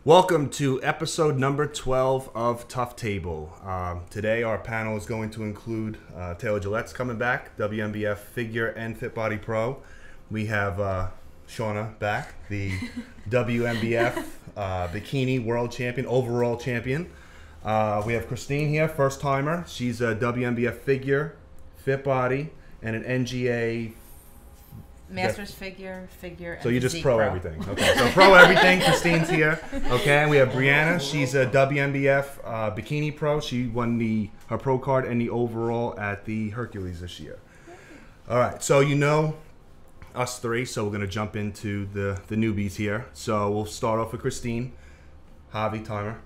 Welcome to episode number 12 of Tough Table. Today our panel is going to include Taylor Gillette's coming back, WNBF Figure and Fit Body Pro. We have Shauna back, the WNBF Bikini World Champion, overall champion. We have Christine here, first timer. She's a WNBF Figure, Fit Body, and an NGA Masters figure, and so you just pro everything. Okay, so pro everything. Christine's here. Okay, and we have Brianna. She's a WNBF Bikini Pro. She won her pro card and the overall at the Hercules this year. All right, so you know us three, so we're gonna jump into the newbies here. So we'll start off with Christine, Javi, timer.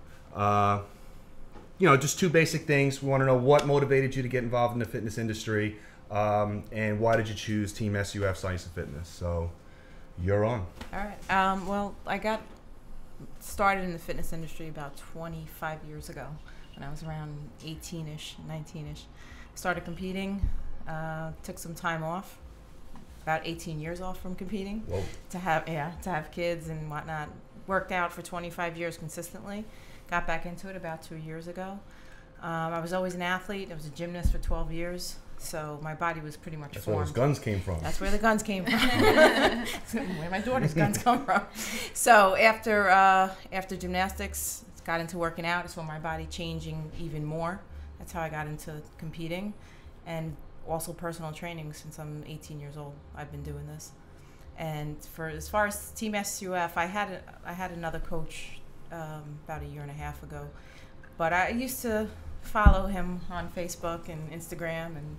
Just two basic things. We want to know what motivated you to get involved in the fitness industry. And why did you choose Team SUF Sci-Unison Fitness? So you're on. All right. Well, I got started in the fitness industry about 25 years ago when I was around 18-ish, 19-ish. Started competing, took some time off, about 18 years off from competing. Whoa. to have kids and whatnot. Worked out for 25 years consistently. Got back into it about 2 years ago. I was always an athlete. I was a gymnast for 12 years. So my body was pretty much formed. That's where those guns came from. That's where the guns came from. Where my daughter's guns come from. So after gymnastics, got into working out. I saw my body changing even more. That's how I got into competing, and also personal training. Since I'm 18 years old, I've been doing this. And as far as Team SUF, I had another coach about a year and a half ago, but I used to follow him on Facebook and Instagram, and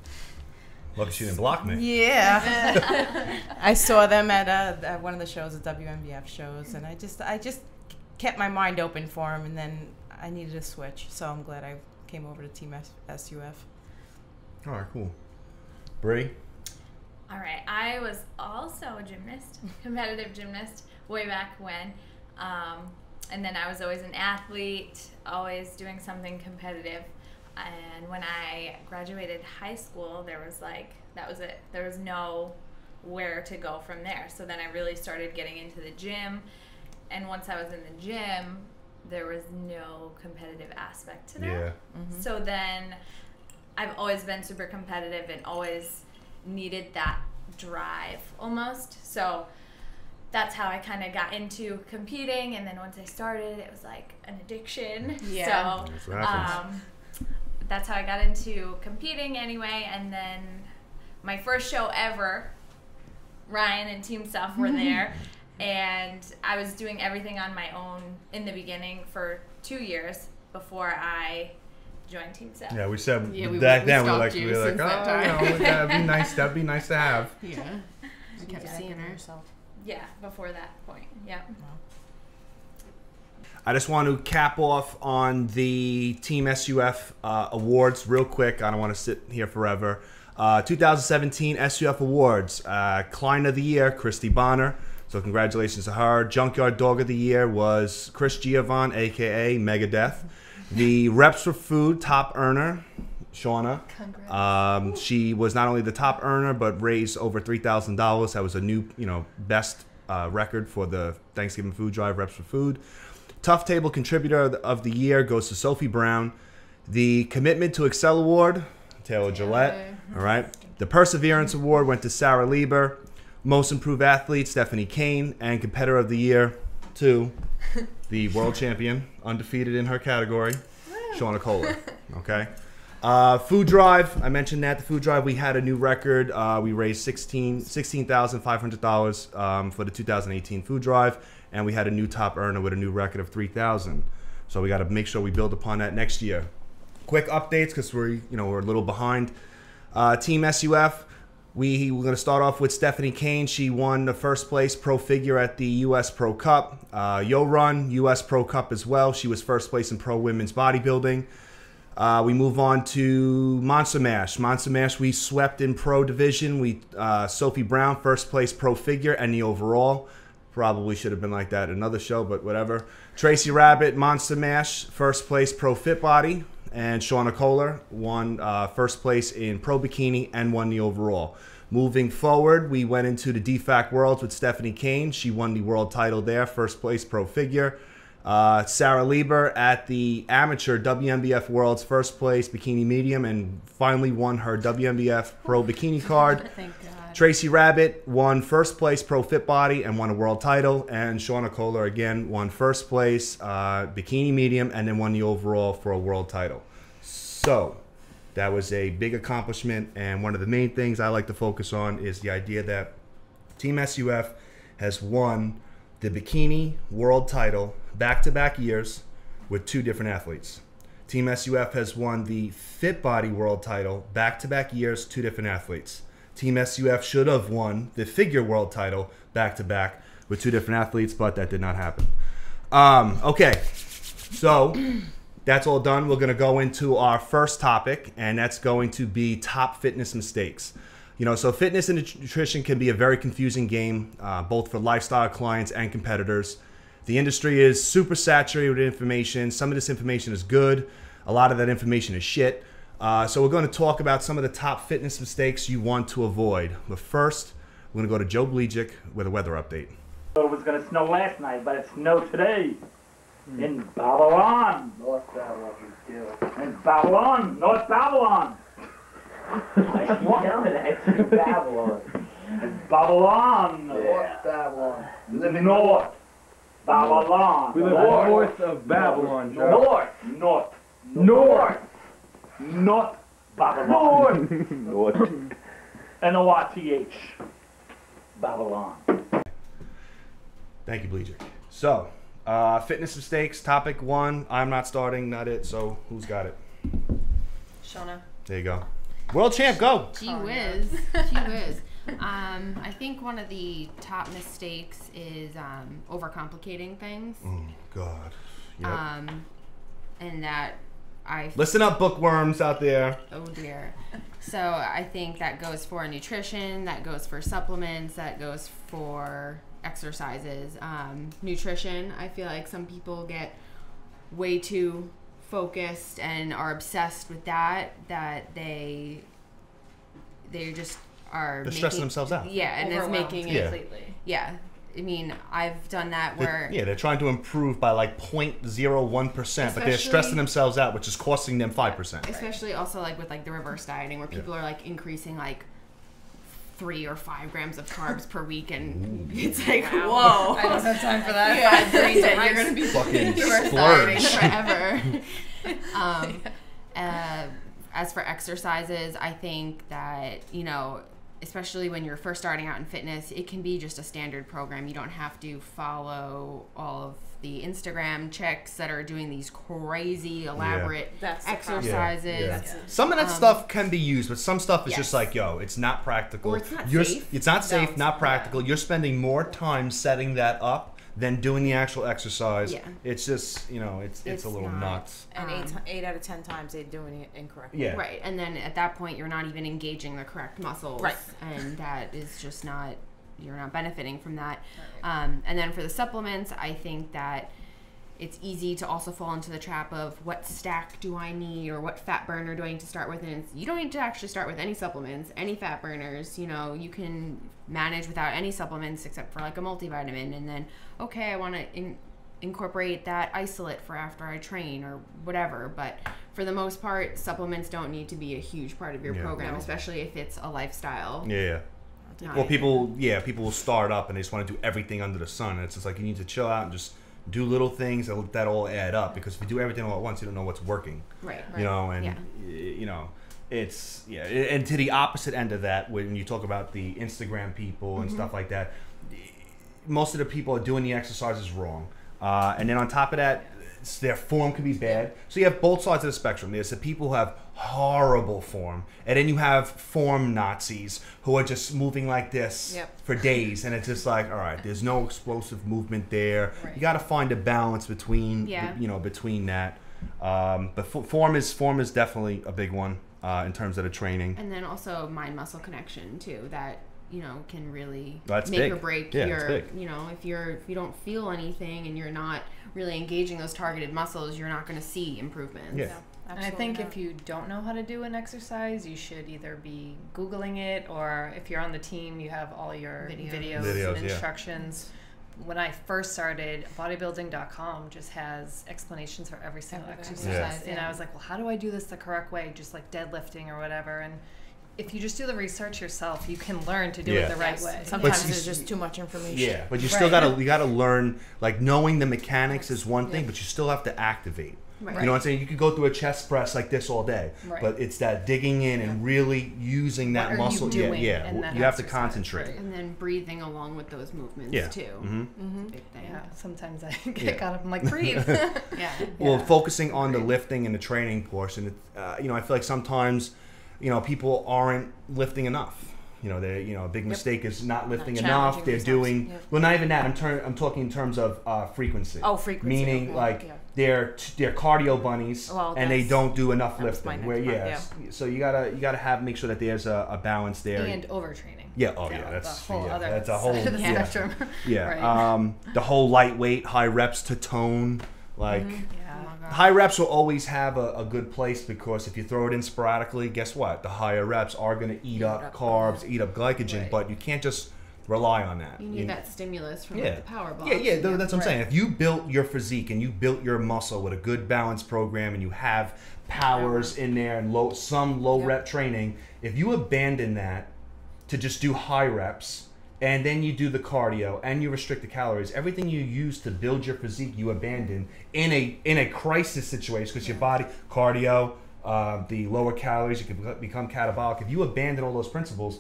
lucky she didn't block me. Yeah. I saw them at one of the shows, the WNBF shows, and I just kept my mind open for him, and then I needed a switch, so I'm glad I came over to Team SUF. All right, cool. Bree? All right, I was also a gymnast, competitive gymnast, way back when. And then I was always an athlete, always doing something competitive. And when I graduated high school, that was it. There was nowhere to go from there. So then I really started getting into the gym. And once I was in the gym, there was no competitive aspect to that. Yeah. Mm-hmm. So then I've always been super competitive and always needed that drive almost. So that's how I kind of got into competing, and then once I started, it was like an addiction. Yeah. So that's how I got into competing anyway. And then my first show ever, Ryan and Team Stuff were there, and I was doing everything on my own in the beginning for 2 years before I joined Team Stuff. Yeah, we said back then we were like, that'd be nice to have. Yeah. I kept seeing herself. Yeah, before that point. Yeah. I just want to cap off on the Team SUF awards real quick. I don't want to sit here forever. 2017 SUF Awards. Client of the Year, Christy Bonner. So congratulations to her. Junkyard Dog of the Year was Chris Giovanni, a.k.a. Megadeth. The Reps for Food Top Earner, Shauna. She was not only the top earner, but raised over $3,000. That was a new, best record for the Thanksgiving food drive, Reps for Food. Tough Table Contributor of the Year goes to Sophie Brown. The Commitment to Excel Award, Taylor Gillette. All right. The Perseverance Award went to Sarah Lieber. Most Improved Athlete, Stephanie Kane. And Competitor of the Year to the world champion, undefeated in her category, Shauna Koehler. Okay. Food drive, I mentioned that. The food drive, we had a new record. We raised $16,500 for the 2018 food drive, and we had a new top earner with a new record of $3,000. So we got to make sure we build upon that next year. Quick updates because we're a little behind. Team SUF, we're going to start off with Stephanie Kane. She won the first place pro figure at the U.S. Pro Cup. Yo Run, U.S. Pro Cup as well. She was first place in pro women's bodybuilding. We move on to Monster Mash. Monster Mash, we swept in pro division. Sophie Brown, first place pro figure and the overall. Probably should have been like that at another show, but whatever. Tracy Rabbit, Monster Mash, first place pro fit body. And Shauna Koehler won first place in pro bikini and won the overall. Moving forward, we went into the DFAC Worlds with Stephanie Kane. She won the world title there, first place pro figure. Sarah Lieber at the Amateur WNBF Worlds, first place bikini medium, and finally won her WNBF Pro Bikini card. Thank God. Tracy Rabbit won first place Pro Fit Body and won a world title. And Shauna Koehler again won first place bikini medium and then won the overall for a world title. So that was a big accomplishment. And one of the main things I like to focus on is the idea that Team SUF has won the bikini world title back-to-back years with 2 different athletes. Team SUF has won the Fit Body world title back-to-back years, 2 different athletes. Team SUF should have won the figure world title back-to-back with 2 different athletes, but that did not happen. Okay, so that's all done. We're going to go into our first topic, and that's going to be top fitness mistakes. You know, so fitness and nutrition can be a very confusing game, both for lifestyle clients and competitors. The industry is super saturated with information. Some of this information is good. A lot of that information is shit. So we're going to talk about some of the top fitness mistakes you want to avoid. But first, we're going to go to Joe Blejic with a weather update. It was going to snow last night, but it snowed today. In Babylon. North Babylon. In Babylon. North Babylon. I keep yelling at it. Babylon. Babylon. North Babylon. North Babylon. We live north of Babylon, Joe. North Babylon. North. N-O-R-T-H. Babylon. Thank you, Blejic. So, fitness mistakes, topic 1. I'm not starting, not it, so who's got it? Shauna. There you go. World champ, go! Gee whiz. Gee whiz. I think one of the top mistakes is overcomplicating things. Oh, God. Yep. And that Listen up, bookworms out there. Oh, dear. So I think that goes for nutrition, that goes for supplements, that goes for exercises. Nutrition, I feel like some people get way too focused and are obsessed with that they just are They're stressing themselves out. Yeah, and it's making it completely. Yeah. I mean, I've done that where They're trying to improve by like 0.01%, but they're stressing themselves out, which is costing them 5%. Especially also like with like the reverse dieting, where people are like increasing like 3 or 5 grams of carbs per week, and it's like, whoa! I don't have time for that. Yeah, you're gonna be fucking reverse dieting forever. As for exercises, I think that, you know, especially when you're first starting out in fitness, it can be just a standard program. You don't have to follow all of the Instagram chicks that are doing these crazy elaborate exercises. Yeah. Some of that stuff can be used, but some stuff is just like, yo, it's not practical. Or it's not safe. It's not safe, not practical. You're spending more time setting that up than doing the actual exercise. Yeah. It's just, you know, it's a little nuts. And 8 out of 10 times they're doing it incorrectly. Yeah. Right, and then at that point, you're not even engaging the correct muscles. Right. And that is just not, you're not benefiting from that. And then for the supplements, I think that it's easy to also fall into the trap of what stack do I need or what fat burner do I need to start with. And you don't need to actually start with any supplements, any fat burners. You know, you can manage without any supplements except for like a multivitamin. And then, okay, I want to incorporate that isolate for after I train or whatever. But for the most part, supplements don't need to be a huge part of your program, especially if it's a lifestyle. Yeah. Well, people will start up and they just want to do everything under the sun. And it's just like you need to chill out and just do little things that all add up, because if you do everything all at once, you don't know what's working. Right. You know, and you know, it's and to the opposite end of that, when you talk about the Instagram people and stuff like that, most of the people are doing the exercises wrong, and then on top of that, their form can be bad. So you have both sides of the spectrum. There's the people who have horrible form, and then you have form Nazis who are just moving like this for days, and it's just like, all right, there's no explosive movement there. Right. You got to find a balance between between that. But form is definitely a big one in terms of the training. And then also mind-muscle connection too, that, you know, can really make or break your, you know, if you don't feel anything and you're not really engaging those targeted muscles, you're not going to see improvements. Yeah. And I think if you don't know how to do an exercise, you should either be Googling it, or if you're on the team, you have all your videos and instructions. when I first started, bodybuilding.com just has explanations for every single exercise. Yeah. And I was like, well, how do I do this the correct way? Just like deadlifting or whatever. And if you just do the research yourself, you can learn to do it the right way. Sometimes there's just too much information. Yeah, but you still gotta learn. Like, knowing the mechanics is one thing, but you still have to activate. Right. You know what I'm saying? You could go through a chest press like this all day, but it's that digging in and really using that muscle. You have to concentrate. Right. And then breathing along with those movements too. Big thing. Yeah, sometimes I get caught up. I'm like, breathe. Well, focusing on the lifting and the training portion, you know, I feel like sometimes, you know, people aren't lifting enough. You know, they, you know, a big mistake is not lifting enough. They're doing well, not even that. I'm talking in terms of frequency. Oh, frequency. Meaning they're cardio bunnies, and they don't do enough lifting. So you gotta make sure that there's a balance there. And overtraining. Yeah. Oh yeah. That's a whole other that's a whole side of the spectrum. Right. The whole lightweight, high reps to tone, like. High reps will always have a good place, because if you throw it in sporadically, guess what? The higher reps are going to eat up carbs, eat up glycogen, but you can't just rely on that. You need that stimulus from like the power box. That's what I'm saying. If you built your physique and you built your muscle with a good balance program and you have powers in there and some low rep training, if you abandon that to just do high reps, and then you do the cardio and you restrict the calories, everything you use to build your physique you abandon in a crisis situation, because your body, cardio, the lower calories, you can become catabolic. If you abandon all those principles,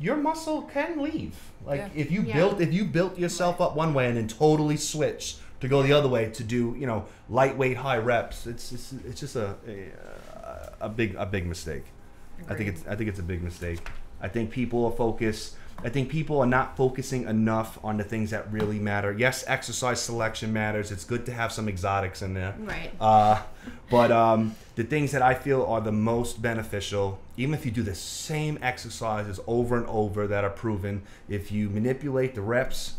your muscle can leave. Like if you built yourself up one way and then totally switch to go the other way to do, you know, lightweight high reps, it's just a big mistake. Agreed. I think it's a big mistake. I think people are not focusing enough on the things that really matter. Yes, exercise selection matters. It's good to have some exotics in there. Right. But the things that I feel are the most beneficial, even if you do the same exercises over and over that are proven, if you manipulate the reps,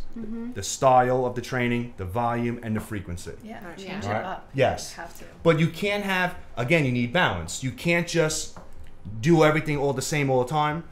the style of the training, the volume, and the frequency. Yeah, change it up. Yes. You have to. But you can't have, again, you need balance. You can't just do everything all the same all the time.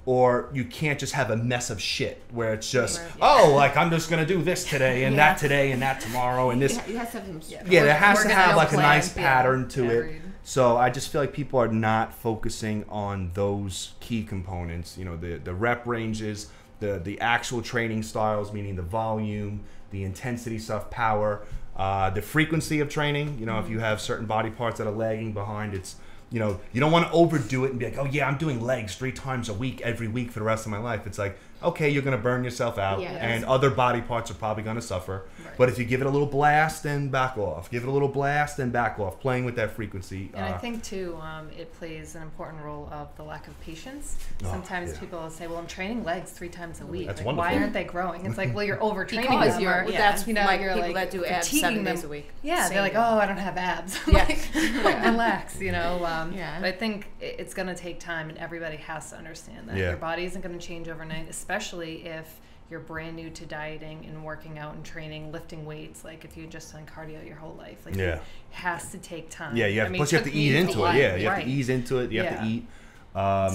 Or you can't just have a mess of shit where it's just like I'm just gonna do this today and that today and that tomorrow and this. You have to have some, there has to have like a nice pattern to it. So I just feel like people are not focusing on those key components. You know, the rep ranges, the actual training styles, meaning the volume, the intensity stuff, power, the frequency of training. You know, if you have certain body parts that are lagging behind, it's, you know, you don't want to overdo it and be like, oh yeah, I'm doing legs 3 times a week every week for the rest of my life. It's like, okay, you're going to burn yourself out, and other body parts are probably going to suffer. Right. But if you give it a little blast, then back off. Give it a little blast, then back off. Playing with that frequency. And I think too, it plays an important role of the lack of patience. Sometimes people will say, well, I'm training legs 3 times a week. That's like, wonderful. why aren't they growing? It's like, well, you're overtraining because them. You're, that's, you know, like people that do abs 7 days a week. Yeah, they're like, oh, I don't have abs. Like, relax, you know. But I think it's going to take time, and everybody has to understand that. Your body isn't going to change overnight, especially if you're brand new to dieting and working out and training, lifting weights. Like if you've just done cardio your whole life, like it has to take time. Yeah, you have, plus you have to eat into it. Yeah, you have to ease into it. You have to eat.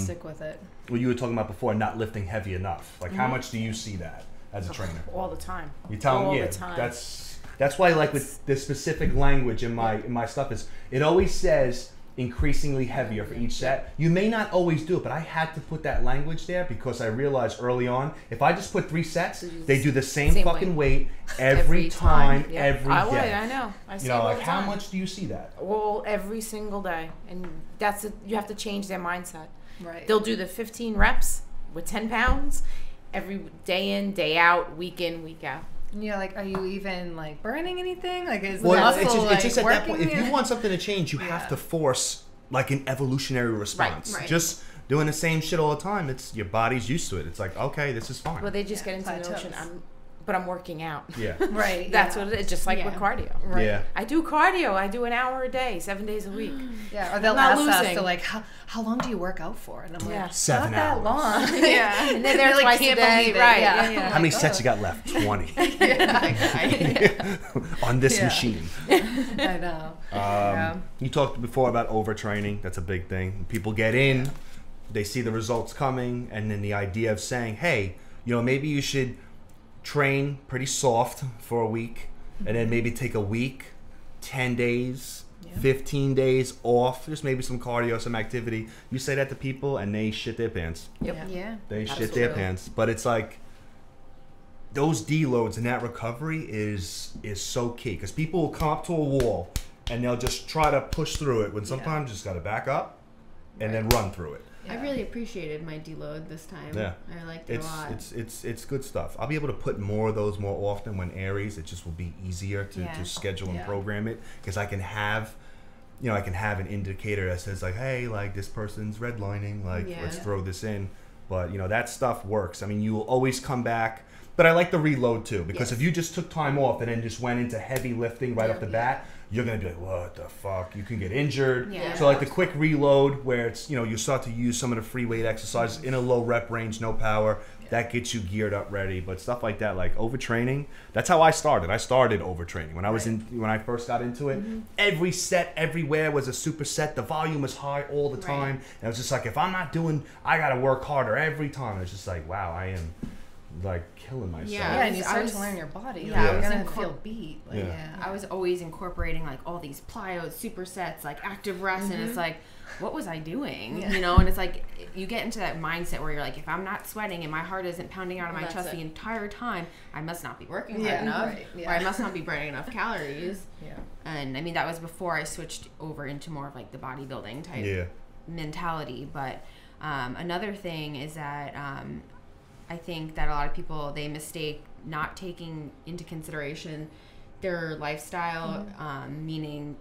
Stick with it. Well, you were talking about before, not lifting heavy enough. Like how much do you see that as a trainer? All the time. You tell them, the time. That's why, like with the specific language in my stuff, is it always says increasingly heavier for each set. You may not always do it, but I had to put that language there because I realized early on, if I just put 3 sets, they do the same fucking weight every time, every day. I know. I see, you know, like how much do you see that? Well, every single day, and that's it. You have to change their mindset. Right. They'll do the 15 reps with 10 pounds every day in, day out, week in, week out. Yeah, like, are you even like burning anything? Like, is it's just at that point. If you want something to change, you have to force like an evolutionary response. Right. Just doing the same shit all the time, it's your body's used to it. It's like, okay, this is fine. Well, they just get into the notion, I'm working out. Yeah. Right. That's what it is. Just like with cardio. Right. Yeah. I do cardio. I do an hour a day, 7 days a week. Yeah. Or they'll ask us, they're like, how long do you work out for? And I'm like, 7 not hours. that long. Yeah. And then they're like, can't believe it. Right. Yeah. How many sets you got left? 20. On this machine. I know. You talked before about overtraining. That's a big thing. People get in, they see the results coming, and then the idea of saying, hey, you know, maybe you should train pretty soft for a week, and then maybe take a week, 10 days, 15 days off, just maybe some cardio, some activity. You say that to people and they shit their pants. Yep. Yeah. They shit their pants. But it's like those deloads and that recovery is so key, because people will come up to a wall and they'll just try to push through it when sometimes you just got to back up and then run through it. I really appreciated my deload this time. Yeah. I liked it a lot. It's good stuff. I'll be able to put more of those more often when Aries. It just will be easier to schedule and program it, because I can have, I can have an indicator that says like, hey, like this person's redlining, like let's throw this in. But that stuff works. I mean, you will always come back. But I like the reload too, because if you just took time off and then just went into heavy lifting right off the bat, you're going to be like, what the fuck? You can get injured. Yeah. So like the quick reload where it's, you start to use some of the free weight exercises in a low rep range, no power. That gets you geared up ready. But stuff like that, like overtraining, that's how I started. I started overtraining. When I was when I first got into it, every set everywhere was a superset. The volume was high all the time. And it was just like, if I'm not doing, I got to work harder every time. It's just like, wow, I am like killing myself. Yeah, and you start to learn your body. Yeah, you're gonna feel beat. Like, I was always incorporating like all these plyos, supersets, like active rest, and it's like, what was I doing? And it's like you get into that mindset where you're like, if I'm not sweating and my heart isn't pounding out of my chest the entire time, I must not be working hard enough, or I must not be burning enough calories. And I mean, that was before I switched over into more of like the bodybuilding type mentality. But another thing is that I think that a lot of people, they mistake not taking into consideration their lifestyle, meaning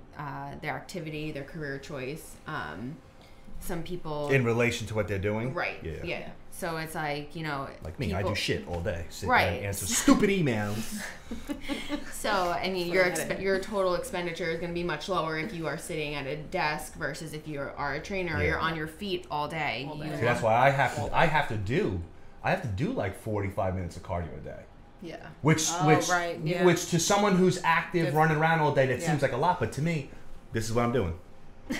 their activity, their career choice. Some people... In relation to what they're doing? Right. Yeah. So it's like, like me, I do shit all day. Sit right. there and answer stupid emails. So, I mean, your total expenditure is going to be much lower if you are sitting at a desk versus if you are a trainer or you're on your feet all day. See, that's why I have to do like 45 minutes of cardio a day. Yeah. Which to someone who's active, running around all day, that seems like a lot, but to me, this is what I'm doing.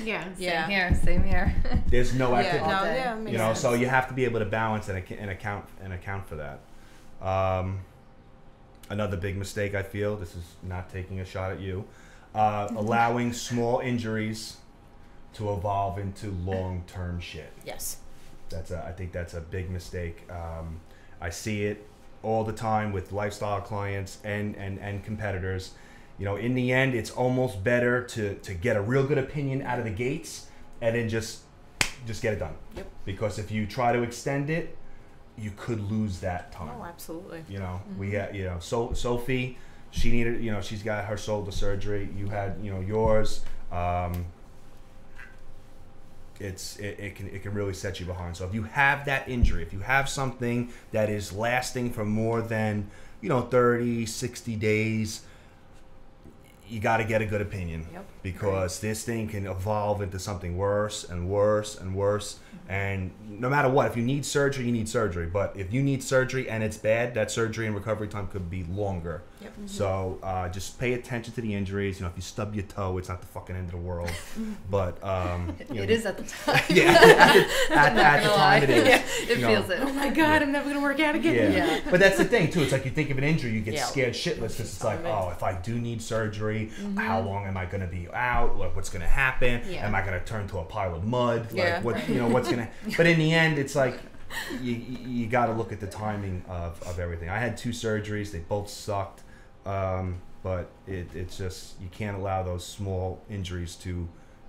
Yeah. Same here. There's no activity. So you have to be able to balance and account for that. Another big mistake I feel, this is not taking a shot at you, allowing small injuries to evolve into long-term shit. Yes. I think that's a big mistake. I see it all the time with lifestyle clients and competitors. In the end, it's almost better to get a real good opinion out of the gates and then just get it done. Yep. Because if you try to extend it, you could lose that time. Oh, absolutely. We had, Sophie, she needed, she's got her shoulder surgery. You had, yours. It can really set you behind. So if you have that injury, if you have something that is lasting for more than 30, 60 days, you got to get a good opinion, because this thing can evolve into something worse and worse and worse. And no matter what, if you need surgery, you need surgery. But if you need surgery and it's bad, that surgery and recovery time could be longer. Yep. So just pay attention to the injuries. If you stub your toe, it's not the fucking end of the world. But it is at the time. At the time it is. It feels it. Oh my God, I'm never gonna work out again. Yeah. But that's the thing too. It's like you think of an injury, you get scared shitless, because it's like, oh, if I do need surgery, how long am I gonna be out? Like, what's gonna happen? Am I gonna turn to a pile of mud? Like, what's gonna? But in the end, it's like you got to look at the timing of everything. I had 2 surgeries; they both sucked. But it's just, you can't allow those small injuries to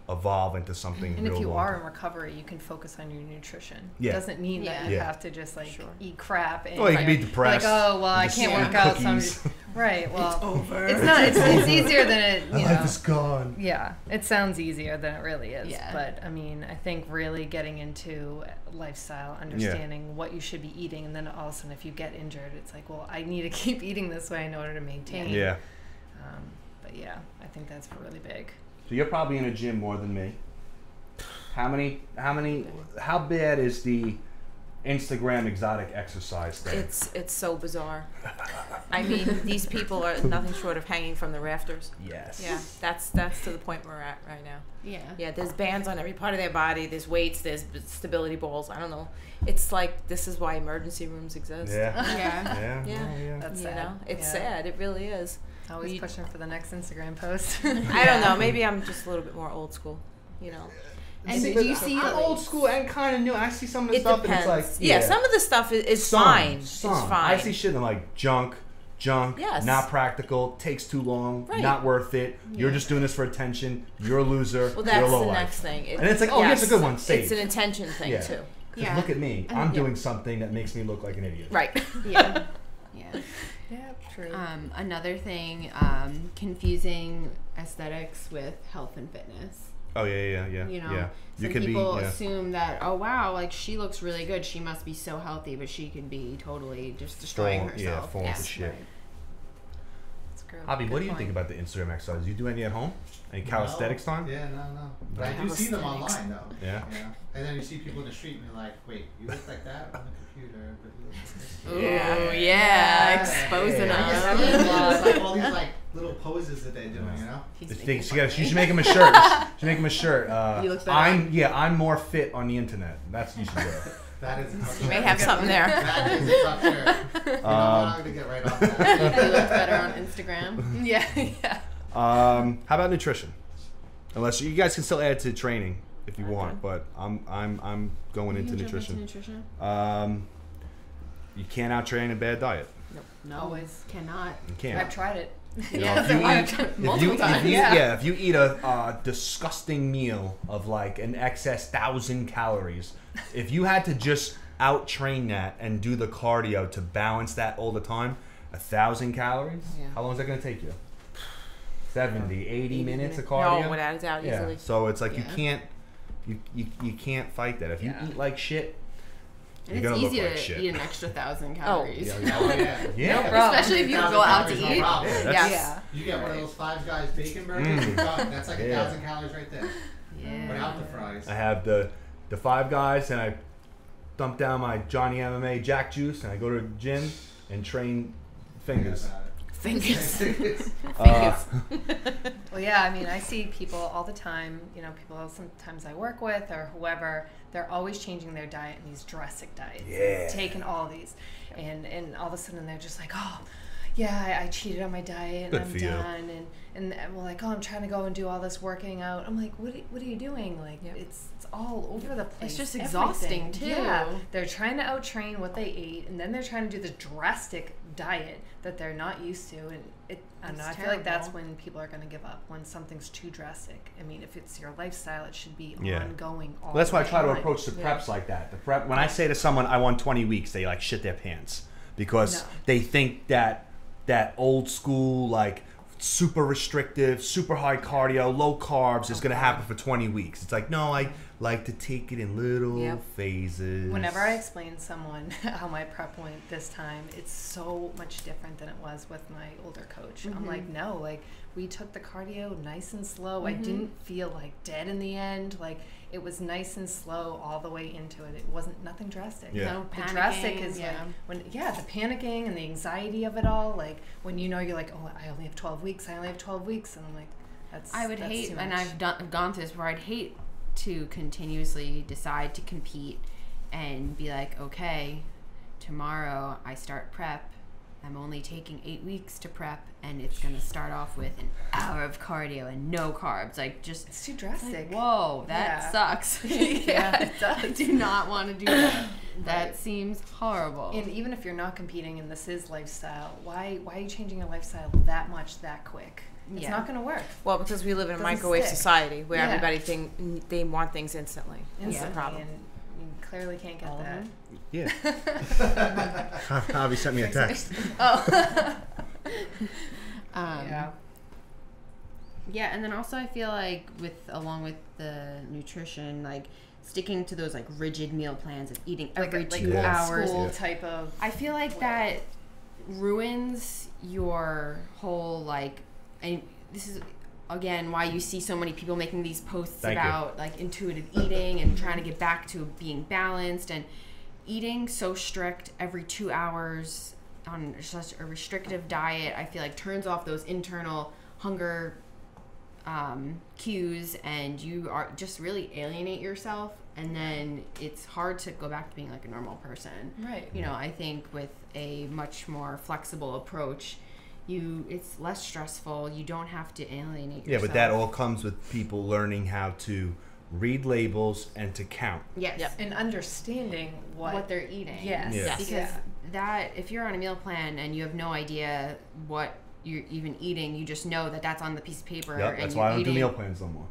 evolve into something. And real if you long are term. in recovery, you can focus on your nutrition. Yeah. It doesn't mean that you have to just eat crap. And you can be depressed. Like, oh, well, I can't work out, so I'm just... Right, well, it's over. It's not. It's easier than it. Life is gone. Yeah, it sounds easier than it really is. Yeah. But I mean, I think really getting into lifestyle, understanding what you should be eating, and then all of a sudden, if you get injured, it's like, well, I need to keep eating this way in order to maintain. Yeah. But yeah, I think that's really big. So you're probably in a gym more than me. How bad is the Instagram exotic exercise thing. It's so bizarre. I mean, these people are nothing short of hanging from the rafters. Yes. Yeah, that's to the point we're at right now. Yeah. Yeah, there's bands on every part of their body. There's weights. There's stability balls. I don't know. It's like this is why emergency rooms exist. Yeah. Yeah. That's you sad. know, it's Yeah. sad. It really is. Always pushing for the next Instagram post. I don't know. Maybe I'm just a little bit more old school. You know. And do you see I'm old school and kind of new. I see some of the It stuff depends. and it's like yeah, some of the stuff is fine. It's fine. I see shit and I'm like junk, Yes. not practical, takes too long, Right. not worth it. You're just doing this for attention. You're a loser. Well, that's you're low the life. next thing. And it's like, oh, here's a good one. Save. It's an intention thing Yeah. too. 'Cause Yeah. look at me. I'm doing something that makes me look like an idiot. Right. Yeah. Yeah. Yeah, true. Another thing, confusing aesthetics with health and fitness. Oh yeah. You know, yeah. You some can people be. Yeah. assume that, oh wow, like she looks really good, she must be so healthy, but she could be totally just destroying herself. Falling to shit. That's great. Hobby, Good what do you point. think about the Instagram exercises? You do any at home? Any calisthenics time? Yeah, no. But I do see them online though. Yeah. And then you see people in the street and you're like, wait, you look like that on the computer, but you look like this. Ooh, yeah, exposing I guess us. it's like all these like little poses that they're doing, you know? You should make him a shirt. You should make him a shirt. You look better. I'm more fit on the internet. That's what you should do. That is a tough You may shirt. have something there. That is a tough shirt. You know, I'm not going to get right on that. You look better on Instagram. Yeah. How about nutrition? Unless you guys can still add to training if you want, but I'm going into nutrition. You can't out train a bad diet. No, Always. cannot. You can't. I've tried it. You know, if you eat a disgusting meal of like an excess 1,000 calories, if you had to just out train that and do the cardio to balance that all the time, 1,000 calories, how long is that going to take you? 70, 80 minutes of cardio? No, without a doubt, easily. So it's like you can't fight that. If you eat like shit, And you're it's gonna easy look like to shit. eat an extra 1,000 calories. Yeah. Especially if you go out to eat. Yeah. You get one of those Five Guys bacon burgers, you're done. That's like 1,000 calories right there. Yeah. Without the fries. I have the Five Guys, and I dump down my Johnny MMA Jack Juice, and I go to the gym and train fingers. Fingers. Well, yeah, I mean, I see people all the time, you know, people sometimes I work with or whoever, they're always changing their diet in these drastic diets. Yeah. Taking all these. And all of a sudden they're just like, oh, yeah, I cheated on my diet and Good I'm for you. done. And we're like, oh, I'm trying to go and do all this working out. I'm like, what are you doing? Like, it's all over the place. It's just everything. exhausting, too. Yeah. They're trying to out-train what they ate, and then they're trying to do this drastic diet that they're not used to. And I don't know, I feel like that's when people are going to give up, when something's too drastic. I mean, if it's your lifestyle, it should be ongoing all Well, that's why I the try to time. approach the preps like that. The prep, when I say to someone, I want 20 weeks, they like shit their pants because they think that old school, like super restrictive, super high cardio, low carbs is going to happen for 20 weeks. It's like, no, I like to take it in little phases. Whenever I explain to someone how my prep went this time, it's so much different than it was with my older coach. I'm like, no, like we took the cardio nice and slow. I didn't feel like dead in the end. Like it was nice and slow all the way into it. It wasn't nothing drastic. Yeah. No The drastic panicking, is like when the panicking and the anxiety of it all. Like when you know you're like, oh, I only have 12 weeks. I only have 12 weeks, and I'm like, that's. I would that's hate, too and much. I've gone through this where I'd hate to continuously decide to compete and be like, okay, tomorrow I start prep. I'm only taking 8 weeks to prep, and it's going to start off with an hour of cardio and no carbs. Like, just It's too drastic. like, whoa, that sucks. Yeah, it does. I do not want to do that. That seems horrible. And even if you're not competing and this is lifestyle, why are you changing your lifestyle that much that quick? It's not going to work. Well, because we live in a Doesn't microwave stick. society where Yeah. everybody they want things instantly. That's the Instantly, problem. and you clearly can't get that. Yeah. Javi sent me a text. Yeah, and then also I feel like along with the nutrition, like sticking to those like rigid meal plans of eating every 2 hours. School type of. I feel like that ruins your whole and this is again why you see so many people making these posts about like intuitive eating and trying to get back to being balanced, and eating so strict every 2 hours on such a restrictive diet, I feel like turns off those internal hunger cues, and you are just really alienate yourself, and then it's hard to go back to being like a normal person. Right. You know, I think with a much more flexible approach, it's less stressful. You don't have to alienate yourself. Yeah, but that all comes with people learning how to read labels and to count. Yes. Yep. And understanding what they're eating. Yes. Yeah. Because that, if you're on a meal plan and you have no idea what you're even eating, you just know that that's on the piece of paper. Yep, and that's you're why I don't eating. do meal plans no more.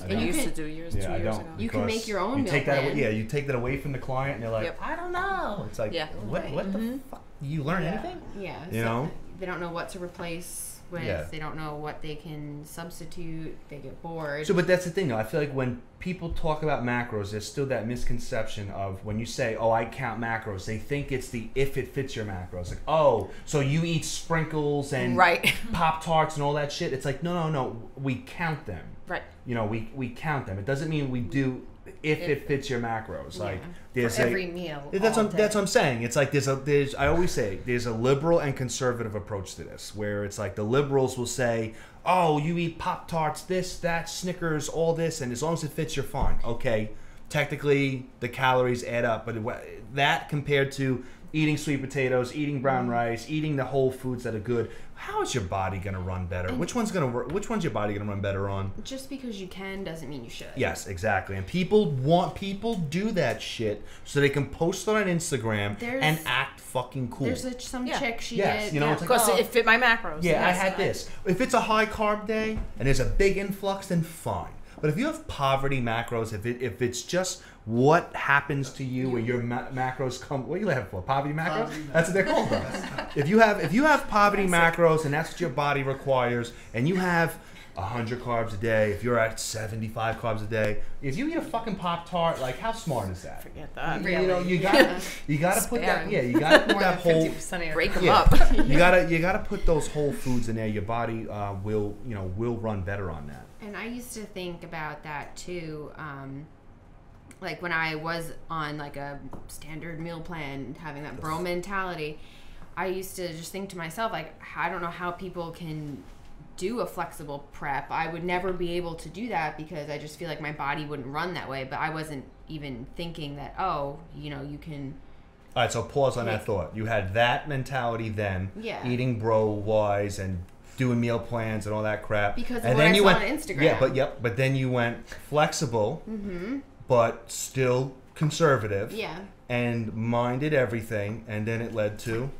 And you used to do yours 2 years ago. You can make your own you meal take that plan. away, you take that away from the client, and they're like, Yep. I don't know. It's like, what the fuck? You learn anything? Yeah. You know? They don't know what to replace with. Yeah. They don't know what they can substitute. They get bored. So, but that's the thing, though. I feel like when people talk about macros, there's still that misconception of when you say, oh, I count macros, they think it's the if it fits your macros. Like, oh, so you eat sprinkles and Pop-Tarts and all that shit. It's like, no. We count them. Right. You know, we count them. It doesn't mean we do if it fits your macros. Like, there's for every meal. That's what I'm saying. It's like I always say there's a liberal and conservative approach to this, where it's like the liberals will say, oh, you eat Pop-Tarts, this, that, Snickers, all this, and as long as it fits, you're fine. Okay, technically the calories add up, but that compared to eating sweet potatoes, eating brown rice, eating the whole foods that are good, how is your body going to run better? Which one's your body going to run better on? Just because you can doesn't mean you should. Yes, exactly. And people do that shit so they can post it on Instagram and act fucking cool. There's some chick she yes, did. you know, it's like, because it fit my macros. Yeah, I had this. If it's a high carb day and there's a big influx, then fine. But if you have poverty macros, if it's just what happens to you where your macros come, what are you laughing for? Poverty macros? That's what they're called. If you have poverty macros and that's what your body requires, and you have 100 carbs a day, if you're at 75 carbs a day, if you eat a fucking Pop-Tart, like how smart is that? Forget that. You know, you gotta put that. Yeah, you gotta put that whole. Break them up. You gotta put those whole foods in there. Your body will run better on that. And I used to think about that too. Like when I was on like a standard meal plan, having that bro mentality, I used to just think to myself, like, I don't know how people can do a flexible prep. I would never be able to do that because I just feel like my body wouldn't run that way. But I wasn't even thinking that, you can. All right, so pause on that thought. You had that mentality then, eating bro-wise and doing meal plans and all that crap. Because of and what then I you saw went, on Instagram. But then you went flexible, but still conservative. Yeah. And minded everything, and then it led to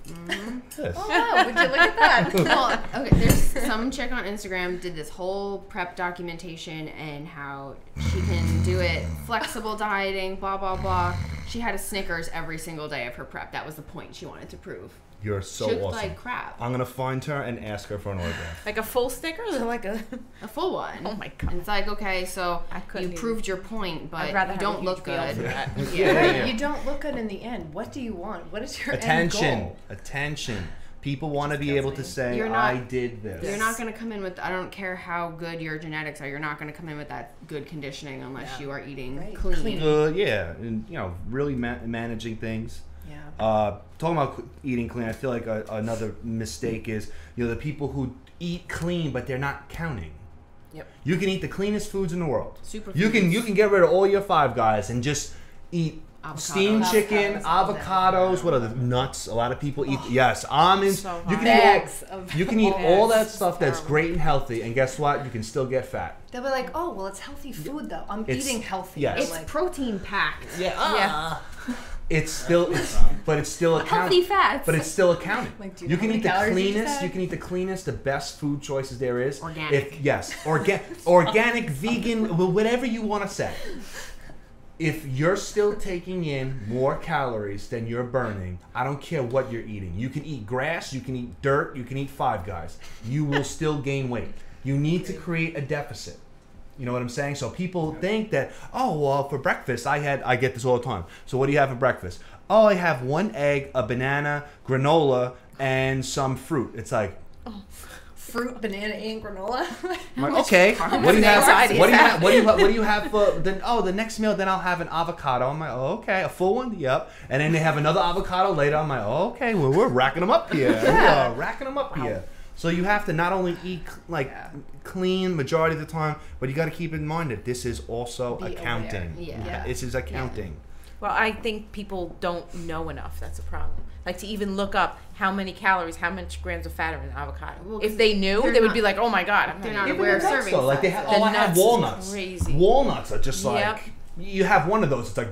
this. Oh, wow, would you look at that? Well, okay, there's some chick on Instagram did this whole prep documentation and how she can do it, flexible dieting, blah, blah, blah. She had a Snickers every single day of her prep. That was the point she wanted to prove. You're so she looked awesome. like crap. I'm going to find her and ask her for an autograph. Like a full Snickers or like a full one? Oh my God. And it's like, okay, so you proved your point, but you don't look good. You don't look good in the end. What do you want? What is your end goal? Attention. People want to be able to say, I did this. You're not going to come in with, I don't care how good your genetics are, you're not going to come in with that good conditioning unless you are eating clean. And, really managing things. Yeah. Talking about eating clean, I feel like another mistake is, the people who eat clean, but they're not counting. Yep. You can eat the cleanest foods in the world. Superfoods. You can get rid of all your Five Guys and just eat steamed chicken, avocados, what other nuts? A lot of people eat. Yes, almonds. So you can eat all that stuff that's great and healthy, and guess what? You can still get fat. They'll be like, oh, well, it's healthy food though. I'm eating healthy. Yes. It's protein packed. Yeah. It's still accounting. Healthy fats. But it's still accounting. Like, do you can know eat the how many calories cleanest. You can eat the cleanest, the best food choices there is. Organic. Organic, vegan, whatever you want to say. If you're still taking in more calories than you're burning, I don't care what you're eating. You can eat grass, you can eat dirt, you can eat Five Guys. You will still gain weight. You need to create a deficit. You know what I'm saying? So people think that, oh, well, for breakfast, I get this all the time. So what do you have for breakfast? Oh, I have 1 egg, a banana, granola, and some fruit. It's like, fruit, banana, and granola. I'm like, okay, what do you have? What do you have for the next meal? Then I'll have an avocado. I'm like, oh, okay, a full one, yep. And then they have another avocado later. I'm like, oh, okay, well, we're racking them up here. We are racking them up here. So you have to not only eat clean majority of the time, but you got to keep in mind that this is also accounting. This is accounting. Well, I think people don't know enough. That's a problem. Like to even look up how many calories, how much grams of fat are in an avocado. Well, if they knew, they would be like, "Oh my god, they're not aware of serving." So, like they have, I have walnuts. Crazy. Walnuts are just like you have one of those. It's like,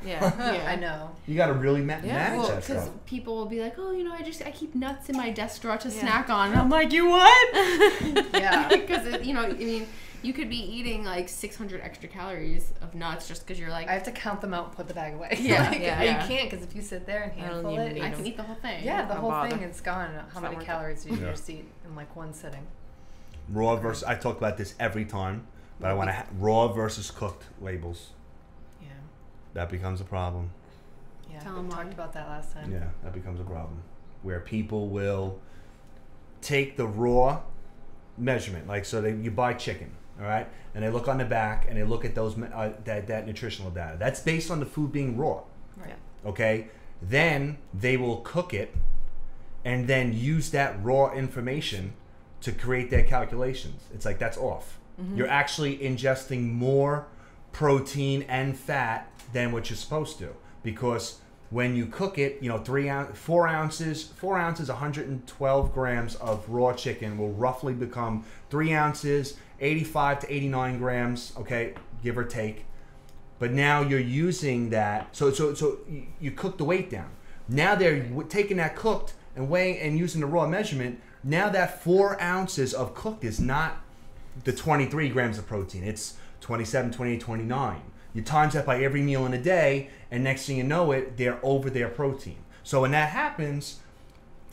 yeah, I know. You got to really manage that stuff. Because people will be like, "Oh, I keep nuts in my desk drawer to snack on," and I'm like, "You what?" Because you could be eating like 600 extra calories of nuts just because you're like... I have to count them out and put the bag away. You can't, because if you sit there and handful it, I can eat the whole thing. Yeah, the whole thing is gone. How many calories do you just eat in like one sitting? Raw versus... I talk about this every time, but I want to... raw versus cooked labels. Yeah. That becomes a problem. Yeah, we talked about that last time. Yeah, that becomes a problem. Where people will take the raw measurement. Like, so you buy chicken. All right, and they look on the back and they look at those that nutritional data. That's based on the food being raw. Right. Okay. Then they will cook it, and then use that raw information to create their calculations. It's like that's off. Mm-hmm. You're actually ingesting more protein and fat than what you're supposed to, because when you cook it, 4 ounces, 112 grams of raw chicken will roughly become 3 ounces. 85 to 89 grams, okay, give or take. But now you're using that, so you cook the weight down. Now they're taking that cooked and weighing and using the raw measurement. Now that 4 ounces of cooked is not the 23 grams of protein. It's 27, 28, 29. You times that by every meal in a day, and next thing you know it, they're over their protein. So when that happens,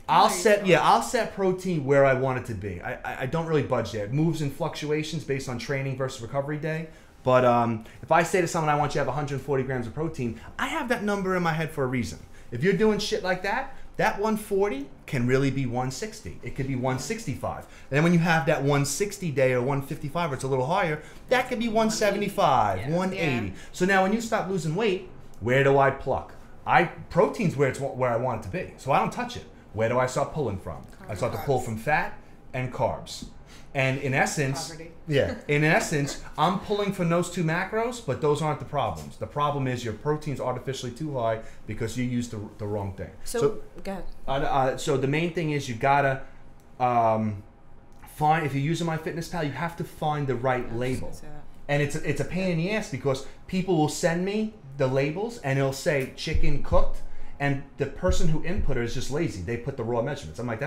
I'll set protein where I want it to be. I don't really budge there. It moves in fluctuations based on training versus recovery day. But if I say to someone, I want you to have 140 grams of protein, I have that number in my head for a reason. If you're doing shit like that, that 140 can really be 160. It could be 165. And then when you have that 160 day or 155 where it's a little higher, that could be 175, 180. So now when you stop losing weight, where do I pluck? Protein's where I want it to be. So I don't touch it. Where do I start pulling from? I start to pull from fat and carbs. And in essence, I'm pulling from those two macros, but those aren't the problems. The problem is your protein's artificially too high because you used the wrong thing. So go ahead. So the main thing is you gotta find, if you're using MyFitnessPal, you have to find the right label. And it's a pain in the ass because people will send me the labels and it'll say chicken cooked. And the person who input it is just lazy. They put the raw measurements. I'm like,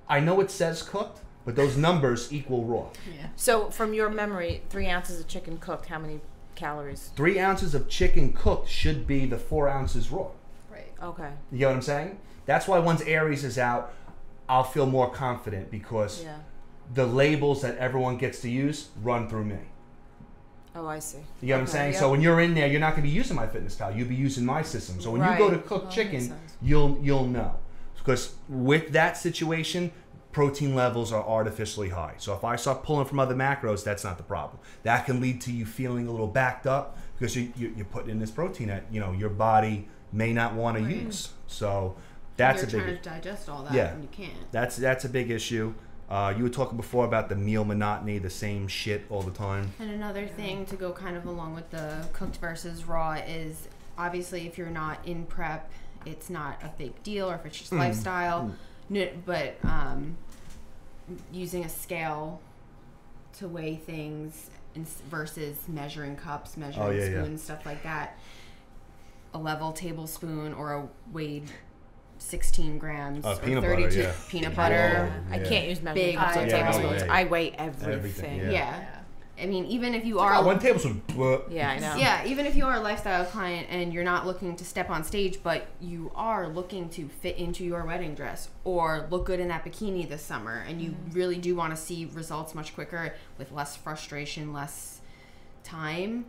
I know it says cooked, but those numbers equal raw. Yeah. So from your memory, 3 ounces of chicken cooked, how many calories? 3 ounces of chicken cooked should be the 4 ounces raw. Right. Okay. You get what I'm saying? That's why once Aries is out, I'll feel more confident because the labels that everyone gets to use run through me. Oh, I see. You get what I'm saying? Yep. So when you're in there, you're not going to be using MyFitnessPal. You'll be using my system. So when you go to cook chicken, you'll know. Because with that situation, protein levels are artificially high. So if I start pulling from other macros, that's not the problem. That can lead to you feeling a little backed up because you're putting in this protein that your body may not want to use. So that's a big. You're trying to digest all that, and you can't. That's a big issue. You were talking before about the meal monotony, the same shit all the time. And another thing to go kind of along with the cooked versus raw is obviously if you're not in prep, it's not a big deal, or if it's just lifestyle. But using a scale to weigh things versus measuring cups, measuring spoons, stuff like that. A level tablespoon or a weighed 16 grams or 32 peanut butter. I can't use measuring cups or tablespoons. I weigh everything. I mean, even if you are 1 tablespoon. Yeah, I know. Yeah, even if you are a lifestyle client and you're not looking to step on stage, but you are looking to fit into your wedding dress or look good in that bikini this summer, and you really do want to see results much quicker with less frustration, less time,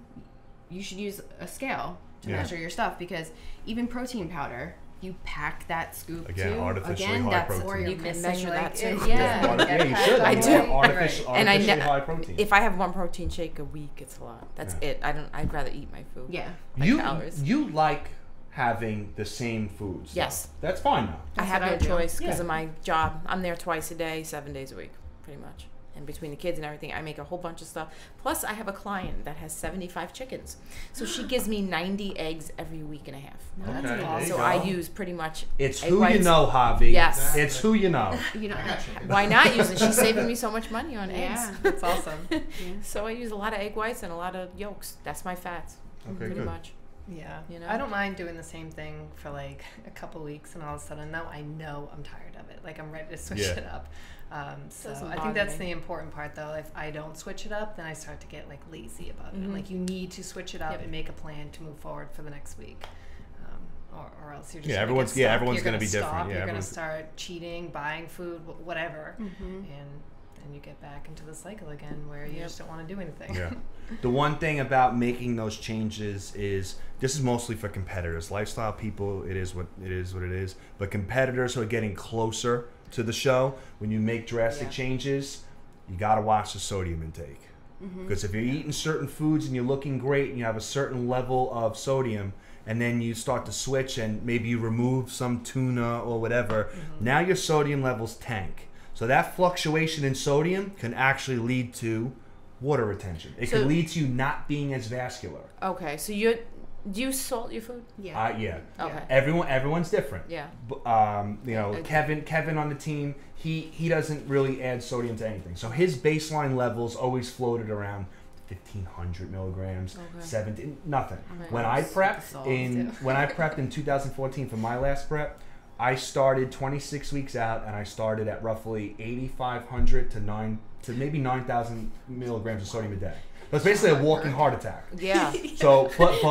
you should use a scale to measure your stuff, because even protein powder you pack that scoop again, too. Artificially Again, high that's protein. or You you're can missing measure like that too. Yeah, you should. I do. Artificially And high protein. if I have one protein shake a week, it's a lot. That's it. I'd rather eat my food. Yeah. Calories. You like having the same foods. Yes. That's fine though. I have no what I do. choice because of my job. I'm there twice a day, 7 days a week, pretty much. And between the kids and everything, I make a whole bunch of stuff. Plus, I have a client that has 75 chickens. So she gives me 90 eggs every week and a half. Okay, there you So go. I use pretty much It's egg who whites. you know, Javi. Yes. It's who you know. You know, Why not use it? She's saving me so much money on eggs. yeah. That's awesome. So I use a lot of egg whites and a lot of yolks. That's my fats, Okay, pretty good. much. Yeah. You know? I don't mind doing the same thing for like a couple weeks, and all of a sudden now I know I'm tired of it. Like I'm ready to switch Yeah. it up. So Doesn't I bother think that's me. the important part, though. If I don't switch it up, then I start to get like lazy about it. Mhm. Like you need to switch it up Yep. and make a plan to move forward for the next week. Or else you're just Yeah, gonna everyone's- get yeah, stuck. everyone's You're gonna be stop, different. Yeah, you're gonna everyone's- start cheating, buying food, whatever, Mm-hmm. and you get back into the cycle again where you Yep. just don't want to do anything. Yeah. The one thing about making those changes is this is mostly for competitors. Lifestyle people, it is what it is. But competitors who are getting closer to the show, when you make drastic Yeah. changes, you got to watch the sodium intake. Because if you're eating certain foods and you're looking great and you have a certain level of sodium, and then you start to switch and maybe you remove some tuna or whatever, now your sodium levels tank. So that fluctuation in sodium can actually lead to water retention. It So- can lead to you not being as vascular. Okay, so do you salt your food? Yeah. Yeah. Okay. Everyone's different. Yeah. You know, Kevin on the team, he doesn't really add sodium to anything. So his baseline levels always floated around 1,500 milligrams, Okay. 17, nothing. Right. When I prepped Salt, when I prepped in 2014 for my last prep, I started 26 weeks out, and I started at roughly 8,500 to maybe 9,000 milligrams of sodium a day. That's basically a walking heart attack. Yeah. So, but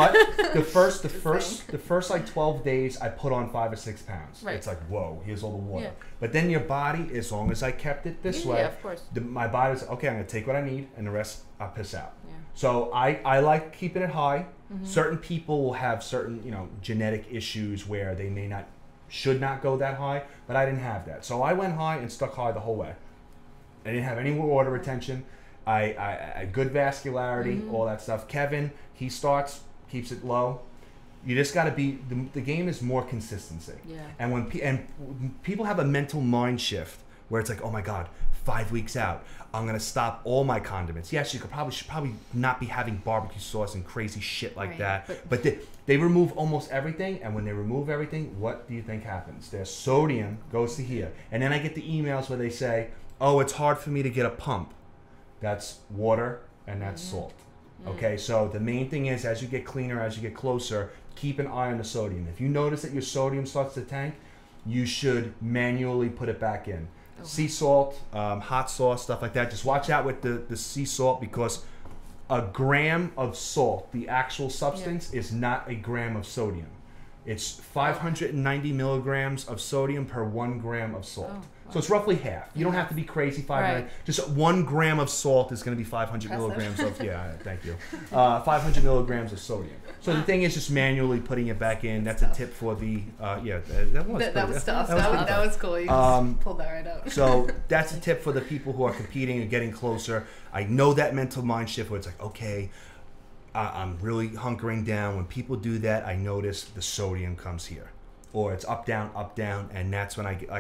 the first like 12 days, I put on 5 or 6 pounds. Right. It's like, whoa, here's all the water. Yeah. But then your body, as long as I kept it this way, Yeah, of course. my body was okay. I'm gonna take what I need, and the rest I'll piss out. Yeah. So I like keeping it high. Mm-hmm. Certain people will have certain genetic issues where they should not go that high, but I didn't have that. So I went high and stuck high the whole way. I didn't have any more water retention. I good vascularity, all that stuff. Kevin, he keeps it low. You just got to be. The game is more consistency. Yeah. And when people have a mental mind shift where it's like, oh my God, 5 weeks out, I'm gonna stop all my condiments. Yes, you should probably not be having barbecue sauce and crazy shit like Right. that. But they remove almost everything, and when they remove everything, what do you think happens? Their sodium goes to here, and then I get the emails where they say, oh, it's hard for me to get a pump. That's water and that's salt. Okay, so the main thing is, as you get cleaner, as you get closer, keep an eye on the sodium. If you notice that your sodium starts to tank, you should manually put it back in. Sea salt, hot sauce, stuff like that. Just watch out with the sea salt, because a gram of salt, the actual substance, is not a gram of sodium. It's 590 milligrams of sodium per 1 gram of salt. So it's roughly half. You don't have to be crazy. 500. Right. Just 1 gram of salt is going to be 500 Impressive. milligrams of, thank you. 500 milligrams of sodium. So the thing is just manually putting it back in. That's a tip for the, that That was tough. pretty That was cool. You just pulled that right out. So that's a tip for the people who are competing and getting closer. I know that mental mind shift where it's like, okay, I'm really hunkering down. When people do that, I notice the sodium comes here. Or it's up, down, and that's when I get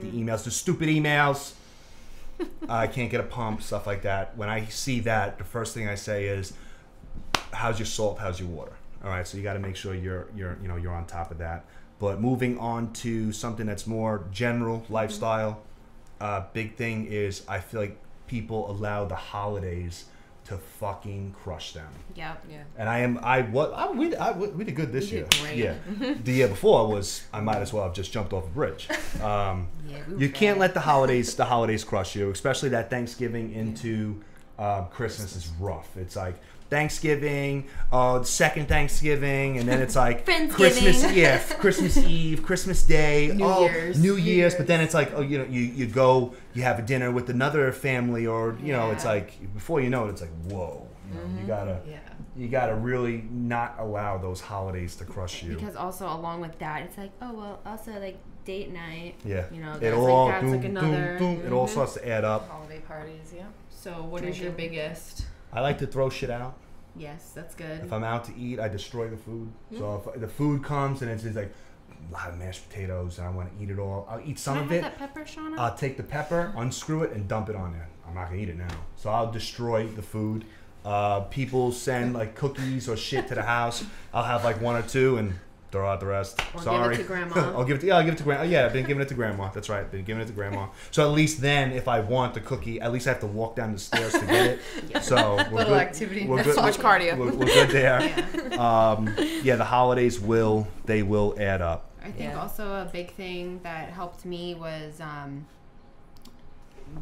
the emails, the stupid emails. I can't get a pump, stuff like that. When I see that, the first thing I say is, how's your salt, how's your water? All right, so you got to make sure you're on top of that. But moving on to something that's more general lifestyle, big thing is I feel like people allow the holidays to fucking crush them. Yep. And we did good this year. did great. Yeah. The year before I might as well have just jumped off a bridge. You can't let the holidays crush you, especially that Thanksgiving into Christmas is rough. It's like Thanksgiving, second Thanksgiving, and then it's like Christmas Eve, Christmas Day, New Year's. But then it's like, you go, you have a dinner with another family, or it's like before you know it, it's like, whoa, you gotta. Yeah. you got to really not allow those holidays to crush you. Because also along with that, it's like, oh well, also like date night. Yeah. You know, It all that's like another. It all starts to add up. Holiday parties, yeah. So what is your biggest? I like to throw shit out. Yes, that's good. If I'm out to eat, I destroy the food. So if the food comes and it's just like a lot of mashed potatoes and I want to eat it all, I'll eat some of it. Can I have that pepper, Shauna? I'll take the pepper, unscrew it, and dump it on there. I'm not gonna eat it now. So I'll destroy the food. People send like cookies or shit to the house. I'll have like 1 or 2 and throw out the rest. Or Sorry. give it to grandma. I'll give it to grandma. Yeah, I've been giving it to grandma. That's right. Been giving it to grandma. So at least then, if I want the cookie, at least I have to walk down the stairs to get it. Yeah. So we're little good. activity. We're That's good. so much cardio. We're good there. Yeah, the holidays will add up. I think also a big thing that helped me was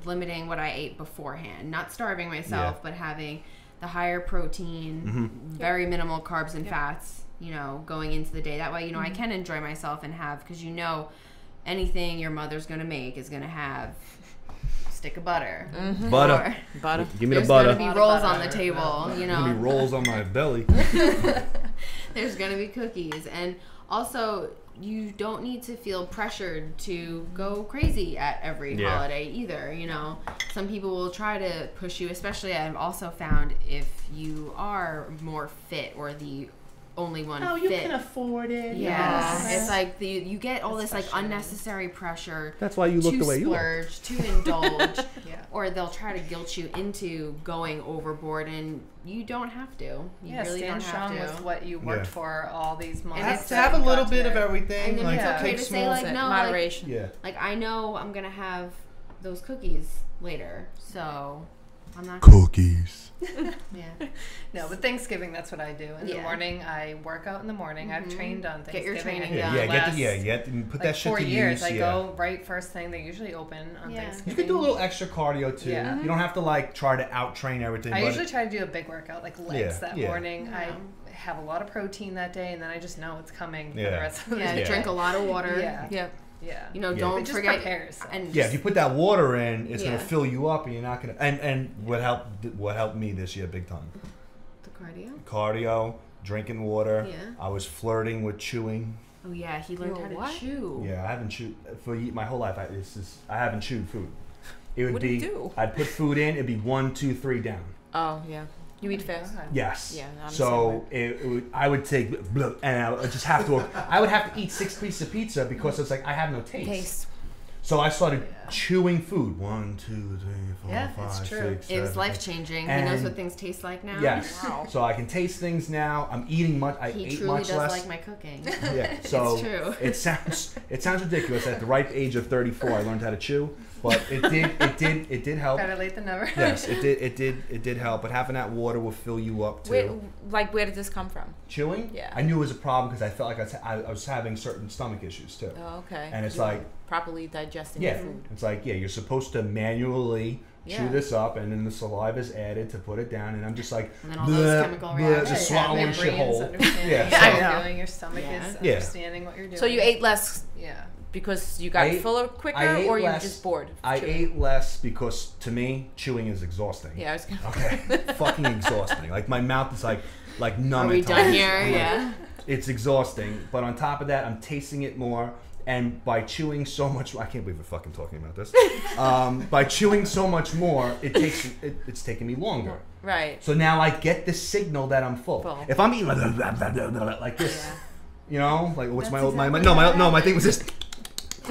limiting what I ate beforehand. Not starving myself, but having the higher protein, very minimal carbs and fats, you know, going into the day. That way, you know, I can enjoy myself and have, because you know, anything your mother's going to make is going to have a stick of butter. Butter. Butter. Give me the butter. There's going to be rolls on the table, you know. There's going to be rolls on my belly. There's going to be cookies. And also, you don't need to feel pressured to go crazy at every holiday either, you know. Some people will try to push you, especially I've also found if you are more fit or the only one fit. You can afford it. Yeah. It's like you get all this like unnecessary pressure. That's why you look the way you look. To splurge, to indulge, or they'll try to guilt you into going overboard, and you don't have to. You really stand don't have strong to. with what you worked for all these months. And it's To have a little bit of everything. And then Like, it's okay to say like, no, like, moderation. like I know I'm gonna have those cookies later, so I'm not cookies. No, but Thanksgiving, that's what I do. In the morning, I work out in the morning. I've trained on Thanksgiving. Get your training done. Put like that shit 4 to years. use. I go right first thing. They usually open on Thanksgiving. You could do a little extra cardio too. Yeah. You don't have to like try to out train everything. I usually try to do a big workout, like legs that morning. Yeah. I have a lot of protein that day, and then I just know it's coming for the Yeah. rest of the day. drink a lot of water. Yeah. You know, Yeah. don't It just forget. prepares. And Yeah, if you put that water in, it's gonna Yeah. fill you up, and you're not gonna. And what helped me this year big time? the Cardio, drinking water. Yeah. I was flirting with chewing. Oh yeah, he learned how to chew. Yeah, I haven't chewed for my whole life. I haven't chewed food. It would What do be. you do? I'd put food in. It'd be 1, 2, 3 down. Oh yeah. You eat fast. Yes. Yeah, I'm the so I would take, and I would just have to. I would have to eat 6 pieces of pizza because it's like I have no taste. So I started chewing food. 1, 2, 3, 4, 5, 6, 7. It was life changing. He knows what things taste like now. Yes. Wow. So I can taste things now. I'm eating much. I He ate truly much does less. like my cooking. Yeah. So It's true. it sounds ridiculous. At the ripe age of 34, I learned how to chew, but it did help. Better late than never. Yes, it did help. But having that water will fill you up too. Where did this come from? Chewing? Yeah. I knew it was a problem because I felt like I was having certain stomach issues too. Oh, okay. And it's You're like properly digesting yeah, the food. it's like you're supposed to manually chew Yeah. this up, and then the saliva is added to put it down, and I'm just like And then all those chemical reactions. just swallowing Your shit brain's whole. understanding Yeah, what so- you're doing. Your stomach is Yeah. understanding what you're doing. So you ate less Yeah. because you got fuller quicker, or you were just bored? I ate less because to me chewing is exhausting. Yeah, I was gonna. Okay, fucking exhausting. Like my mouth is like numb. Are we at done times. here? Like, Yeah. It's exhausting, but on top of that, I'm tasting it more. And by chewing so much, I can't believe we're fucking talking about this. By chewing so much more, it's taking me longer. Right. So now I get the signal that I'm full. If I'm eating like this, you know, like what's my thing was this.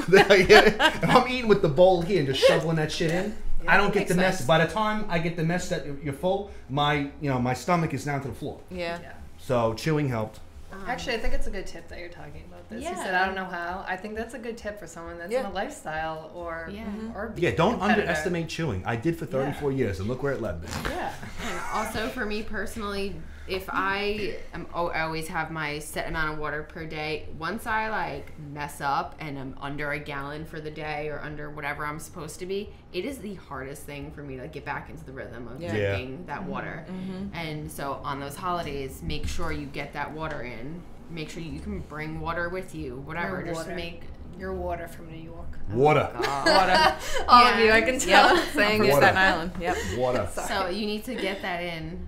If I'm eating with the bowl here and just shoveling that shit in, I don't get the mess. By the time I get the mess that you're full, my stomach is down to the floor. Yeah. So chewing helped. Actually, I think it's a good tip that you're talking about this. Yeah. You said, I don't know how. I think that's a good tip for someone that's in a lifestyle or Yeah, don't competitor. underestimate chewing. I did for 34 years, and look where it led me. Yeah. And also for me personally, if I always have my set amount of water per day. Once I like mess up and I'm under a gallon for the day or under whatever I'm supposed to be, it is the hardest thing for me to get back into the rhythm of drinking that water. And so on those holidays, make sure you get that water in. Make sure you can bring water with you, whatever. Your Just water. make Your water from New York. Water. Water. All of you, I can tell. Yep. Saying Water. Staten Island. Yep. Water. So you need to get that in.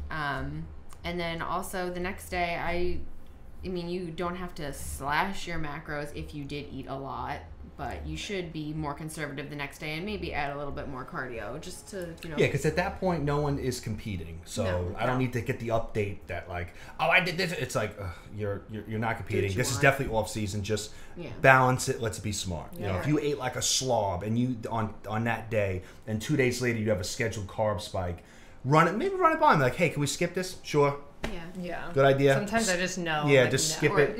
And then also the next day, I mean, you don't have to slash your macros if you did eat a lot, but you should be more conservative the next day and maybe add a little bit more cardio just to, Yeah, because at that point, no one is competing. So I don't need to get the update that like, oh, I did this. It's like, you're not competing. This is definitely off season. Just balance it. Let's be smart. You know, if you ate like a slob and you on that day, and 2 days later you have a scheduled carb spike, maybe run it by me. Like, hey, can we skip this? Sure. Yeah. Good idea. Sometimes I just know. Yeah, like, just no. skip it.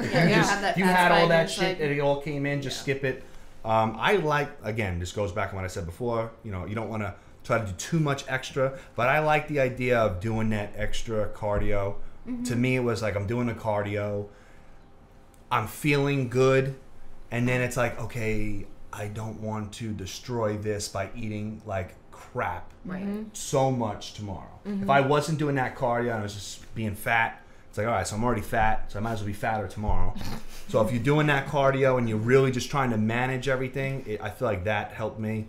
You had all that shit and it all came in. Just skip it. I like, again, this goes back to what I said before. You know, you don't want to try to do too much extra, but I like the idea of doing that extra cardio. To me, it was like I'm doing the cardio. I'm feeling good, and then it's like, okay, I don't want to destroy this by eating like crap so much tomorrow. If I wasn't doing that cardio and I was just being fat, it's like, all right, so I'm already fat, so I might as well be fatter tomorrow. So if you're doing that cardio and you're really just trying to manage everything, I feel like that helped me.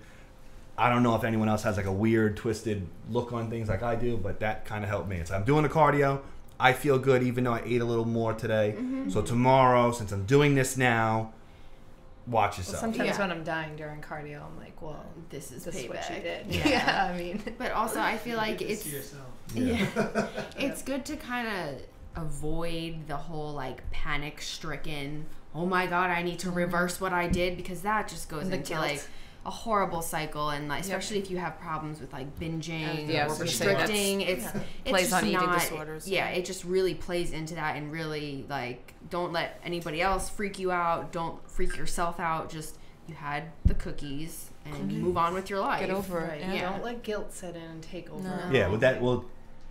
I don't know if anyone else has like a weird, twisted look on things like I do, but that kind of helped me. It's like I'm doing the cardio, I feel good even though I ate a little more today. So tomorrow, since I'm doing this now, watch yourself. Well, sometimes when I'm dying during cardio, I'm like, well, this is what payback. you did. Yeah, I mean. But also, I feel like it's it's good to kind of avoid the whole like panic-stricken, oh my god, I need to reverse what I did, because that just goes into like a horrible cycle, and like, especially if you have problems with like binging or restricting, it's plays just on eating not, disorders. it just really plays into that, and really like don't let anybody else freak you out, don't freak yourself out, just you had the cookies and move on with your life. Get over it. Don't let guilt set in and take over. Yeah, with that,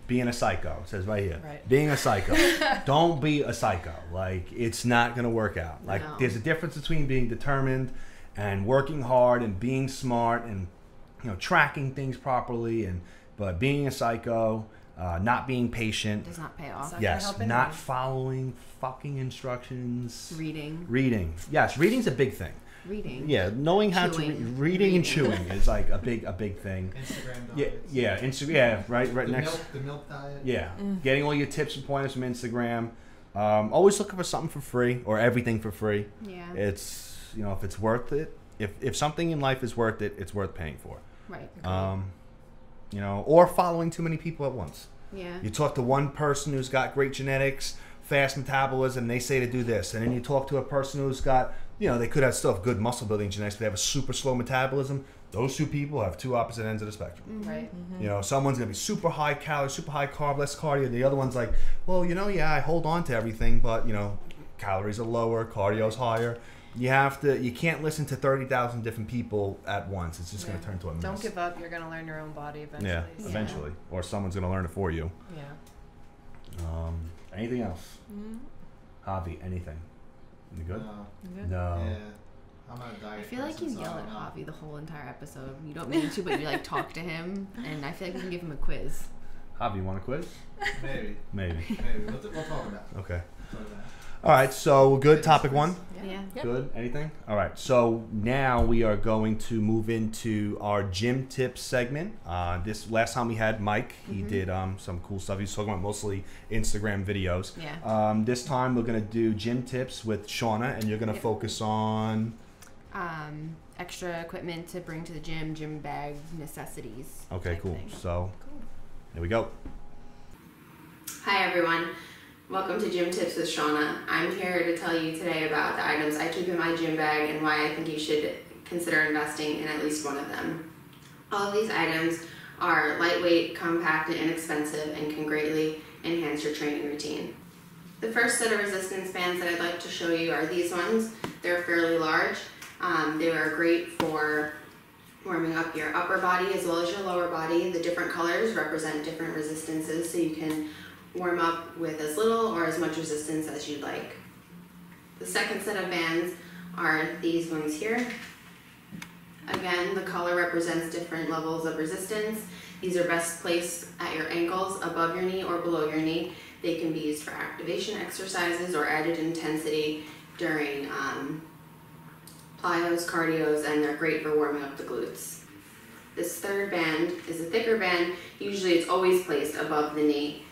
being a psycho, it says right here. Right. Being a psycho. Don't be a psycho. Like, it's not going to work out. Like, there's a difference between being determined and working hard and being smart and, you know, tracking things properly, but being a psycho, not being patient. Does not pay off. Yes, not following fucking instructions. Reading. Yes, reading's a big thing. Reading. Yeah, knowing how to reading and chewing is like a big thing. Instagram diets. Yeah, Instagram. Yeah, right next. The milk diet. Yeah, getting all your tips and pointers from Instagram. Always looking for something for free or everything for free. Yeah. It's, you know, if it's worth it, if something in life is worth it, it's worth paying for. Right. You know, or following too many people at once. Yeah. You talk to one person who's got great genetics, fast metabolism, they say to do this, and then you talk to a person who's got, you know, they could have still have good muscle building genetics, but they have a super slow metabolism. Those two people have two opposite ends of the spectrum. Right. You know, someone's gonna be super high calorie, super high carb, less cardio. The other one's like, well, you know, I hold on to everything, but you know, calories are lower, cardio's higher. You can't listen to 30,000 different people at once. It's just gonna turn to a mess. Don't give up. You're gonna learn your own body eventually. Yeah, eventually, or someone's gonna learn it for you. Yeah. Anything else? Javi, anything? You good? No. Yeah. I'm on a diet. I feel like you yell at Javi the whole entire episode. You don't mean to, but you like talk to him, and I feel like we can give him a quiz. Javi, you want a quiz? Maybe. We'll talk about it. Okay. All right, so good. Topic one? Yeah. Good. Anything? All right, so now we are going to move into our gym tips segment. This last time we had Mike. He did some cool stuff. He was talking about mostly Instagram videos. Yeah. This time we're going to do gym tips with Shauna, and you're going to focus on... extra equipment to bring to the gym bag necessities. Okay, cool. So, here we go. Hi, everyone. Welcome to Gym Tips with Shauna. I'm here to tell you today about the items I keep in my gym bag and why I think you should consider investing in at least one of them. All of these items are lightweight, compact, and inexpensive and can greatly enhance your training routine. The first set of resistance bands that I'd like to show you are these ones. They're fairly large. They are great for warming up your upper body as well as your lower body. The different colors represent different resistances, so you can warm up with as little or as much resistance as you'd like. The second set of bands are these ones here. Again, the color represents different levels of resistance. These are best placed at your ankles, above your knee, or below your knee. They can be used for activation exercises or added intensity during plyos, cardios, and they're great for warming up the glutes. This third band is a thicker band. Usually it's always placed above the knee.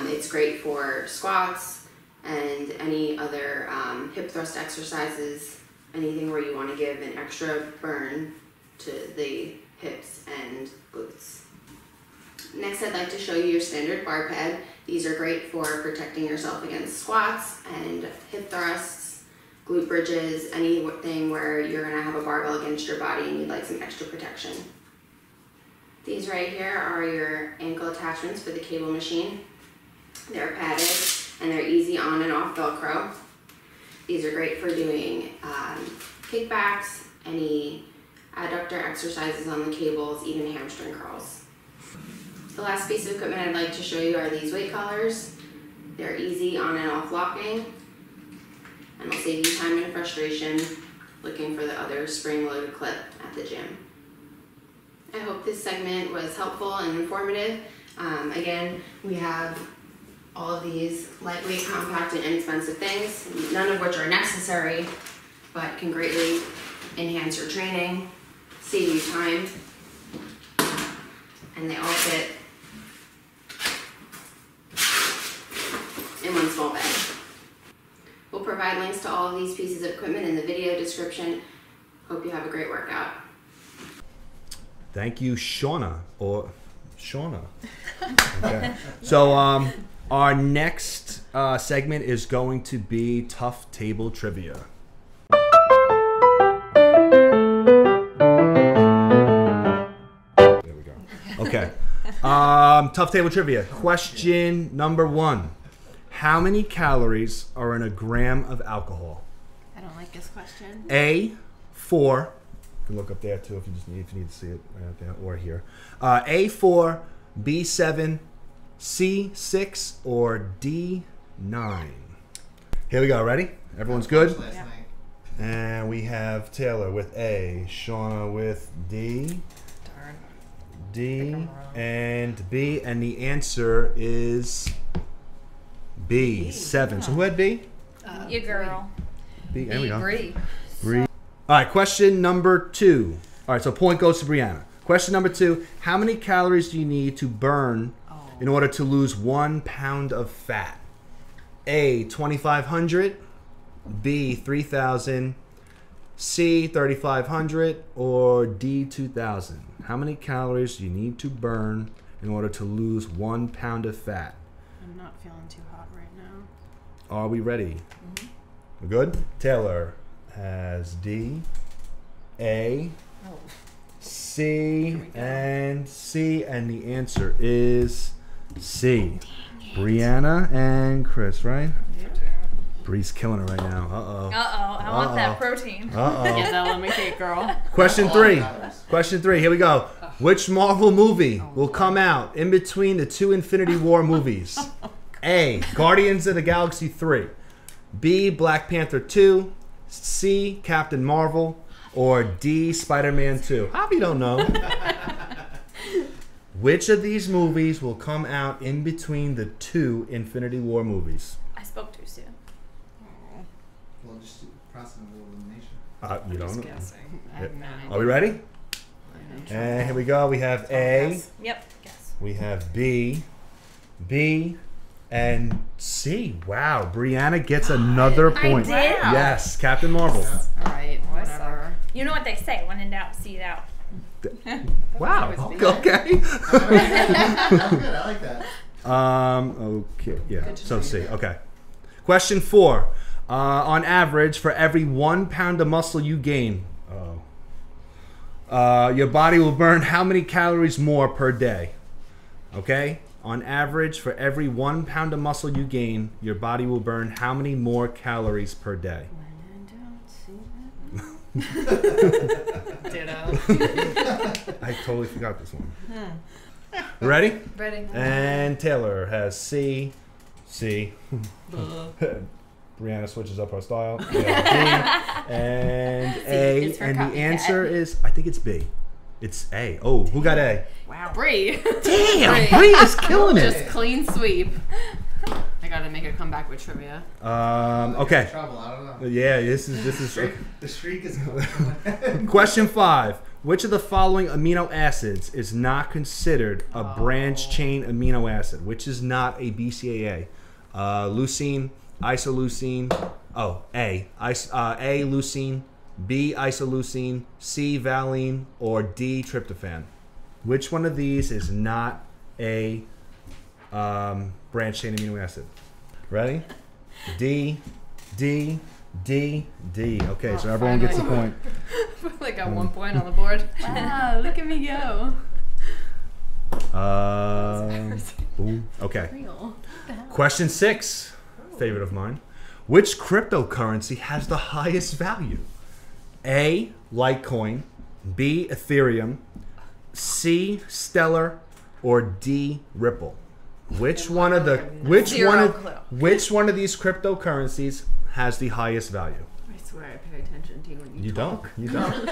It's great for squats and any other hip thrust exercises, anything where you want to give an extra burn to the hips and glutes. Next, I'd like to show you your standard bar pad. These are great for protecting yourself against squats and hip thrusts, glute bridges, anything where you're going to have a barbell against your body and you'd like some extra protection. These right here are your ankle attachments for the cable machine. They're padded and they're easy on and off Velcro. These are great for doing kickbacks, any adductor exercises on the cables, even hamstring curls. The last piece of equipment I'd like to show you are these weight collars. They're easy on and off locking, and will save you time and frustration looking for the other spring-loaded clip at the gym. I hope this segment was helpful and informative. Again, we have all of these lightweight, compact, and inexpensive things, none of which are necessary, but can greatly enhance your training, save you time, and they all fit in one small bag. We'll provide links to all of these pieces of equipment in the video description. Hope you have a great workout. Thank you, Shauna. Okay. So our next segment is going to be Tough Table Trivia. There we go. Okay. Tough Table Trivia. Question number 1. How many calories are in a gram of alcohol? I don't like this question. A, 4. You can look up there too if you need to see it right up there or here. A, 4, B, 7, C, 6, or D, 9. Here we go. Ready? Everyone's good? Last night. And we have Taylor with A, Shauna with D, Darn. D, and B, and the answer is B, 7. So who had B? Your girl. B. There we go. Bree. Bree. All right, question number 2. All right, so point goes to Brianna. Question number 2, how many calories do you need to burn in order to lose 1 pound of fat? A, 2,500, B, 3,000, C, 3,500, or D, 2,000? How many calories do you need to burn in order to lose 1 pound of fat? I'm not feeling too hot right now. Are we ready? We're good? Taylor has D, A, C, and C, and the answer is C. Brianna and Chris, right? Bree's killing it right now. Uh-oh. I want that protein. Uh-oh. Get that lemon cake, girl. Question 3. Question 3. Here we go. Which Marvel movie will come out in between the 2 Infinity War movies? A, Guardians of the Galaxy 3. B, Black Panther 2. C, Captain Marvel. Or D, Spider-Man 2. Javi don't know. Which of these movies will come out in between the 2 Infinity War movies? I spoke too soon. Well, just process of elimination. You don't know. Guessing. Are we ready? And here we go. We have A. Yep. Guess. We have B, and C. Wow, Brianna gets another point. I did? Yes, Captain Marvel. All right, whatever. You know what they say: when in doubt, see it out. Wow. Okay. I'm good. I like that. Okay. Yeah. So C. Okay. Question 4. On average, for every 1 pound of muscle you gain, your body will burn how many calories more per day? Okay? On average, for every 1 pound of muscle you gain, your body will burn how many more calories per day? Ditto. I totally forgot this one. Ready? Ready. And Taylor has C. Brianna switches up her style. We have D and A, and the answer is, I think it's B. It's A. Oh, who got A? Wow. Bree. Damn, Bree is killing it. Just clean sweep. I gotta make a comeback with trivia. Okay. Trouble. I don't know. Yeah, this is. The streak is going. Question 5. Which of the following amino acids is not considered a branch chain amino acid? Which is not a BCAA? Leucine, isoleucine. A leucine, B isoleucine, C valine, or D tryptophan. Which one of these is not a branch chain amino acid? Ready? D. Okay, so everyone gets the point. Like got 1 point on the board. Wow, look at me go. Okay. Question 6, favorite of mine. Which cryptocurrency has the highest value? A, Litecoin, B, Ethereum, C, Stellar, or D, Ripple? Which one of these cryptocurrencies has the highest value? I swear I pay attention to you when you talk. You don't.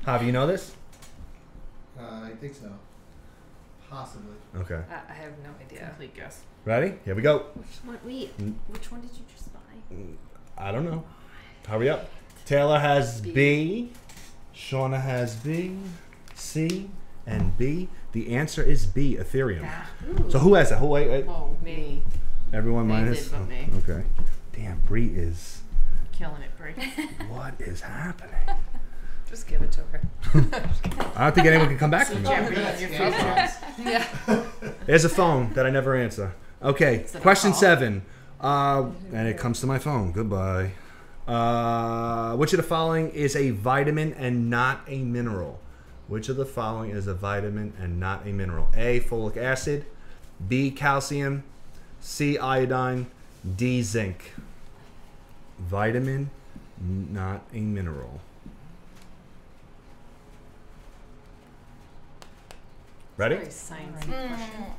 Javi, you know this? I think so. Possibly. Okay. I have no idea. Complete guess. Ready? Here we go. Which one did you just buy? I don't know. Hurry up. Taylor has B. Shauna has B, C, and B. The answer is B, Ethereum. So who has that? Wait. Oh, me. Everyone They minus? did but me. Okay. Damn, Bree is... Killing it, Brie. What is happening? Just give it to her. I don't think anyone can come back from Jeopardy that. in your future. Yeah. There's a phone that I never answer. Okay, question 7. And it comes to my phone. Goodbye. Which of the following is a vitamin and not a mineral? Which of the following is a vitamin and not a mineral? A, folic acid, B, calcium, C, iodine, D, zinc. Vitamin, not a mineral. Ready? Very sciencey question.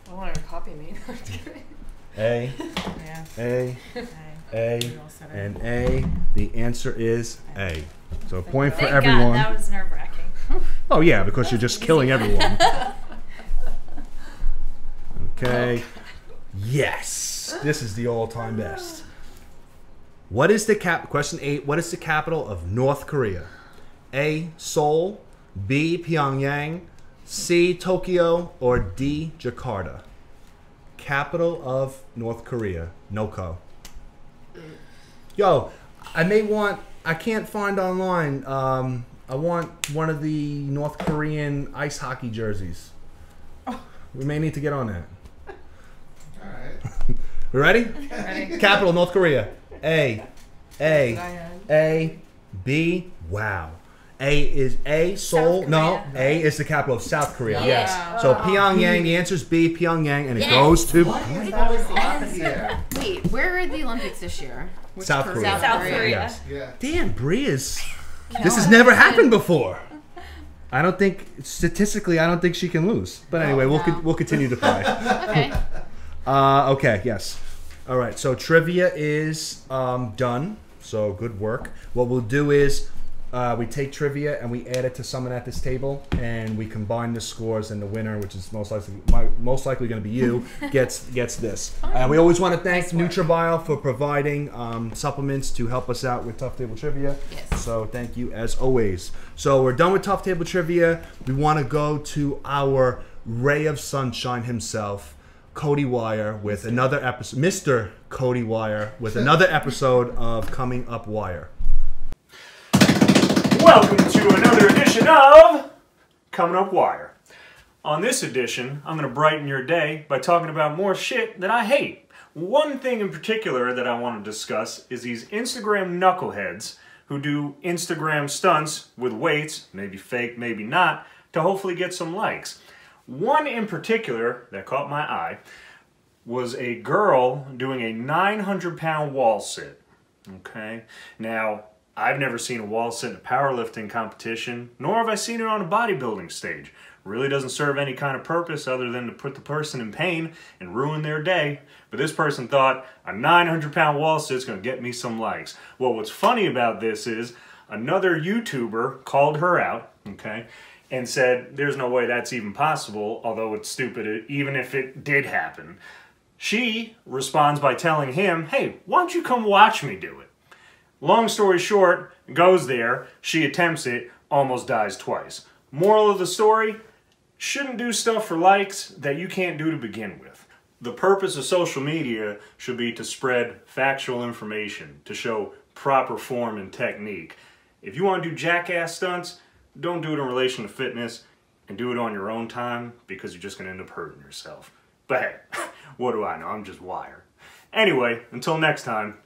I want her to copy me. A, Yeah. A, A, We all said it. and A. The answer is A. So a point for Thank everyone. God, that was nerve-wracking. Oh yeah, because you're just killing everyone. Okay. Yes. This is the all-time best. What is the question 8? What is the capital of North Korea? A, Seoul, B, Pyongyang, C, Tokyo, or D, Jakarta? Capital of North Korea. No co. Yo, I can't find online. I want one of the North Korean ice hockey jerseys. We may need to get on that. All right. We ready? Ready? Capital, North Korea. A, B. Wow. A is A, Seoul. South No, Korea. A is the capital of South Korea. Yeah. Yes. So Pyongyang, the answer is B, Pyongyang, and it goes to That was the opposite. Wait, where are the Olympics this year? South Korea. South Korea. Yes. Yeah. Damn, Bree is. This has never happened before. I don't think statistically, I don't think she can lose. But anyway, we'll continue to play. Okay. Okay. Yes. All right. So trivia is done. So good work. What we'll do is we take trivia and we add it to someone at this table, and we combine the scores, and the winner, which is most likely going to be you, gets this. We always want to thank NutraBio for providing supplements to help us out with Tough Table Trivia. Yes. So thank you as always. So we're done with Tough Table Trivia. We want to go to our ray of sunshine himself, Cody Wyer, with another episode. Mr. Cody Wyer with another episode of Coming Up Wire. Welcome to another edition of Coming Up Wire. On this edition, I'm going to brighten your day by talking about more shit that I hate. One thing in particular that I want to discuss is these Instagram knuckleheads who do Instagram stunts with weights, maybe fake, maybe not, to hopefully get some likes. One in particular that caught my eye was a girl doing a 900-pound wall sit. Okay? Now, I've never seen a wall sit in a powerlifting competition, nor have I seen it on a bodybuilding stage. Really doesn't serve any kind of purpose other than to put the person in pain and ruin their day. But this person thought a 900-pound wall sit is going to get me some likes. Well, what's funny about this is another YouTuber called her out, okay, and said there's no way that's even possible, although it's stupid even if it did happen. She responds by telling him, hey, why don't you come watch me do it? Long story short, goes there, she attempts it, almost dies twice. Moral of the story, shouldn't do stuff for likes that you can't do to begin with. The purpose of social media should be to spread factual information, to show proper form and technique. If you want to do jackass stunts, don't do it in relation to fitness, and do it on your own time, because you're just going to end up hurting yourself. But hey, what do I know? I'm just Wyer. Anyway, until next time,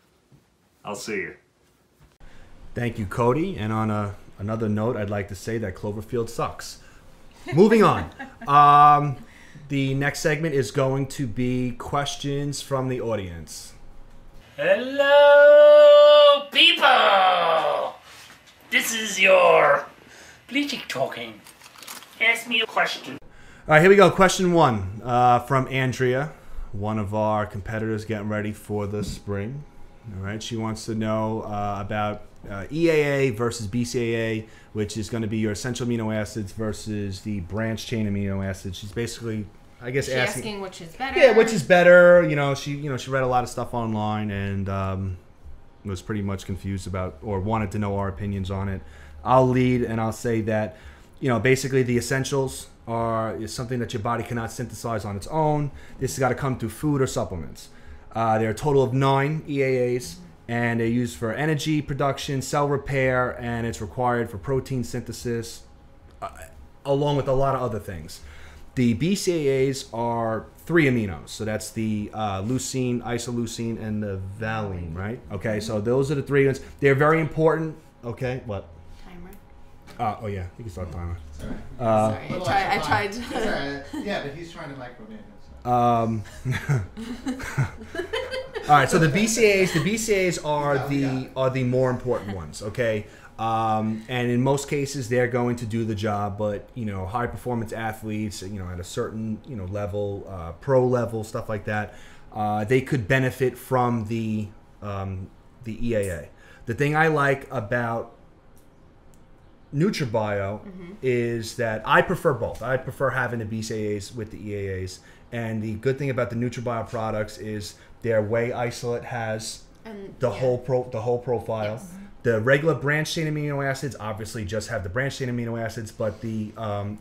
I'll see you. Thank you, Cody. And on another note, I'd like to say that Cloverfield sucks. Moving on. The next segment is going to be questions from the audience. Hello, people! This is your bleaching talking. Ask me a question. All right, here we go. Question 1 from Andrea, one of our competitors getting ready for the spring. All right, she wants to know about EAA versus BCAA, which is going to be your essential amino acids versus the branched chain amino acids. She's basically, I guess, asking which is better. Yeah, which is better. She read a lot of stuff online and was pretty much confused about or wanted to know our opinions on it. I'll lead and I'll say that, basically the essentials is something that your body cannot synthesize on its own. This has got to come through food or supplements. There are a total of 9 EAAs, and they're used for energy production, cell repair, and it's required for protein synthesis, along with a lot of other things. The BCAAs are 3 aminos, so that's the leucine, isoleucine, and the valine, right? Okay, so those are the 3 ones. They're very important. Okay, what? Oh yeah, you can start timer. Sorry. Sorry, I tried. Yeah, but he's trying to micromanage. All right, so the BCAAs are the more important ones, okay? And in most cases, they're going to do the job. But high performance athletes, at a certain level, pro level, stuff like that, they could benefit from the EAA. The thing I like about NutraBio is that I prefer both. I prefer having the BCAAs with the EAAs. And the good thing about the NutraBio products is their whey isolate has the whole profile. Yes. The regular branched chain amino acids obviously just have the branched chain amino acids, but the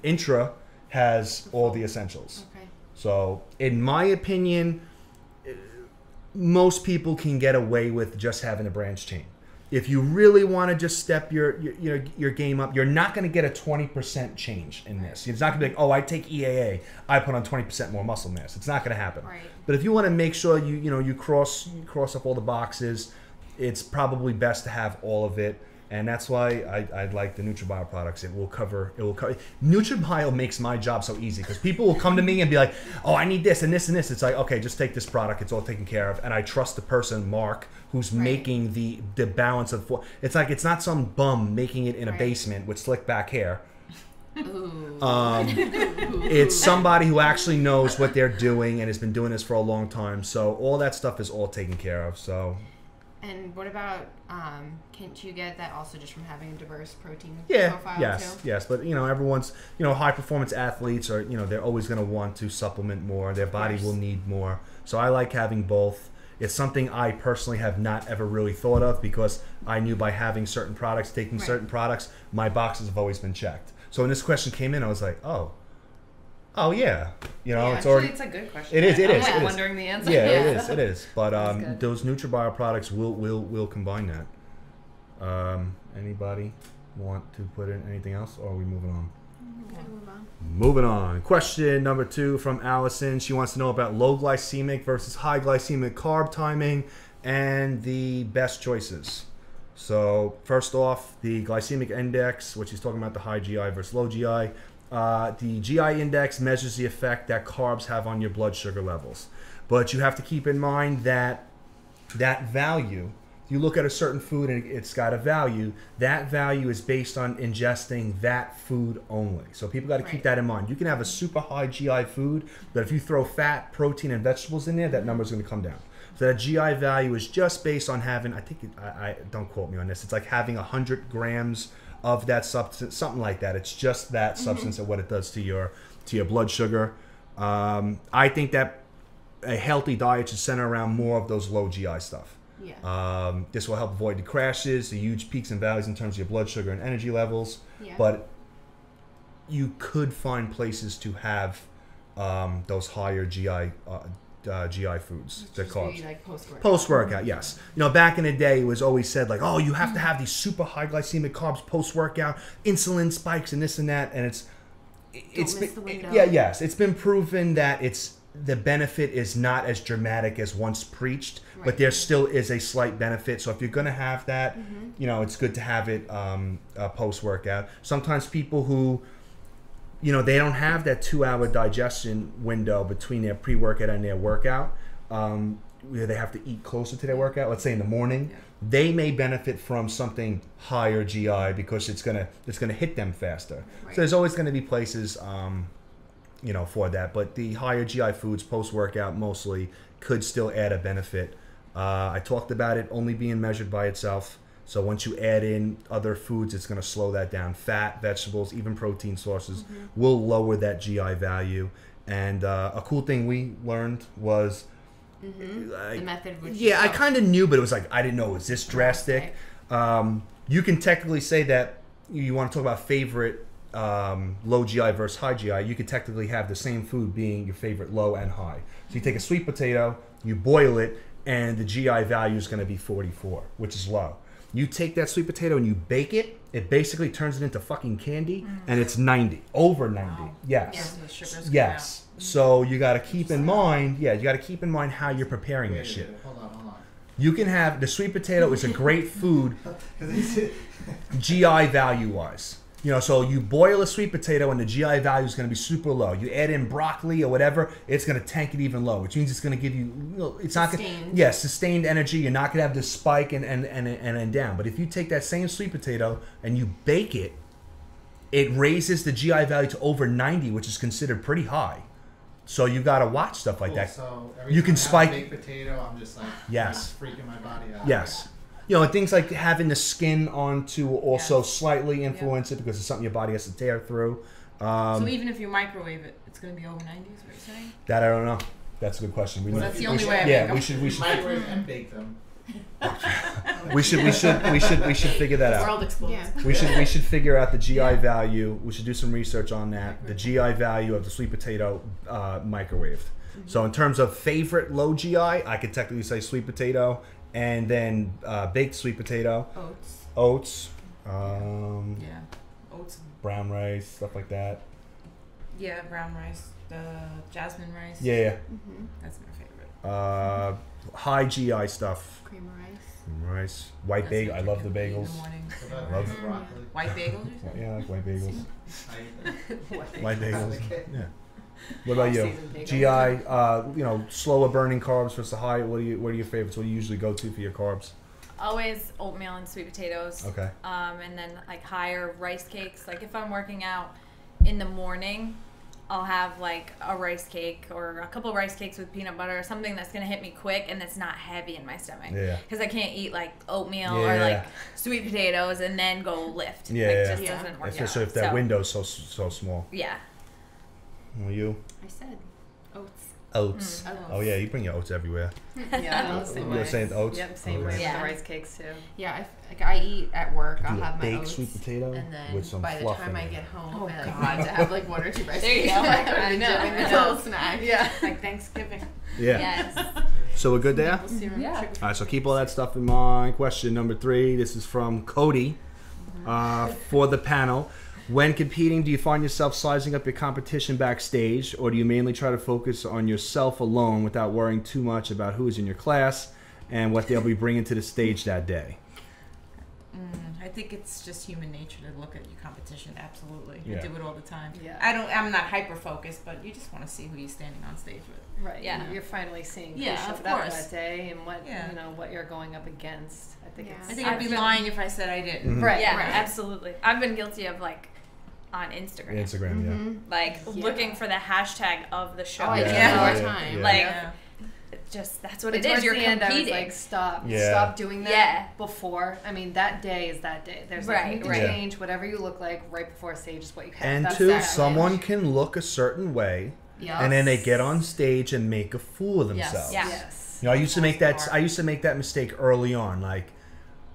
INTRA has all the essentials. Okay. So, in my opinion, most people can get away with just having a branched chain. If you really want to just step your game up, you're not going to get a 20% change in this. It's not going to be like, oh, I take EAA, I put on 20% more muscle mass. It's not going to happen. Right. But if you want to make sure you cross up all the boxes, it's probably best to have all of it. And that's why I like the NutraBio products. It will cover. NutraBio makes my job so easy because people will come to me and be like, "Oh, I need this and this and this." It's like, okay, just take this product. It's all taken care of, and I trust the person, Mark, who's making the balance of. It's like it's not some bum making it in a basement with slick back hair. It's somebody who actually knows what they're doing and has been doing this for a long time. So all that stuff is all taken care of. So. And what about, can't you get that also just from having a diverse protein profile too? Yes, but everyone's, high performance athletes are, they're always going to want to supplement more. Their body will need more. So I like having both. It's something I personally have not ever really thought of because I knew by having certain products, taking certain products, my boxes have always been checked. So when this question came in, I was like, oh yeah, it's already. It's a good question. It is. I'm wondering the answer. Yeah, it is. But those NutraBio products will combine that. Anybody want to put in anything else, or are we moving on? Moving on. Question number 2 from Allison. She wants to know about low glycemic versus high glycemic carb timing and the best choices. So first off, the glycemic index, which is talking about the high GI versus low GI. The GI index measures the effect that carbs have on your blood sugar levels. But you have to keep in mind that value, you look at a certain food and it's got a value, that value is based on ingesting that food only. So people got to keep that in mind. You can have a super high GI food, but if you throw fat, protein, and vegetables in there, that number's going to come down. So that GI value is just based on having, I don't quote me on this, it's like having 100 grams of that substance, something like that. It's just that substance and what it does to your blood sugar. I think that a healthy diet should center around more of those low GI stuff. Yeah. This will help avoid the crashes, the huge peaks and valleys in terms of your blood sugar and energy levels. Yeah. But you could find places to have those higher GI foods. They're called like post-workout. Yes. You know, back in the day, it was always said like, oh, you have to have these super high glycemic carbs post-workout, insulin spikes and this and that, and it's been proven that the benefit is not as dramatic as once preached, but there still is a slight benefit. So if you're going to have that, you know, it's good to have it post-workout. Sometimes people who, you know, they don't have that 2-hour digestion window between their pre-workout and their workout, where they have to eat closer to their workout, let's say in the morning, they may benefit from something higher GI because it's gonna hit them faster. Right. So there's always going to be places, you know, for that. But the higher GI foods post-workout mostly could still add a benefit. I talked about it only being measured by itself. So once you add in other foods, it's going to slow that down. Fat, vegetables, even protein sources will lower that GI value. And a cool thing we learned was the method. I kind of knew, but it was like I didn't know it was this drastic. You can technically say that you want to talk about favorite low GI versus high GI. You could technically have the same food being your favorite low and high. So you take a sweet potato, you boil it, and the GI value is going to be 44, which is low. You take that sweet potato and you bake it, it basically turns it into fucking candy, and it's 90, over 90. Wow. Yes. Yes. So you got to keep in mind, how you're preparing this shit. Hold on. You can have, the sweet potato is a great food GI value-wise. You know, so you boil a sweet potato and the GI value is going to be super low. You add in broccoli or whatever, it's going to tank it even lower, which means it's going to give you, it's not going to, sustained energy. You're not going to have this spike and down. But if you take that same sweet potato and you bake it, it raises the GI value to over 90, which is considered pretty high. So you got to watch stuff like that. So every you time can I spike. Have baked potato, I'm just like freaking my body out. Yes. You know, and things like having the skin on to also slightly influence it because it's something your body has to tear through. So even if you microwave it, it's going to be over 90s, what you're saying? That I don't know. That's a good question. That's the only way I make them. we should microwave and bake them. we should figure that out. The world explodes. Yeah. We should figure out the GI value. We should do some research on that. The GI value of the sweet potato microwaved. So in terms of favorite low GI, I could technically say sweet potato, and then baked sweet potato. Oats. Oats. Brown rice, stuff like that. Yeah, brown rice. The jasmine rice. Yeah. That's my favorite. High GI stuff. Cream rice. Rice. White bagel. I love the bagels. I love white bagels? Yeah, I like white bagels. White bagels. Yeah. What about you? GI, you know, slower burning carbs versus high. What are your favorites? What do you usually go to for your carbs? Always oatmeal and sweet potatoes. Okay. And then like higher rice cakes. Like if I'm working out in the morning, I'll have like a rice cake or a couple rice cakes with peanut butter or something that's going to hit me quick and that's not heavy in my stomach. Yeah. Because I can't eat like oatmeal or like sweet potatoes and then go lift. Yeah. It just doesn't work out. Especially if that window's so small. Yeah. Well, you? I said oats. Oats. Oh yeah, you bring your oats everywhere. Yeah, I'm the same way. You're saying oats? Yep, same way with the rice cakes too. Yeah, I eat at work. I'll have my baked oats, sweet potato and then with some by the fluff time in I it. get home, I like to have like 1 or 2 rice There you cakes. go. I know. A little snack. Yeah, like Thanksgiving. Yeah. Yes. So we're good there? Yeah. All right, so keep all that stuff in mind. Question number 3. This is from Cody for the panel. When competing, do you find yourself sizing up your competition backstage, or do you mainly try to focus on yourself alone without worrying too much about who is in your class and what they'll be bringing to the stage that day? I think it's just human nature to look at your competition. Absolutely, Yeah. I do it all the time. Yeah. I'm not hyper focused, but you just want to see who you're standing on stage with. Right. Yeah. You're finally seeing who Yeah, showed of up course. that day and what Yeah. you know what you're going up against. I think it's. I think I'd be lying if I said I didn't. Mhm. Right. Yeah, Right. absolutely. I've been guilty of like on Instagram. Instagram, Like looking for the hashtag of the show. Oh, I do Yeah. that all the time. Yeah. Like Yeah. just that's what But it is. towards You're the end, I was competing. like, stop doing that. Yeah. Before, I mean, that day is that day. There's Right, nothing to right. change. Whatever you look like right before stage is what you have. And That's two, that someone image. can look a certain way and then they get on stage and make a fool of themselves. Yes. You know, I used to make that mistake early on. Like,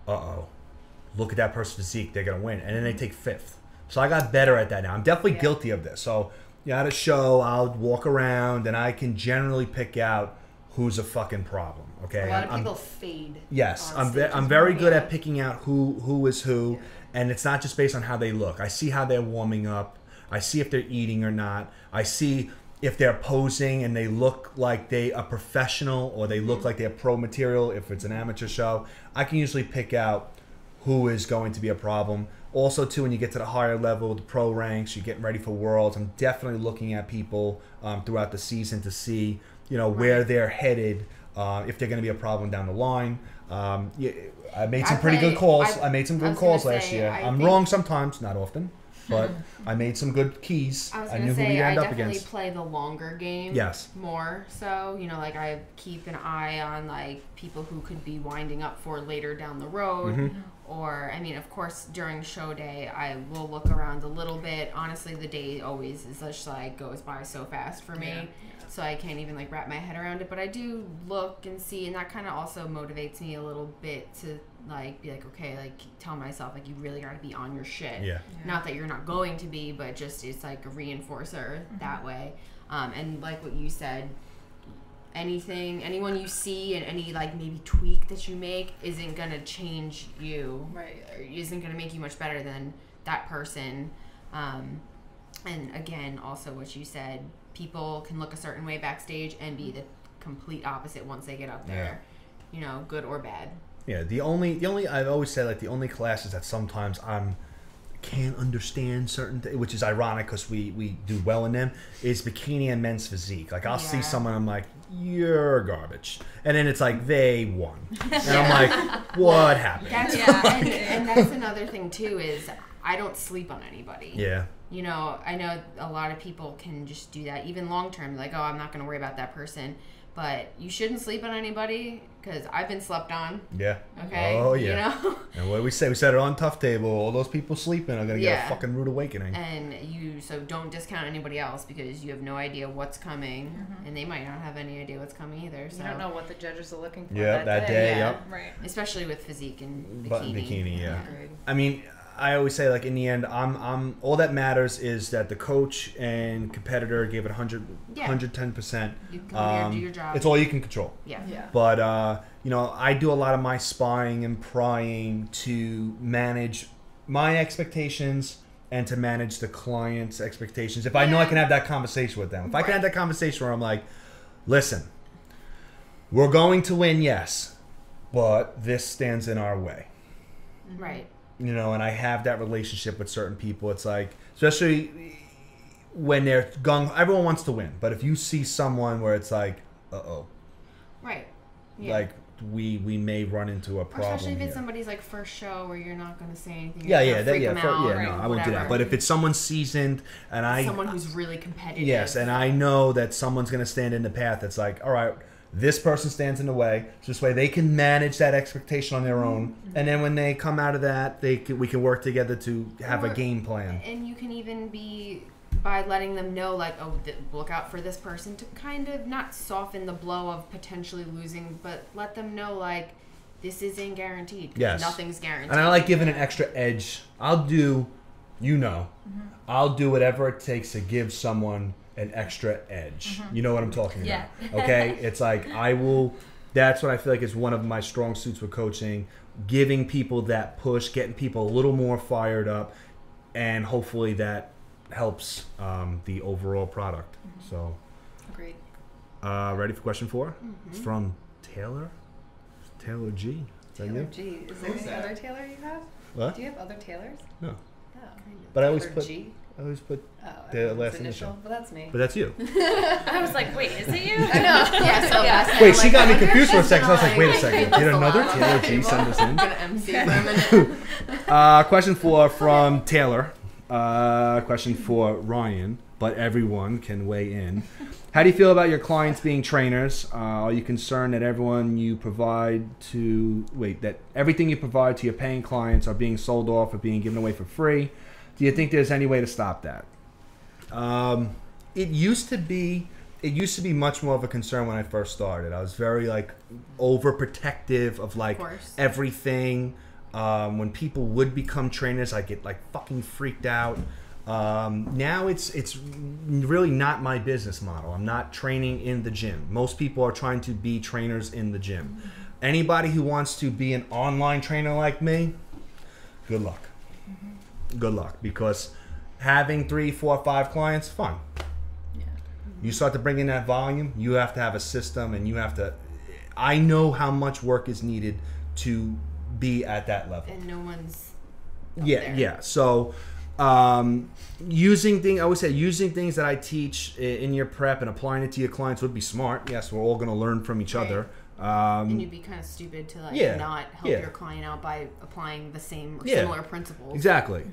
look at that person's physique, they're gonna win, and then they take fifth. So I got better at that now. I'm definitely guilty of this. So at a show, I'll walk around and I can generally pick out who's a fucking problem. Okay, a lot of people fade. Yes, I'm very good at picking out who is who, and it's not just based on how they look. I see how they're warming up. I see if they're eating or not. I see if they're posing and they look like they are professional or they look like they're pro material. If it's an amateur show, I can usually pick out who is going to be a problem. Also, too, when you get to the higher level, the pro ranks, you're getting ready for Worlds. I'm definitely looking at people throughout the season to see, where they're headed, if they're going to be a problem down the line. I made some pretty good calls. I made some good calls last year. I'm wrong sometimes, not often, but I made some good keys. I knew who we end up against. I definitely play the longer game. Yes. More so, like I keep an eye on like people who could be winding up for later down the road. Or, I mean, of course, during show day, I will look around a little bit. Honestly, the day always is just like goes by so fast for me. So I can't even like wrap my head around it. But I do look and see, and that kind of also motivates me a little bit to like be like, okay, like tell myself like you really got to be on your shit. Not that you're not going to be, but just it's like a reinforcer that way. And like what you said, anyone you see and any like maybe tweak that you make isn't gonna change you, right? Or isn't gonna make you much better than that person. And again, also what you said, people can look a certain way backstage and be the complete opposite once they get up there. Good or bad. Yeah, the only I've always said like the only classes that sometimes can't understand certain things, which is ironic because we do well in them, is bikini and men's physique. Like I'll see someone, I'm like, you're garbage, and then it's like they won, and I'm like, what happened? And that's another thing too is I don't sleep on anybody. I know a lot of people can just do that even long term, like, oh, I'm not going to worry about that person. But you shouldn't sleep on anybody because I've been slept on. Okay. Oh yeah. And what do we say? We said it on Tough Table. All those people sleeping are gonna get a fucking rude awakening. And so don't discount anybody else because you have no idea what's coming, and they might not have any idea what's coming either. So you don't know what the judges are looking for. That day. Right. Especially with physique and bikini. Bikini. I mean, I always say, like, in the end, I'm all that matters is that the coach and competitor gave it 110%. You come here, do your job. It's all you can control. But I do a lot of my spying and prying to manage my expectations and to manage the client's expectations. If I know I can have that conversation with them, if I can have that conversation where I'm like, listen, we're going to win, yes, but this stands in our way. Right. And I have that relationship with certain people. It's like, especially when they're everyone wants to win. But if you see someone where it's like, right, like we may run into a problem. Especially if it's somebody's like first show where you're not going to say anything. No, I won't do that. But if it's someone seasoned and someone who's really competitive. Yes, and I know that someone's going to stand in the path. It's like, all right, this person stands in the way. So this way they can manage that expectation on their own. And then when they come out of that, we can work together to have a game plan. And you can even be by letting them know, like, oh, look out for this person, to kind of not soften the blow of potentially losing, but let them know, like, this isn't guaranteed. Yes. Nothing's guaranteed. And I like giving an extra edge. I'll do whatever it takes to give someone an extra edge. You know what I'm talking about. Okay? It's like that's what I feel like is one of my strong suits with coaching, giving people that push, getting people a little more fired up, and hopefully that helps the overall product. So agreed. Ready for question 4? It's from Taylor G. Is that you? G. Is there any other Taylor you have? What? Do you have other Taylors? No. Oh. But I always put G? I always put the last initial. But that's me. But that's you. I was like, wait, is it you? I know. Wait, she got me confused for a second. I was like, wait a second. Did another Taylor G send us in? Question 4 from Taylor. Question for Ryan, but everyone can weigh in. How do you feel about your clients being trainers? Are you concerned that everything you provide to your paying clients are being sold off or being given away for free? Do you think there's any way to stop that? It used to be much more of a concern when I first started. I was very like overprotective of like everything. When people would become trainers, I get like fucking freaked out. Now it's really not my business model. I'm not training in the gym. Most people are trying to be trainers in the gym. Anybody who wants to be an online trainer like me, good luck. Good luck, because having 3, 4, 5 clients, fun. You start to bring in that volume, you have to have a system, and you have to. I know how much work is needed to be at that level. And no one's. Yeah. So, using things that I teach in your prep and applying it to your clients would be smart. Yes, we're all going to learn from each other. And you'd be kind of stupid to like not help your client out by applying the same or similar principles. Exactly.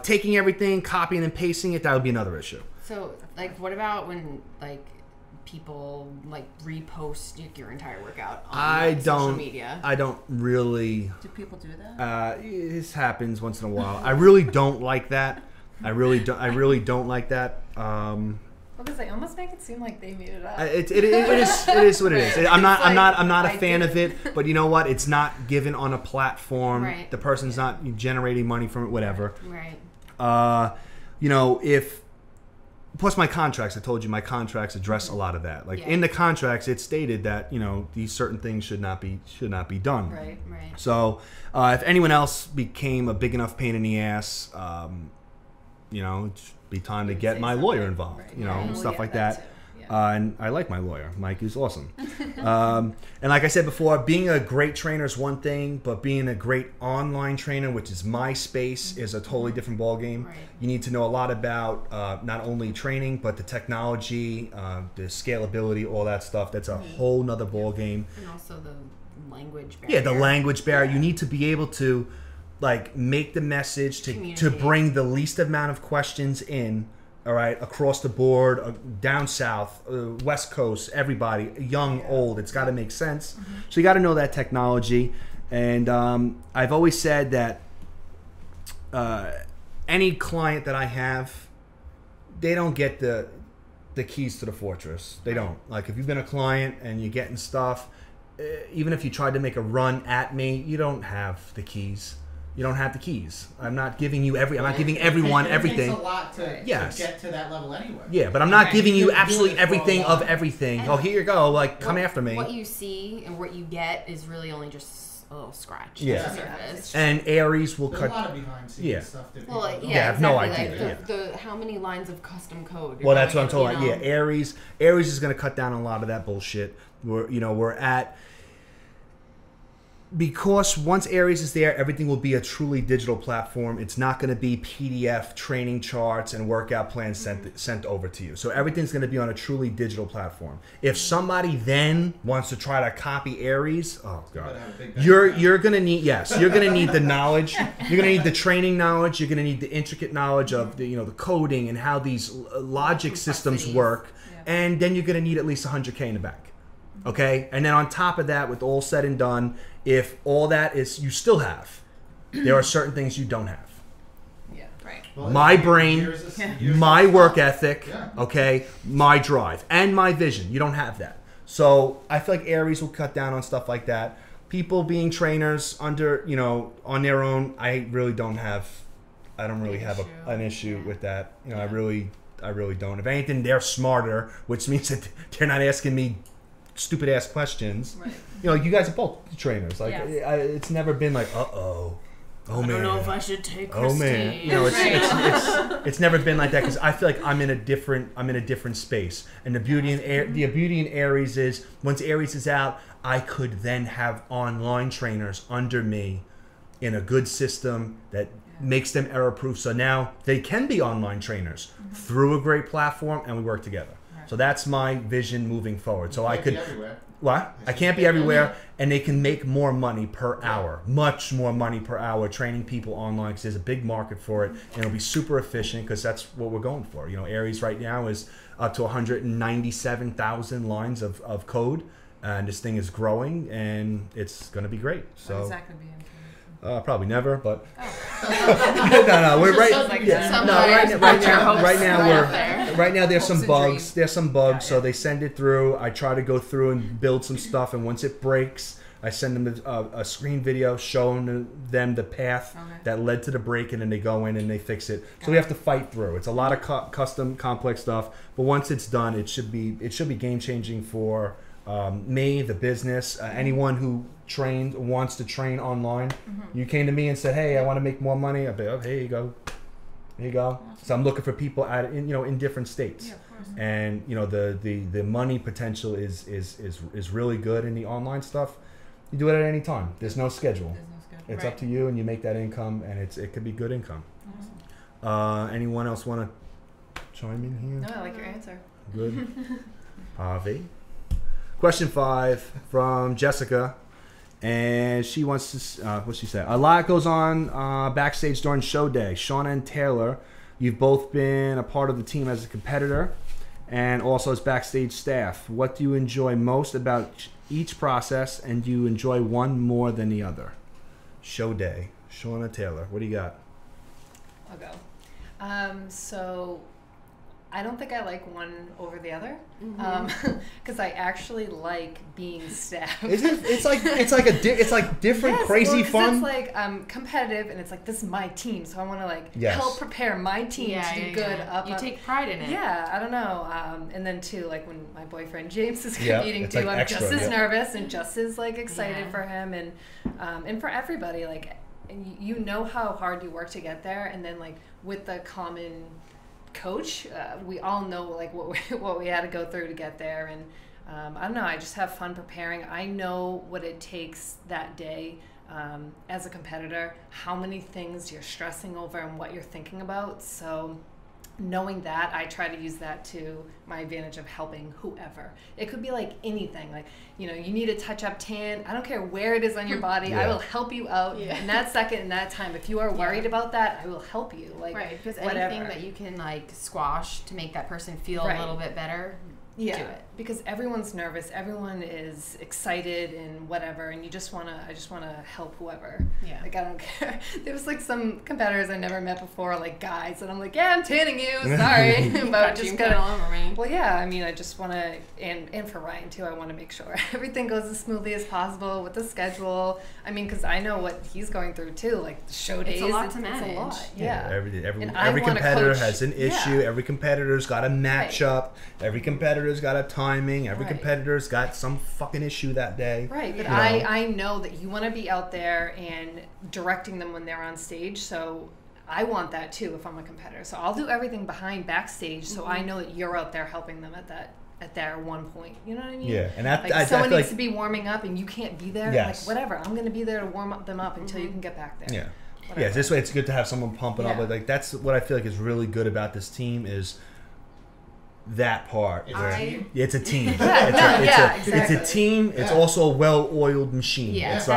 Taking everything, copying and pasting it, that would be another issue. So, like, what about when like people like repost your entire workout on social media? I don't really. Do people do that? This happens once in a while. I really don't like that. I really don't like that. Because they almost make it seem like they made it up. It is what it is. I'm not a fan of it, but you know what? It's not given on a platform. Right. The person's not generating money from it. Whatever. Right. Plus my contracts. I told you my contracts address a lot of that. Like in the contracts, it's stated that these certain things should not be done. Right. So if anyone else became a big enough pain in the ass, it'd be time to get my lawyer involved. Stuff like that. And I like my lawyer. Mike is awesome. And like I said before, being a great trainer is one thing, but being a great online trainer, which is my space, is a totally different ballgame. Right. You need to know a lot about not only training, but the technology, the scalability, all that stuff. That's a whole nother ballgame. And also the language barrier. Yeah, the language barrier. You need to be able to like make the message to bring the least amount of questions in. All right, across the board, down south, West Coast, everybody, young, old, it's got to make sense. So you got to know that technology. And I've always said that any client that I have, they don't get the keys to the fortress. They don't. Like if you've been a client and you're getting stuff, even if you tried to make a run at me, you don't have the keys. You don't have the keys. I'm not giving you I'm not giving everyone everything. It takes a lot to get to that level anyway. Yeah, but I'm not giving you absolutely everything of everything. And here you go. Like, come after me. What you see and what you get is really only just a little scratch. And Aries will cut. A lot of behind scenes stuff that people I have no idea. Like how many lines of custom code? Well, that's what I'm talking about. Yeah, Aries is going to cut down on a lot of that bullshit. We're at. Because once Aries is there, everything will be a truly digital platform. It's not going to be PDF training charts and workout plans sent over to you. So everything's going to be on a truly digital platform. If somebody then wants to try to copy Aries, oh god, you're going to need you're going to need the knowledge. You're going to need the training knowledge. You're going to need the intricate knowledge of the the coding and how these logic systems work. And then you're going to need at least $100K in the bank. Okay, and then on top of that, with all said and done, if all that is you still have, there are certain things you don't have. Yeah, right. Well, my brain, my work ethic, okay, my drive, and my vision. You don't have that. So I feel like Aries will cut down on stuff like that. People being trainers under, on their own, I really don't have an issue with that. I really don't. If anything, they're smarter, which means that they're not asking me stupid ass questions. Right. You guys are both trainers. Like it's never been like, oh man, I don't know if I should take Christine. Oh man, it's never been like that because I feel like I'm in a different space. And the beauty in Aries is once Aries is out, I could then have online trainers under me in a good system that makes them error proof. So now they can be online trainers through a great platform, and we work together. So that's my vision moving forward. So I could, I can't be everywhere, and they can make more money per hour, much more money per hour training people online because there's a big market for it, and it'll be super efficient because that's what we're going for. Aries right now is up to 197,000 lines of code, and this thing is growing, and it's going to be great. So what exactly Probably never, but no, we're right. Right now there's some bugs. There's some bugs, so they send it through. I try to go through and build some stuff, and once it breaks, I send them a screen video showing them the path that led to the break, and then they go in and they fix it. So we have to fight through. It's a lot of custom, complex stuff, but once it's done, it should be game changing for me, the business, anyone who wants to train online. You came to me and said, "Hey, I want to make more money." I'll be, "Oh, here you go, here you go." So I'm looking for people in different states, and the money potential is really good in the online stuff. You do it at any time. There's no schedule. It's up to you, and you make that income, and it could be good income. Anyone else want to chime in here? No, I like your answer. Good. Harvey. Question 5 from Jessica, and she wants to. What she said? A lot goes on backstage during show day. Shauna and Taylor, you've both been a part of the team as a competitor, and also as backstage staff. What do you enjoy most about each process, and do you enjoy one more than the other? Show day. Shauna, Taylor, what do you got? I'll go. So I don't think I like one over the other, because I actually like being staff. It's like different, crazy fun. It's like competitive, and it's like, this is my team, so I want to help prepare my team to do good. You take pride in it. Yeah, I don't know. And then too, like when my boyfriend James is competing too, I'm extra, just as nervous and just as excited for him, and for everybody. And you know how hard you work to get there, and then with the common coach, we all know what we had to go through to get there, and I don't know, I just have fun preparing. I know what it takes that day as a competitor, how many things you're stressing over and what you're thinking about. So knowing that, I try to use that to my advantage of helping whoever. It could be anything, you need a touch-up tan. I don't care where it is on your body. I will help you out in that second, in that time. If you are worried about that, I will help you. Right, because anything that you can squash to make that person feel a little bit better, do it. Because everyone's nervous, everyone is excited and whatever, and I just want to help whoever. I don't care. There was some competitors I never met before, guys, and I'm I'm tanning you, sorry. But just all over me. Well, yeah, I mean, I just want to, and for Ryan too, I want to make sure everything goes as smoothly as possible with the schedule. I mean, because I know what he's going through too, the show days. It's a lot to manage. It's a lot, every competitor has an issue. Every competitor's got a matchup. Every competitor's got a timing. Every competitor's got some fucking issue that day. Right, but I know that you want to be out there and directing them when they're on stage, so I want that too if I'm a competitor. So I'll do everything behind backstage, so I know that you're out there helping them at their one point. You know what I mean? Yeah, and someone needs to be warming up and you can't be there. Yes. Whatever, I'm going to be there to warm them up until you can get back there. Yeah. Whatever. Yeah, this way it's good to have someone pumping up. But that's what I feel is really good about this team is that part. It's a team. It's a team. It's also a well-oiled machine. Yeah. It's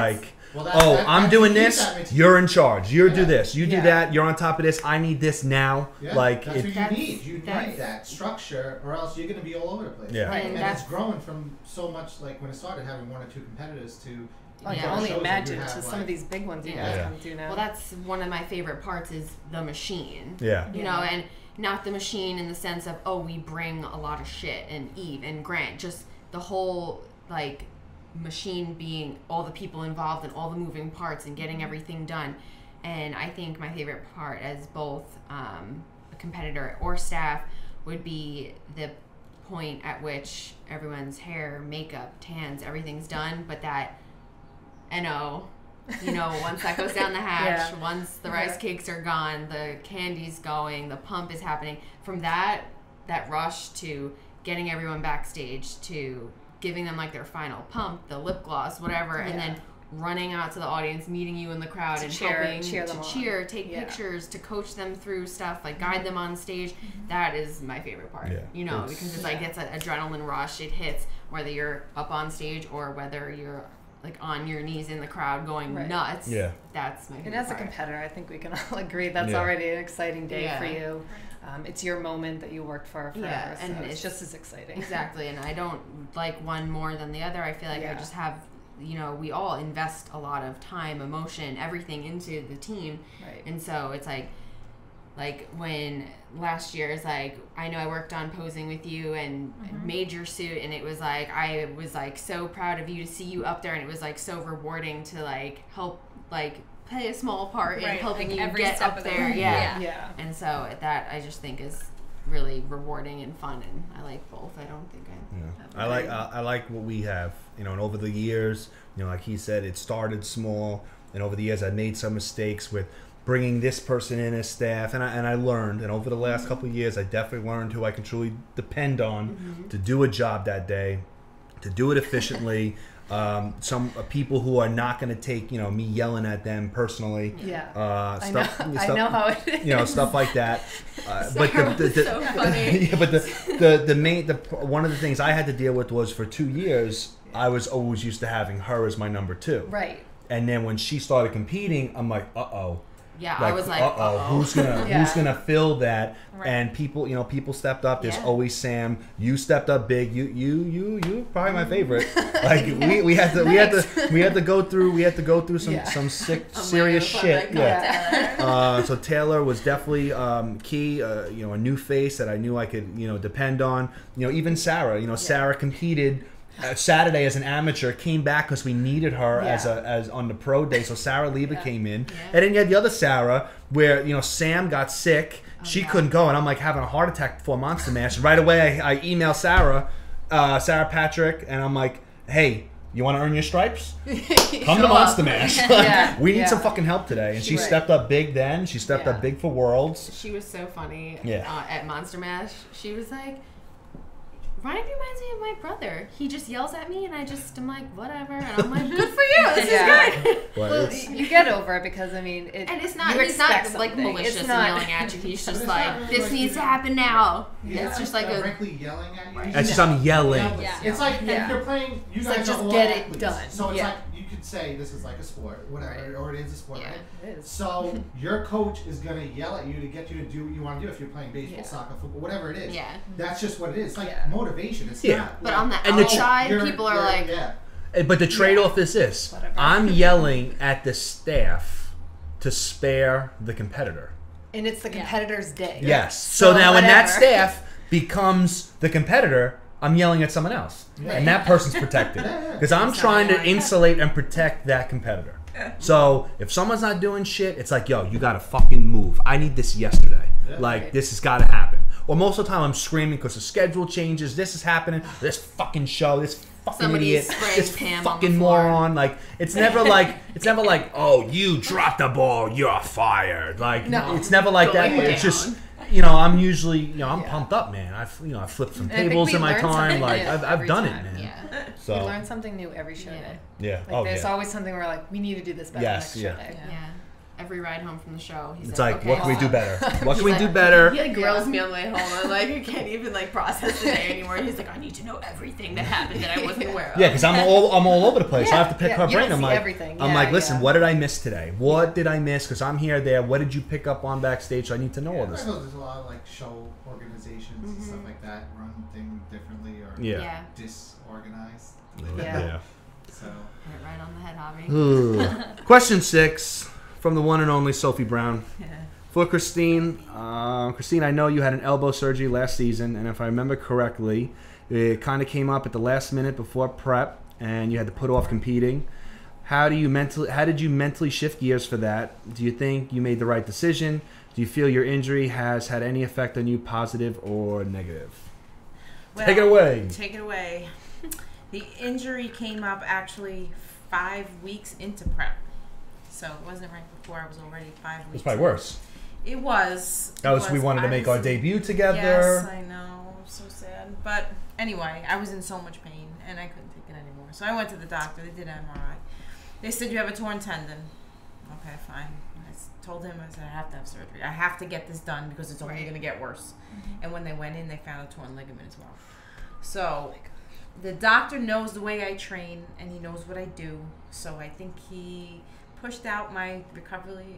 I'm doing this. You're in charge. You do this. You do that. You're on top of this. I need this now. Yeah. That's what you need. You need that structure, or else you're going to be all over the place. Yeah. And it's growing from so much. When it started, having 1 or 2 competitors to. I can only imagine to some of these big ones you guys come to now. Well, that's one of my favorite parts is the machine. Yeah. You know, and not the machine in the sense of, we bring a lot of shit, and Eve and Grant, just the whole, machine being all the people involved and all the moving parts and getting everything done. And I think my favorite part as both a competitor or staff would be the point at which everyone's hair, makeup, tans, everything's done, but that once that goes down the hatch, once the rice cakes are gone, the candy's going, the pump is happening, from that rush to getting everyone backstage to giving them their final pump, the lip gloss, whatever, and then running out to the audience, meeting you in the crowd, and helping to cheer, take pictures, to coach them through stuff, guide them on stage. That is my favorite part. Yeah. Because it's it's an adrenaline rush. It hits whether you're up on stage or whether you're on your knees in the crowd going nuts. Yeah. That's my favorite And as a competitor, I think we can all agree that's already an exciting day for you. It's your moment that you worked for forever. Yeah, and it's just as exciting. Exactly, and I don't like one more than the other. I feel I just have you know, we all invest a lot of time, emotion, everything into the team. Right. And so it's like when last year is like, I know I worked on posing with you and made your suit, and it was like, I was like so proud of you to see you up there, and it was like so rewarding to like help like play a small part in helping you get up there. Yeah. And so that I just think is really rewarding and fun, and I like both. I don't think I like what we have, you know, and over the years, you know, like he said, it started small, and over the years I made some mistakes with bringing this person in as staff, and I learned, and over the last couple of years I definitely learned who I can truly depend on to do a job that day, to do it efficiently. Some people who are not going to take, you know, me yelling at them personally. I know how it is. You know, stuff like that. But so funny. Yeah, but the one of the things I had to deal with was for 2 years I was always used to having her as my number 2. Right. And then when she started competing, I'm like, uh-oh. Yeah, I was like, who's gonna fill that? Right. And people stepped up. There's always Sam. You stepped up big. You probably my favorite. Like we had to go through some sick serious shit. Yeah. So Taylor was definitely key. You know, a new face that I knew I could depend on. You know, even Sarah. You know, Sarah competed Saturday as an amateur, came back because we needed her as on the pro day. So Sarah Leva came in, and then you had the other Sarah where Sam got sick, she couldn't go, and I'm like having a heart attack before Monster Mash. Right away, I email Sarah Patrick, and I'm like, hey, you want to earn your stripes? Come to Monster Mash. We need some fucking help today. And she stepped up big then. She stepped up big for Worlds. She was so funny at Monster Mash. She was like, Ryan reminds me of my brother. He just yells at me, and I'm like, whatever. And I'm like, good for you. This is good. Well, you get over it because, I mean, it's not like malicious and yelling at you. He's just like, this needs to happen now. Yeah. It's just like frankly yelling at you. It's just I'm yelling. It's like if you're playing, you guys like, just are get athletes. it done. So it's like you could say this is like a sport, whatever, or it is a sport, right? It is. So your coach is gonna yell at you to get you to do what you want to do if you're playing baseball, soccer, football, whatever it is. Yeah. That's just what it is. It's like motivation. It's not. But on the outside, people are like. But the trade-off is this: I'm yelling at the staff to spare the competitor. And it's the competitor's day. Yes. So now when that staff becomes the competitor, I'm yelling at someone else. And that person's protected. Because I'm trying to insulate and protect that competitor. So if someone's not doing shit, it's like, yo, you gotta fucking move. I need this yesterday. This has gotta happen. Or most of the time I'm screaming because the schedule changes. This is happening. This fucking show. This fucking idiot. This fucking moron. Like it's never like oh, you dropped the ball. You're fired. Like it's never like that. It's just I'm usually I'm pumped up, man. I've flipped some tables in my time. Like I've done it, man. Yeah. So we learn something new every show day. Yeah. Like there's always something where like we need to do this better next show day. Yeah. Every ride home from the show, he's it's like, what can we do better? What can we do better? He grills me on the way home. I'm like, I can't even process the day anymore. He's like, I need to know everything that happened that I wasn't aware of. Yeah, because I'm all over the place. I have to pick her brain. I'm like, everything. Listen, what did I miss today? What did I miss? Because I'm here, there. What did you pick up on backstage? So I need to know all this. There's a lot of show organizations and stuff like that run things differently or disorganized. Yeah. So right on the head, Javi. Question 6. From the one and only Sophie Brown. For Christine. Christine, I know you had an elbow surgery last season, and if I remember correctly, it kind of came up at the last minute before prep, and you had to put off competing. How did you mentally shift gears for that? Do you think you made the right decision? Do you feel your injury has had any effect on you, positive or negative? Well, take it away. Take it away. The injury came up actually 5 weeks into prep. So it wasn't right before. I was already 5 weeks. It was probably worse. It was. We wanted to make our debut together. Yes, I know. So sad. But anyway, I was in so much pain, and I couldn't take it anymore. So I went to the doctor. They did an MRI. They said, you have a torn tendon. Okay, fine. I told him, I said, I have to have surgery. I have to get this done because it's only going to get worse. And when they went in, they found a torn ligament as well. So the doctor knows the way I train, and he knows what I do. So I think he pushed out my recovery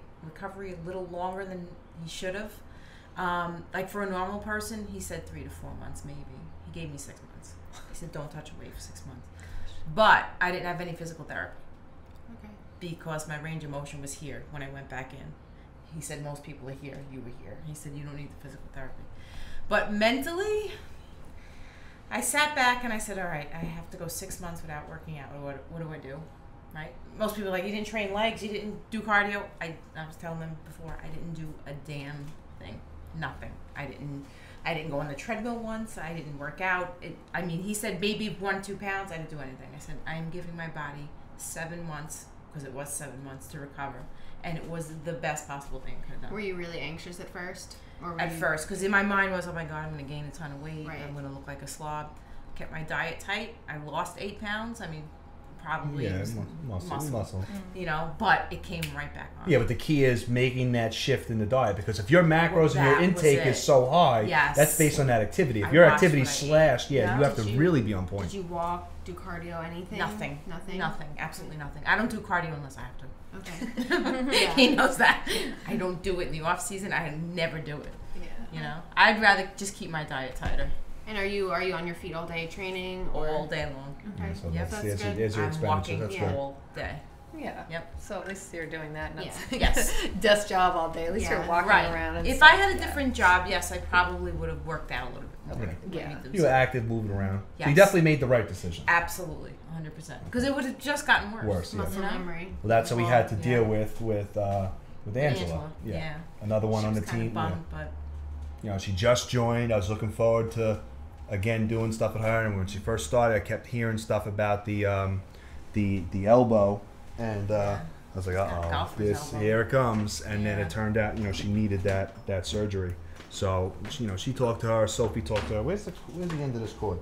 a little longer than he should have. Like for a normal person, he said 3 to 4 months maybe. He gave me 6 months. He said don't touch a weight for 6 months. But I didn't have any physical therapy. Okay. Because my range of motion was here when I went back in. He said, most people are here, you were here. He said, you don't need the physical therapy. But mentally, I sat back and I said, all right, I have to go 6 months without working out. What do I do? Right? Most people are like, you didn't train legs, you didn't do cardio. I was telling them before, I didn't do a damn thing. Nothing. I didn't go on the treadmill once. I didn't work out. He said maybe 1-2 pounds. I didn't do anything. I said, I am giving my body 7 months, because it was 7 months, to recover. And it was the best possible thing I could have done. Were you really anxious at first? At first, because in my mind was, oh my God, I'm going to gain a ton of weight. Right. I'm going to look like a slob. Kept my diet tight. I lost 8 pounds. Probably muscle. But it came right back on. Yeah, but the key is making that shift in the diet, because if your macros and your intake is so high, that's based on that activity. If your activity slashed, you have to really be on point. Did you walk, do cardio, anything? Nothing. Absolutely nothing. I don't do cardio unless I have to. Okay. He knows that. I don't do it in the off season. I never do it. Yeah. I'd rather just keep my diet tighter. And are you on your feet all day training? Or? All day long. Okay. So that's good. I'm walking all day. Yeah. Yep. So at least you're doing that. Not yes. Desk job all day. At least you're walking around. And if I had a different job, yes, I probably would have worked out a little bit more. Yeah. You were active, moving around. Yes. So you definitely made the right decision. Absolutely. 100%. Because it would have just gotten worse. Muscle memory. Well, that's what we had to deal with Angela. Yeah. Another one on the team. Bummed, but she just joined. I was looking forward to again doing stuff with her, and when she first started, I kept hearing stuff about the elbow, and I was like, here it comes. And then it turned out, she needed that surgery. So she talked to her. Sophie talked to her. Where's the end of this cord?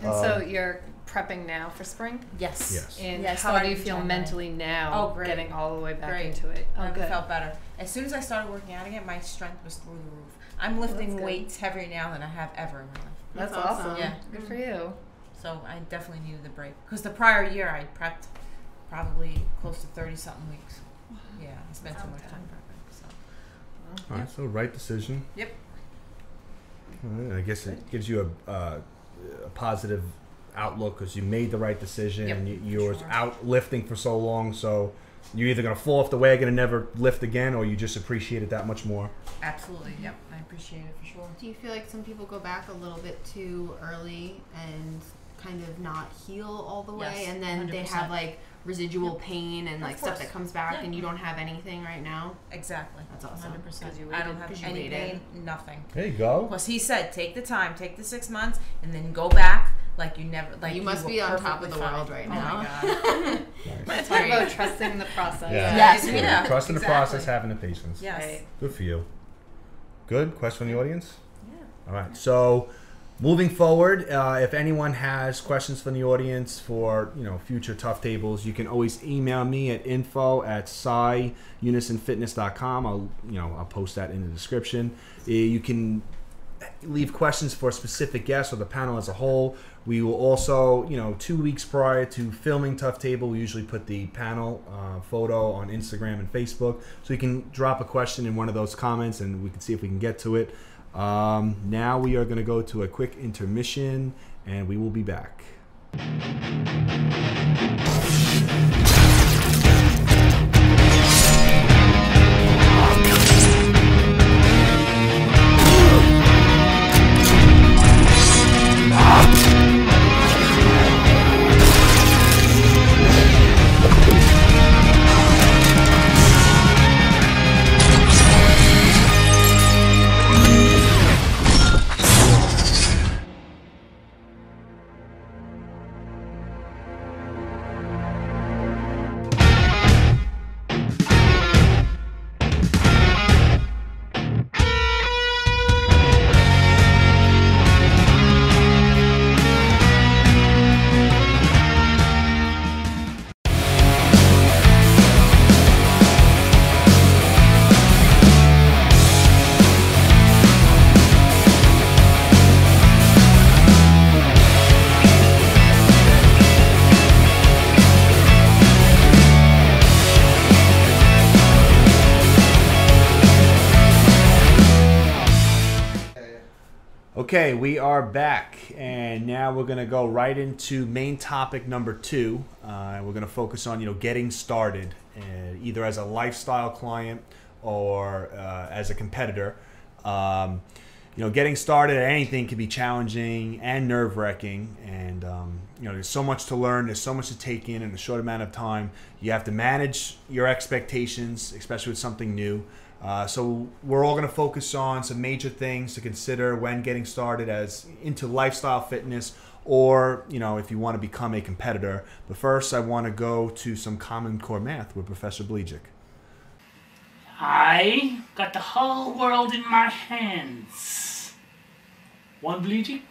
And so you're prepping now for spring? Yes. And how do you feel mentally now, getting all the way back into it? I felt better. As soon as I started working out again, my strength was through the roof. I'm lifting weights heavier now than I have ever in my life. That's awesome. Yeah. Good for you. So I definitely needed the break. Because the prior year, I prepped probably close to 30-something weeks. Yeah, I spent too much time prepping. So. All right, so right decision. Yep. I guess it gives you a positive outlook, because you made the right decision, and you were out lifting for so long, so you're either going to fall off the wagon and never lift again, or you just appreciate it that much more. Absolutely. Yep, I appreciate it for sure. Do you feel like some people go back a little bit too early and kind of not heal all the way, and then 100%. They have like residual pain and like stuff that comes back, and you don't have anything right now? Exactly. That's awesome. 100%. I don't have any pain, nothing. There you go. Plus he said, take the time, take the 6 months, and then go back like you never, like you must be on top of the world right now. Oh my God. Talk about trusting the process. Yes. Trusting the process, having the patience. Yes. Right. Good for you. Good question from the audience. Yeah. All right. So, moving forward, if anyone has questions from the audience for future tough tables, you can always email me at info@Sci-Unisonfitness.com. I'll post that in the description. You can leave questions for specific guests or the panel as a whole. We will also, 2 weeks prior to filming Tough Table, we usually put the panel photo on Instagram and Facebook. So you can drop a question in one of those comments, and we can see if we can get to it. Now we are going to go to a quick intermission, and we will be back. Okay, we are back, and now we're going to go right into main topic number 2. We're going to focus on, getting started, either as a lifestyle client or as a competitor. Getting started at anything can be challenging and nerve-wracking, and there's so much to learn, there's so much to take in a short amount of time. You have to manage your expectations, especially with something new. So we're all going to focus on some major things to consider when getting started as into lifestyle fitness, or if you want to become a competitor. But first, I want to go to some Common Core math with Professor Blejic. I got the whole world in my hands. 1 Blejic,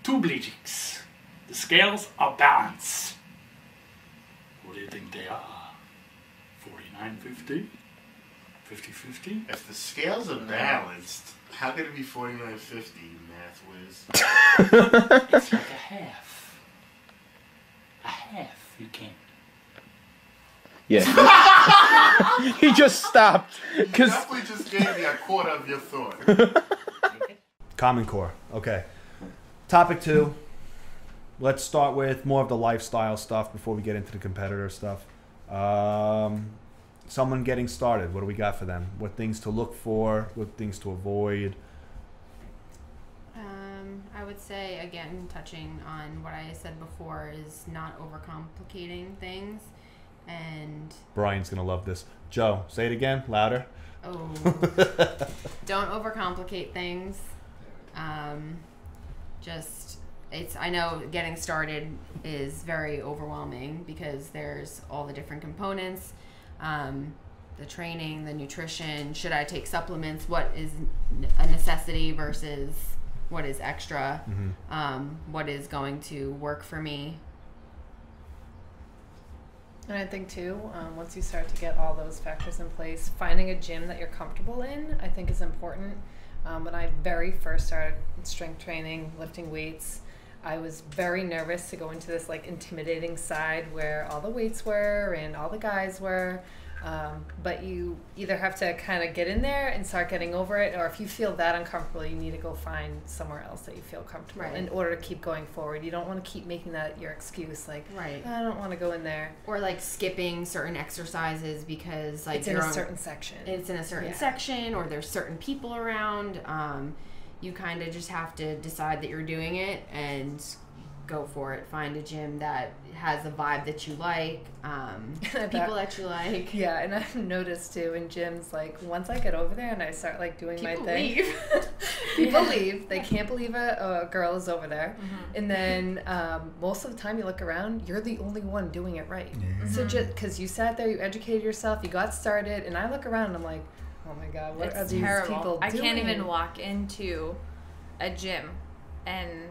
2 Blejics. The scales are balanced. What do you think they are? 49-50? 50-50? If the scales are balanced, how could it be 49-50, math whiz? It's like a half. A half, you can't. Yeah. He just stopped. You definitely just gave me a quarter of your thought. Common Core. Okay. Topic 2. Let's start with more of the lifestyle stuff before we get into the competitor stuff. Someone getting started, what do we got for them? What things to look for? What things to avoid? I would say, again, touching on what I said before, is not overcomplicating things. And Brian's going to love this. Joe, say it again, louder. Oh. Don't overcomplicate things. I know getting started is very overwhelming because there's all the different components. The training, the nutrition, should I take supplements, what is a necessity versus what is extra, what is going to work for me. And I think too, once you start to get all those factors in place, finding a gym that you're comfortable in, I think is important. When I very first started strength training, lifting weights, I was very nervous to go into this intimidating side where all the weights were and all the guys were. But you either have to kind of get in there and start getting over it, or if you feel that uncomfortable, you need to go find somewhere else that you feel comfortable in order to keep going forward. You don't want to keep making that your excuse, I don't want to go in there. Or skipping certain exercises because it's in a certain section. It's in a certain section, or there's certain people around. You kind of just have to decide that you're doing it and go for it. Find a gym that has a vibe that you like, people that you like. Yeah, and I've noticed too in gyms, once I get over there and I start doing my thing, people leave. They can't believe a girl is over there. And then most of the time you look around, you're the only one doing it right. So just because you sat there, you educated yourself, you got started, and I look around and I'm like, oh my God, what are these people doing? I can't even walk into a gym and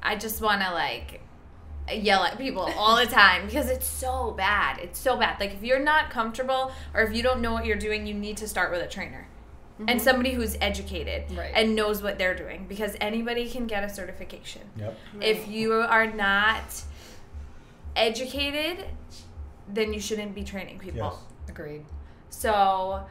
I just want to yell at people all the time because it's so bad. It's so bad. If you're not comfortable or if you don't know what you're doing, you need to start with a trainer and somebody who's educated and knows what they're doing, because anybody can get a certification. Yep. If you are not educated, then you shouldn't be training people. Yes. Agreed. So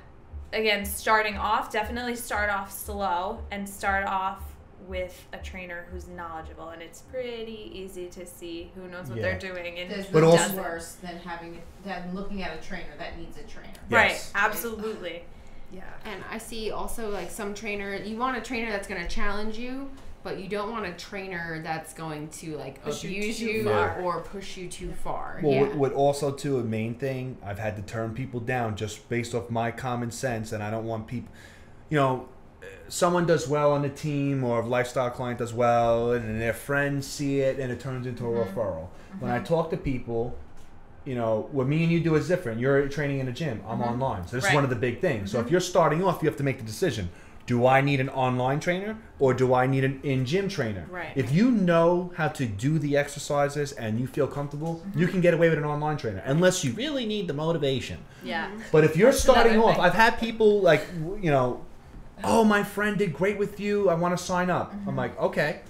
again, starting off, definitely start off slow and start off with a trainer who's knowledgeable, and it's pretty easy to see who knows what they're doing and there's who nothing worse than looking at a trainer that needs a trainer. Right, absolutely. Yeah. And I see also some trainer, you want a trainer that's going to challenge you, but you don't want a trainer that's going to abuse you or push you too far. Well, what also too, a main thing, I've had to turn people down just based off my common sense, and I don't want people, someone does well on the team or a lifestyle client does well and their friends see it and it turns into a referral. When I talk to people, what me and you do is different. You're training in a gym. I'm online. So this is one of the big things. So if you're starting off, you have to make the decision. Do I need an online trainer or do I need an in-gym trainer? Right. If you know how to do the exercises and you feel comfortable, you can get away with an online trainer unless you really need the motivation. Yeah. But if you're starting off, I've had people oh, my friend did great with you, I want to sign up. I'm like, okay.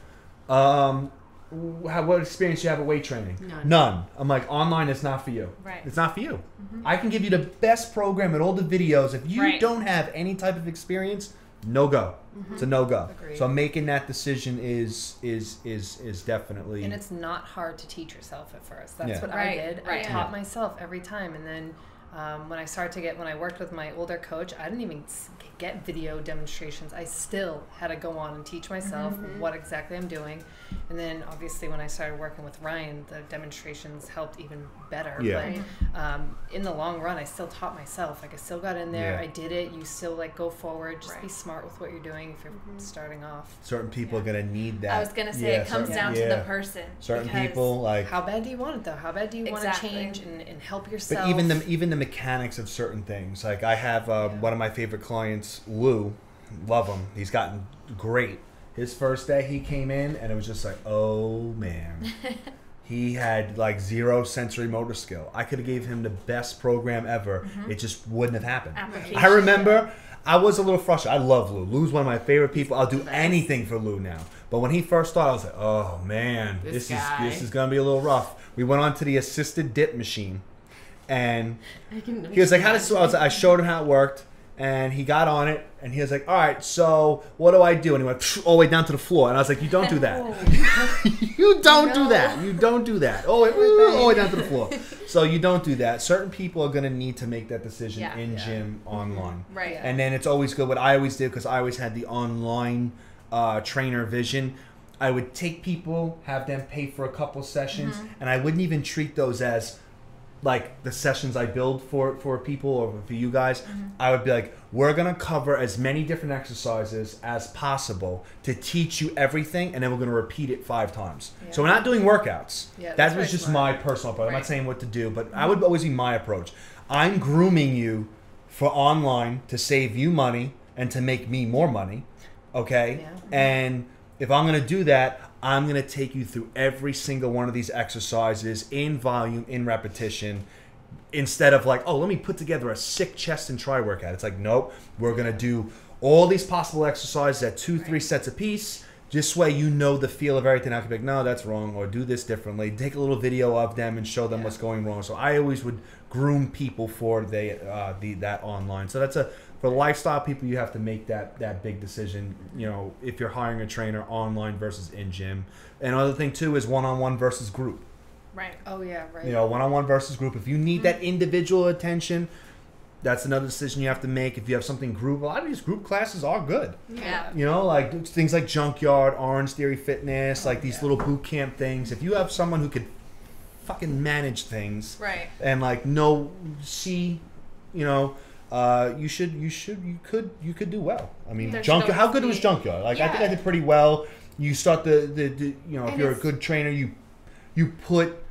What experience do you have at weight training? None. I'm like, online is not for you. Right. It's not for you. I can give you the best program and all the videos. If you don't have any type of experience, no go. It's a no go. Agreed. So making that decision is definitely. And it's not hard to teach yourself at first. That's what Right. I did. I taught myself every time, and then when I worked with my older coach, I didn't even get video demonstrations. I still had to go on and teach myself what exactly I'm doing. And then obviously when I started working with Ryan, the demonstrations helped even better. Yeah. But in the long run, I still taught myself. Like I still got in there. Yeah. I did it. You still like go forward. Just be smart with what you're doing if you're starting off. Certain people are gonna need that. I was gonna say it comes down to the person. Certain people like. How bad do you want it though? How bad do you want to change and help yourself? But even the mechanics of certain things. Like I have one of my favorite clients, Lou. Love him. He's gotten great. His first day he came in and it was just like, oh man. He had like zero sensory motor skill. I could have gave him the best program ever. It just wouldn't have happened. I remember I was a little frustrated. I love Lou. Lou's one of my favorite people. I'll do anything for Lou now. But when he first started, I was like, oh man, this is gonna be a little rough. We went on to the assisted dip machine, and he was like, "How does?" I showed him how it worked, and he got on it, and he was like, "All right, so what do I do?" And he went all the way down to the floor, and I was like, "You don't do that. You don't do that. You don't do that. All the way down to the floor." So you don't do that. Certain people are gonna need to make that decision in gym online, right? And then it's always good. What I always did, because I always had the online trainer vision. I would take people, have them pay for a couple sessions, and I wouldn't even treat those as like the sessions I build for people or for you guys. I would be like, we're gonna cover as many different exercises as possible to teach you everything, and then we're gonna repeat it 5 times. So we're not doing workouts. That was just my personal approach. I'm not saying what to do, but I would always be my approach. I'm grooming you for online to save you money and to make me more money. Okay? And if I'm going to do that, I'm going to take you through every single one of these exercises in volume, in repetition, instead of like, oh, let me put together a sick chest and try workout. It's like, nope, we're going to do all these possible exercises at 2-3 sets apiece. This way you know the feel of everything. I could be like, no, that's wrong, or do this differently. Take a little video of them and show them what's going wrong. So I always would groom people for that online. So that's for lifestyle people, you have to make that big decision, you know, if you're hiring a trainer online versus in gym. And another thing too is one-on-one versus group. Right. Oh yeah, right. You know, one-on-one versus group. If you need that individual attention, that's another decision you have to make. If you have something group, a lot of these group classes are good. Yeah. You know, like things like Junkyard, Orange Theory Fitness, like these little boot camp things. If you have someone who could fucking manage things, right, and like you could do well. I mean, Junkyard. How good was Junkyard? Like I think I did pretty well. You start the you know, if you're a good trainer, you put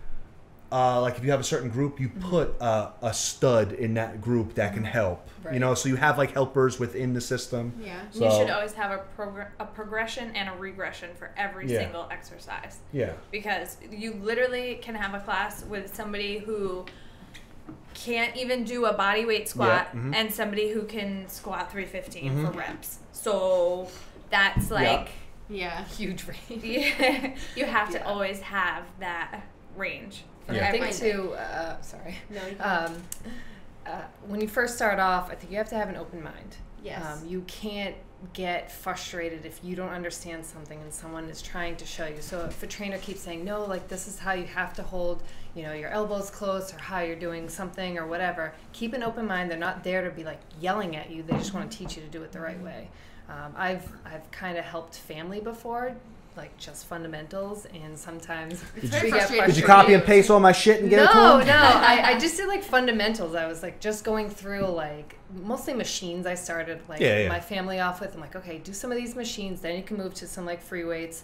like if you have a certain group, you put a stud in that group that can help. Right. You know, so you have like helpers within the system. Yeah. So, you should always have a progression and a regression for every single exercise. Yeah. Because you literally can have a class with somebody who can't even do a body weight squat and somebody who can squat 315 for reps. So that's like huge range. You have to always have that range. I think too. Sorry. No. When you first start off, I think you have to have an open mind. Yes. You can't get frustrated if you don't understand something and someone is trying to show you. So if a trainer keeps saying, no, like this is how you have to hold, you know, your elbows close, or how you're doing something or whatever, keep an open mind. They're not there to be like yelling at you. They just want to teach you to do it the right way. I've kind of helped family before, like just fundamentals, and sometimes we get frustrated. Did you copy and paste all my shit and get it to them? No. I just did like fundamentals. I was like just going through like mostly machines. I started like my family off with. I'm like, okay, do some of these machines, then you can move to some like free weights.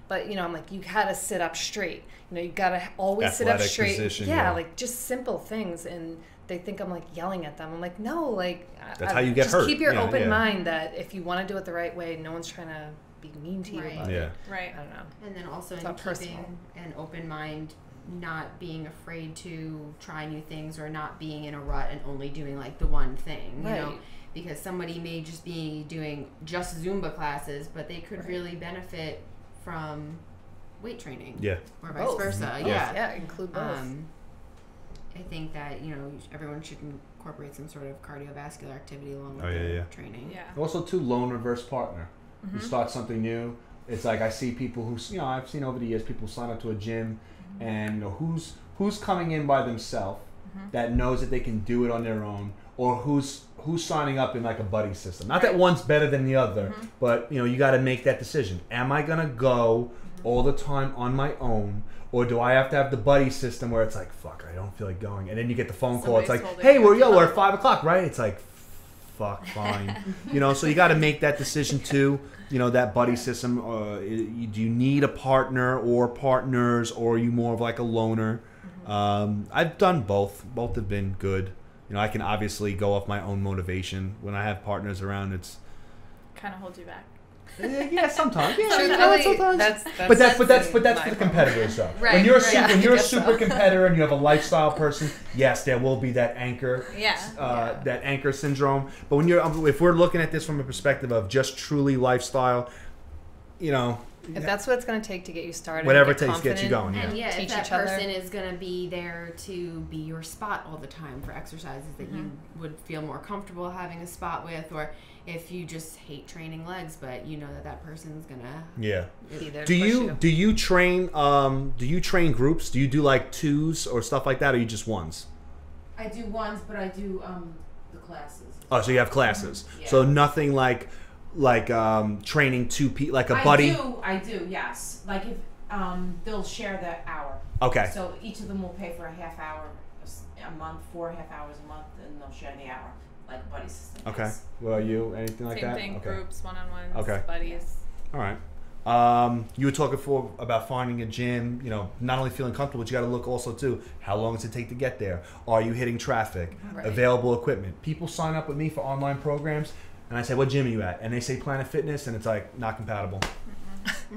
But you know, I'm like, you gotta sit up straight. You know, you gotta always sit up straight. Position, like just simple things. And they think I'm like yelling at them. I'm like, no, like that's how you get hurt. Just keep your open mind that if you want to do it the right way, no one's trying to be mean to you about it. Right. I don't know. And then also in keeping an open mind, not being afraid to try new things, or not being in a rut and only doing like the one thing, you know, because somebody may just be doing just Zumba classes, but they could really benefit from weight training. Yeah. Or vice versa. Yeah, include both. I think that, you know, everyone should incorporate some sort of cardiovascular activity along with their training. Yeah. Also, too, lone reverse partner. You start something new. It's like I see people who, you know, I've seen over the years people sign up to a gym, and you know who's coming in by themselves that knows that they can do it on their own, or who's signing up in like a buddy system. Not that one's better than the other, but you know, you got to make that decision. Am I gonna go all the time on my own? Or do I have to have the buddy system where it's like, fuck, I don't feel like going. And then you get the phone call. It's like, hey, we're at 5 o'clock, right? It's like, fuck, fine. You know, so you got to make that decision too. You know, that buddy system. Do you need a partner or partners, or are you more of like a loner? I've done both. Both have been good. You know, I can obviously go off my own motivation. When I have partners around, it's kind of holds you back. Yeah, sometimes. Yeah, so you know, sometimes. That's for the competitors, though. Right. When you're a super competitor and you have a lifestyle person, yes, there will be that anchor, that anchor syndrome. But when if we're looking at this from a perspective of just truly lifestyle, you know, if that's what it's going to take to get you started, whatever it takes to get you going. And yeah, if that person is going to be there to be your spot all the time for exercises that you would feel more comfortable having a spot with, or if you just hate training legs, but you know that person's gonna be there. Do you train groups? Do you do like twos or stuff like that, or you just ones? I do ones, but I do the classes. Oh, so you have classes. Yeah. So nothing like training two people, like a buddy. I do, yes. Like if they'll share the hour. Okay. So each of them will pay for a half hour a month, 4 half hours a month, and they'll share the hour. Like buddy system. Okay. Yes. Well, you anything like Same that? thing. Okay. Groups, one-on-ones, okay. buddies. All right. You were talking before about finding a gym. You know, not only feeling comfortable, but you got to look also too. How long does it take to get there? Are you hitting traffic? Right. Available equipment. People sign up with me for online programs, and I say, "What gym are you at?" And they say Planet Fitness, and it's like not compatible.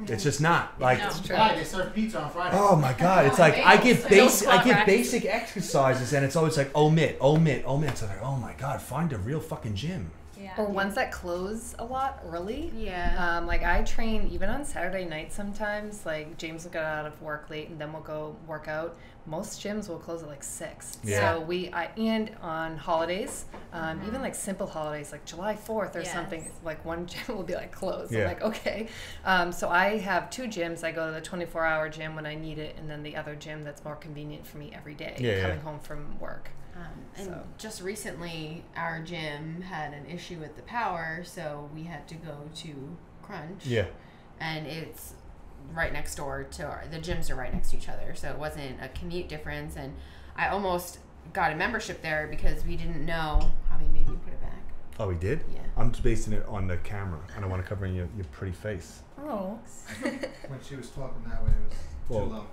It's just not like. Why they serve pizza on Friday? Oh my God! It's like I give basic exercises, and it's always like omit. It's like, oh my God, find a real fucking gym. Yeah. Or ones that close a lot early. Yeah. Like I train even on Saturday night sometimes. Like James will get out of work late and then we'll go work out. Most gyms will close at like 6. Yeah. So and on holidays, even like simple holidays like July 4th or something, like one gym will be like closed. Yeah. I'm like, okay. So I have 2 gyms. I go to the 24-hour gym when I need it, and then the other gym that's more convenient for me every day coming home from work. And just recently, our gym had an issue with the power, so we had to go to Crunch. Yeah. And it's right next door to the gyms are right next to each other, so it wasn't a commute difference. And I almost got a membership there because we didn't know. Javi, maybe put it back. Oh, we did? Yeah. I'm just basing it on the camera. I don't want to cover your pretty face. Oh. When she was talking that way, it was too low.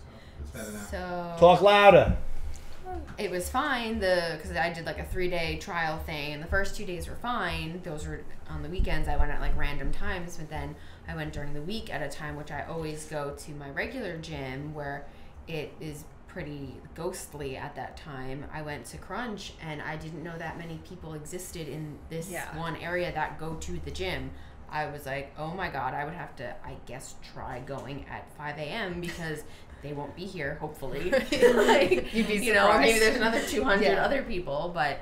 So it's better now. So Talk louder. it was fine because I did like a 3-day trial thing, and the first 2 days were fine. Those were on the weekends. I went at like random times, but then I went during the week at a time, which I always go to my regular gym where it is pretty ghostly at that time. I went to Crunch, and I didn't know that many people existed in this one area that go to the gym. I was like, oh my God, I would have to, I guess, try going at 5 a.m. because they won't be here, hopefully. Like, you'd be surprised. You know, maybe there's another 200 other people, but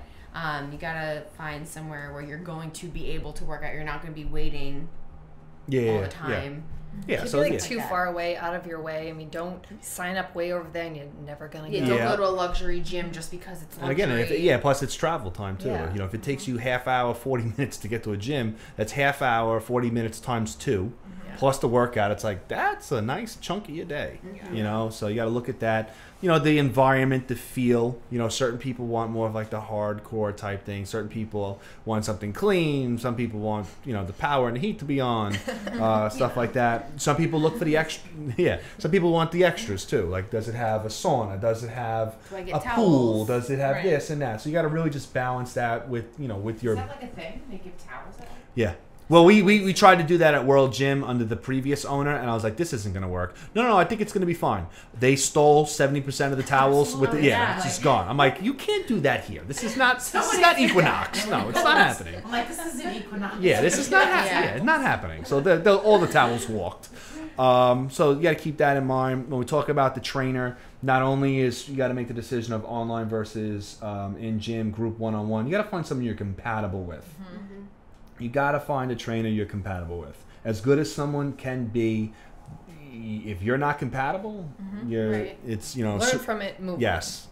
you gotta find somewhere where you're going to be able to work out. You're not going to be waiting all the time. Yeah, so like too far away, out of your way. I mean, don't sign up way over there, and you're never gonna go. Don't go to a luxury gym just because it's luxury. And again, plus it's travel time too. Yeah. You know, if it takes you half hour, 40 minutes to get to a gym, that's half hour, 40 minutes times 2, plus the workout. It's like that's a nice chunk of your day. You know, so you got to look at that. You know, the environment, the feel. You know, certain people want more of like the hardcore type thing. Certain people want something clean. Some people want, you know, the power and the heat to be on, stuff like that. Some people look for the extra. Yeah, some people want the extras too. Like, does it have a sauna? Does it have a pool? Does it have this and that? So you got to really just balance that with, you know, with your. Is that like a thing? They give towels out? Yeah. Well, we tried to do that at World Gym under the previous owner, and I was like, this isn't going to work. No, I think it's going to be fine. They stole 70% of the towels with the, it's just gone. I'm like, you can't do that here. This is not Equinox. No, it's not happening. I'm like, this isn't Equinox. Yeah, this is not happening. Yeah, it's not happening. So all the towels walked. So you got to keep that in mind when we talk about the trainer. Not only is you got to make the decision of online versus in gym group one-on-one. You got to find someone you're compatible with. Mm-hmm. You got to find a trainer you're compatible with. As good as someone can be, if you're not compatible, it's learn from it. Move. Yes,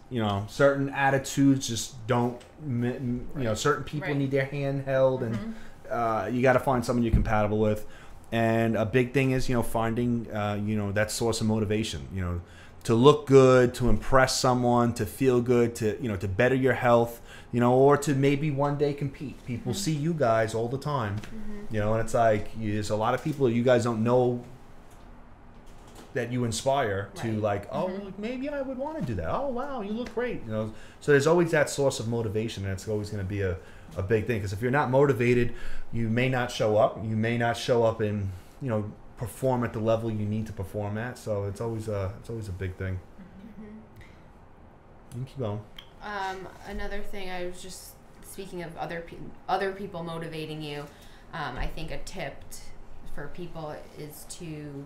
certain attitudes just don't. Certain people need their hand held, and you got to find someone you're compatible with. And a big thing is, finding, that source of motivation, to look good, to impress someone, to feel good, to better your health, or to maybe one day compete. People see you guys all the time, and it's like, there's a lot of people you guys don't know that you inspire to maybe I would want to do that. Oh, wow, you look great. So there's always that source of motivation, and it's always going to be a big thing, because if you're not motivated, you may not show up. You may not show up and perform at the level you need to perform at. So it's always a big thing. You can keep going. Another thing, I was just speaking of other people motivating you. I think a tip for people is to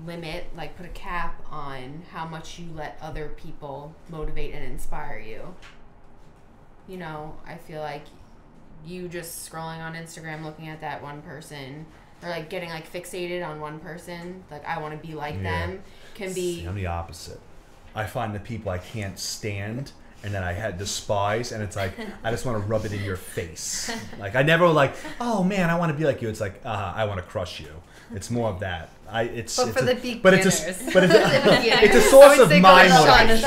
limit, put a cap on how much you let other people motivate and inspire you. I feel like you just scrolling on Instagram looking at that one person, or getting fixated on one person, I want to be like them, can be. I'm the opposite. I find the people I can't stand and then I despise, and it's I just want to rub it in your face. I never oh man, I want to be like you. It's I want to crush you. It's more of that. It's a source of my motivation.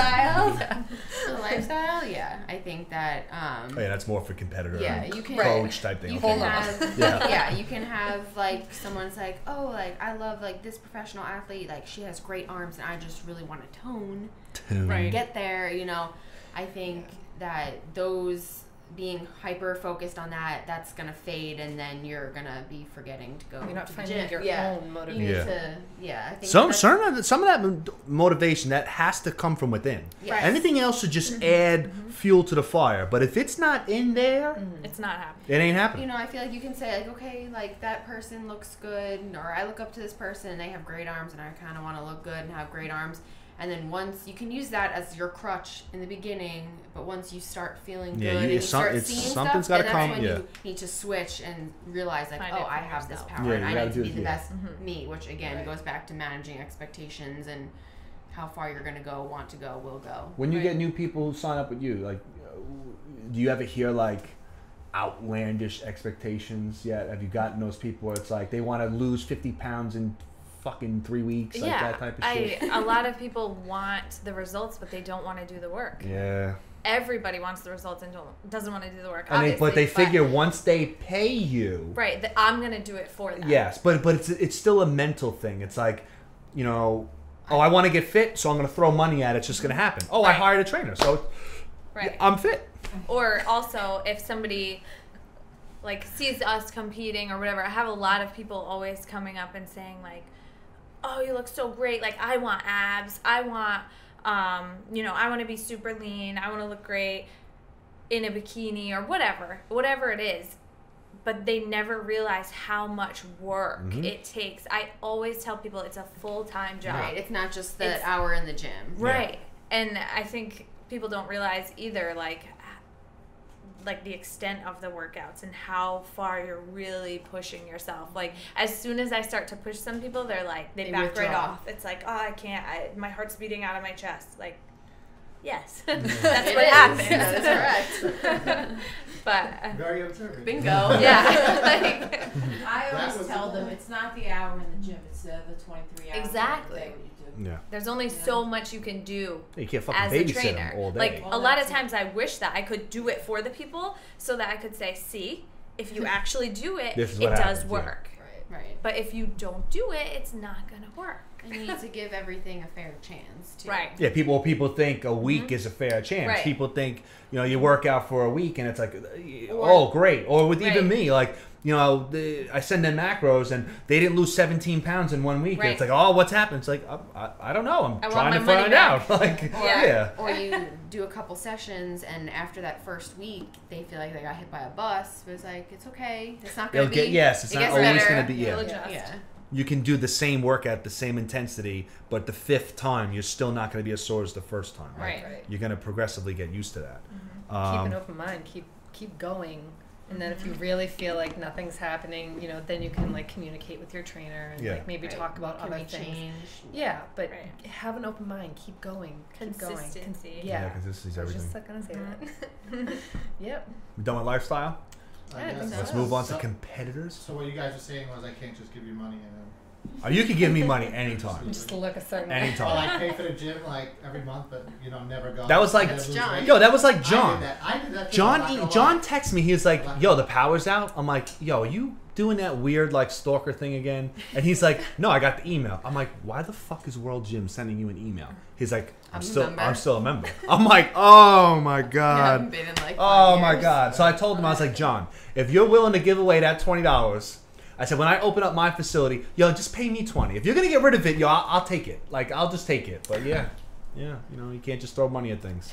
The lifestyle, I think that. That's more for competitor. You can coach type thing. You can have, you can have someone's I love this professional athlete. She has great arms, and I just really want to tone. And get there. I think that those being hyper focused on that's gonna fade, and then you're gonna be forgetting to go. You're not to finding the gym. your own motivation. You need to, I think some of that motivation that has to come from within. Yes. Anything else should just add fuel to the fire. But if it's not in there, it's not happening. It ain't happening. I feel like you can say okay, that person looks good, or I look up to this person and they have great arms, and I kind of want to look good and have great arms. And then once you can use that as your crutch in the beginning, but once you start feeling good and you start seeing something's stuff, gotta then come. that's when you need to switch and realize I have this power, and I need to be the best me, which again goes back to managing expectations and how far you're going to go, want to go, will go. When you get new people who sign up with you, do you ever hear outlandish expectations yet? Have you gotten those people where it's they want to lose 50 pounds in fucking 3 weeks, that type of shit? A lot of people want the results, but they don't want to do the work. Yeah. Everybody wants the results and doesn't want to do the work. But they figure once they pay you, that I'm gonna do it for them. Yes, but it's still a mental thing. It's I want to get fit, so I'm gonna throw money at it. It's just gonna happen. I hired a trainer, so I'm fit. Or also, if somebody sees us competing or whatever, I have a lot of people always coming up and saying oh, you look so great. I want abs. I want, I want to be super lean. I want to look great in a bikini or whatever it is. But they never realize how much work it takes. I always tell people it's a full-time job. Right. It's not just the hour in the gym. Right. Yeah. And I think people don't realize either, the extent of the workouts and how far you're really pushing yourself. As soon as I start to push some people, they're they back right off. It's oh, I can't. My heart's beating out of my chest. Yes, that's what happens. That's correct. But very observant. Bingo. Yeah. I always tell them it's not the hour in the gym; it's the 23 hours. Exactly. Yeah. There's only so much you can do you can't fucking as a babysit trainer. them all day. A lot of times I wish that I could do it for the people so that I could say, see, if you actually do it, it does work. Yeah. Right. But if you don't do it, it's not going to work. And you need to give everything a fair chance, too. Right. Yeah, people think a week is a fair chance. Right. People think, you work out for a week and it's oh, great. Or with even me, I send them macros and they didn't lose 17 pounds in 1 week. Right. And it's oh, what's happened? It's I don't know. I'm trying to find out. Or you do a couple sessions and after that first week, they feel like they got hit by a bus. But it's it's okay. It's not going to be. It's not always going to be. You'll adjust. Yeah. you can do the same workout, the same intensity, but the 5th time you're still not going to be as sore as the first time. Right. You're going to progressively get used to that. Keep an open mind. Keep going. And then if you really feel like nothing's happening, you know, then you can like communicate with your trainer and like maybe talk about other things. Yeah, but have an open mind. Keep going. Consistency. Yeah, consistency's everything. I was just gonna say that. Yep. We done with lifestyle? Yeah, Let's move on to competitors. So what you guys are saying was I can't just give you money and then... Oh, you can give me money anytime. Just look a certain anytime. Well, I pay for the gym like every month, but you know, never go. That was like John. Yo, that was like John. I did that too, John texted me. He was like, "Yo, the power's out." I'm like, "Yo, are you doing that weird like stalker thing again?" And he's like, "No, I got the email." I'm like, "Why the fuck is World Gym sending you an email?" He's like, I'm still a member. I'm like, "Oh my god." Been in like 5 oh years. my god. So I told him, I was like, "John, if you're willing to give away that $20." I said, when I open up my facility, yo, just pay me $20. If you're gonna get rid of it, yo, I'll take it. Like, I'll just take it. But yeah, you know, you can't just throw money at things.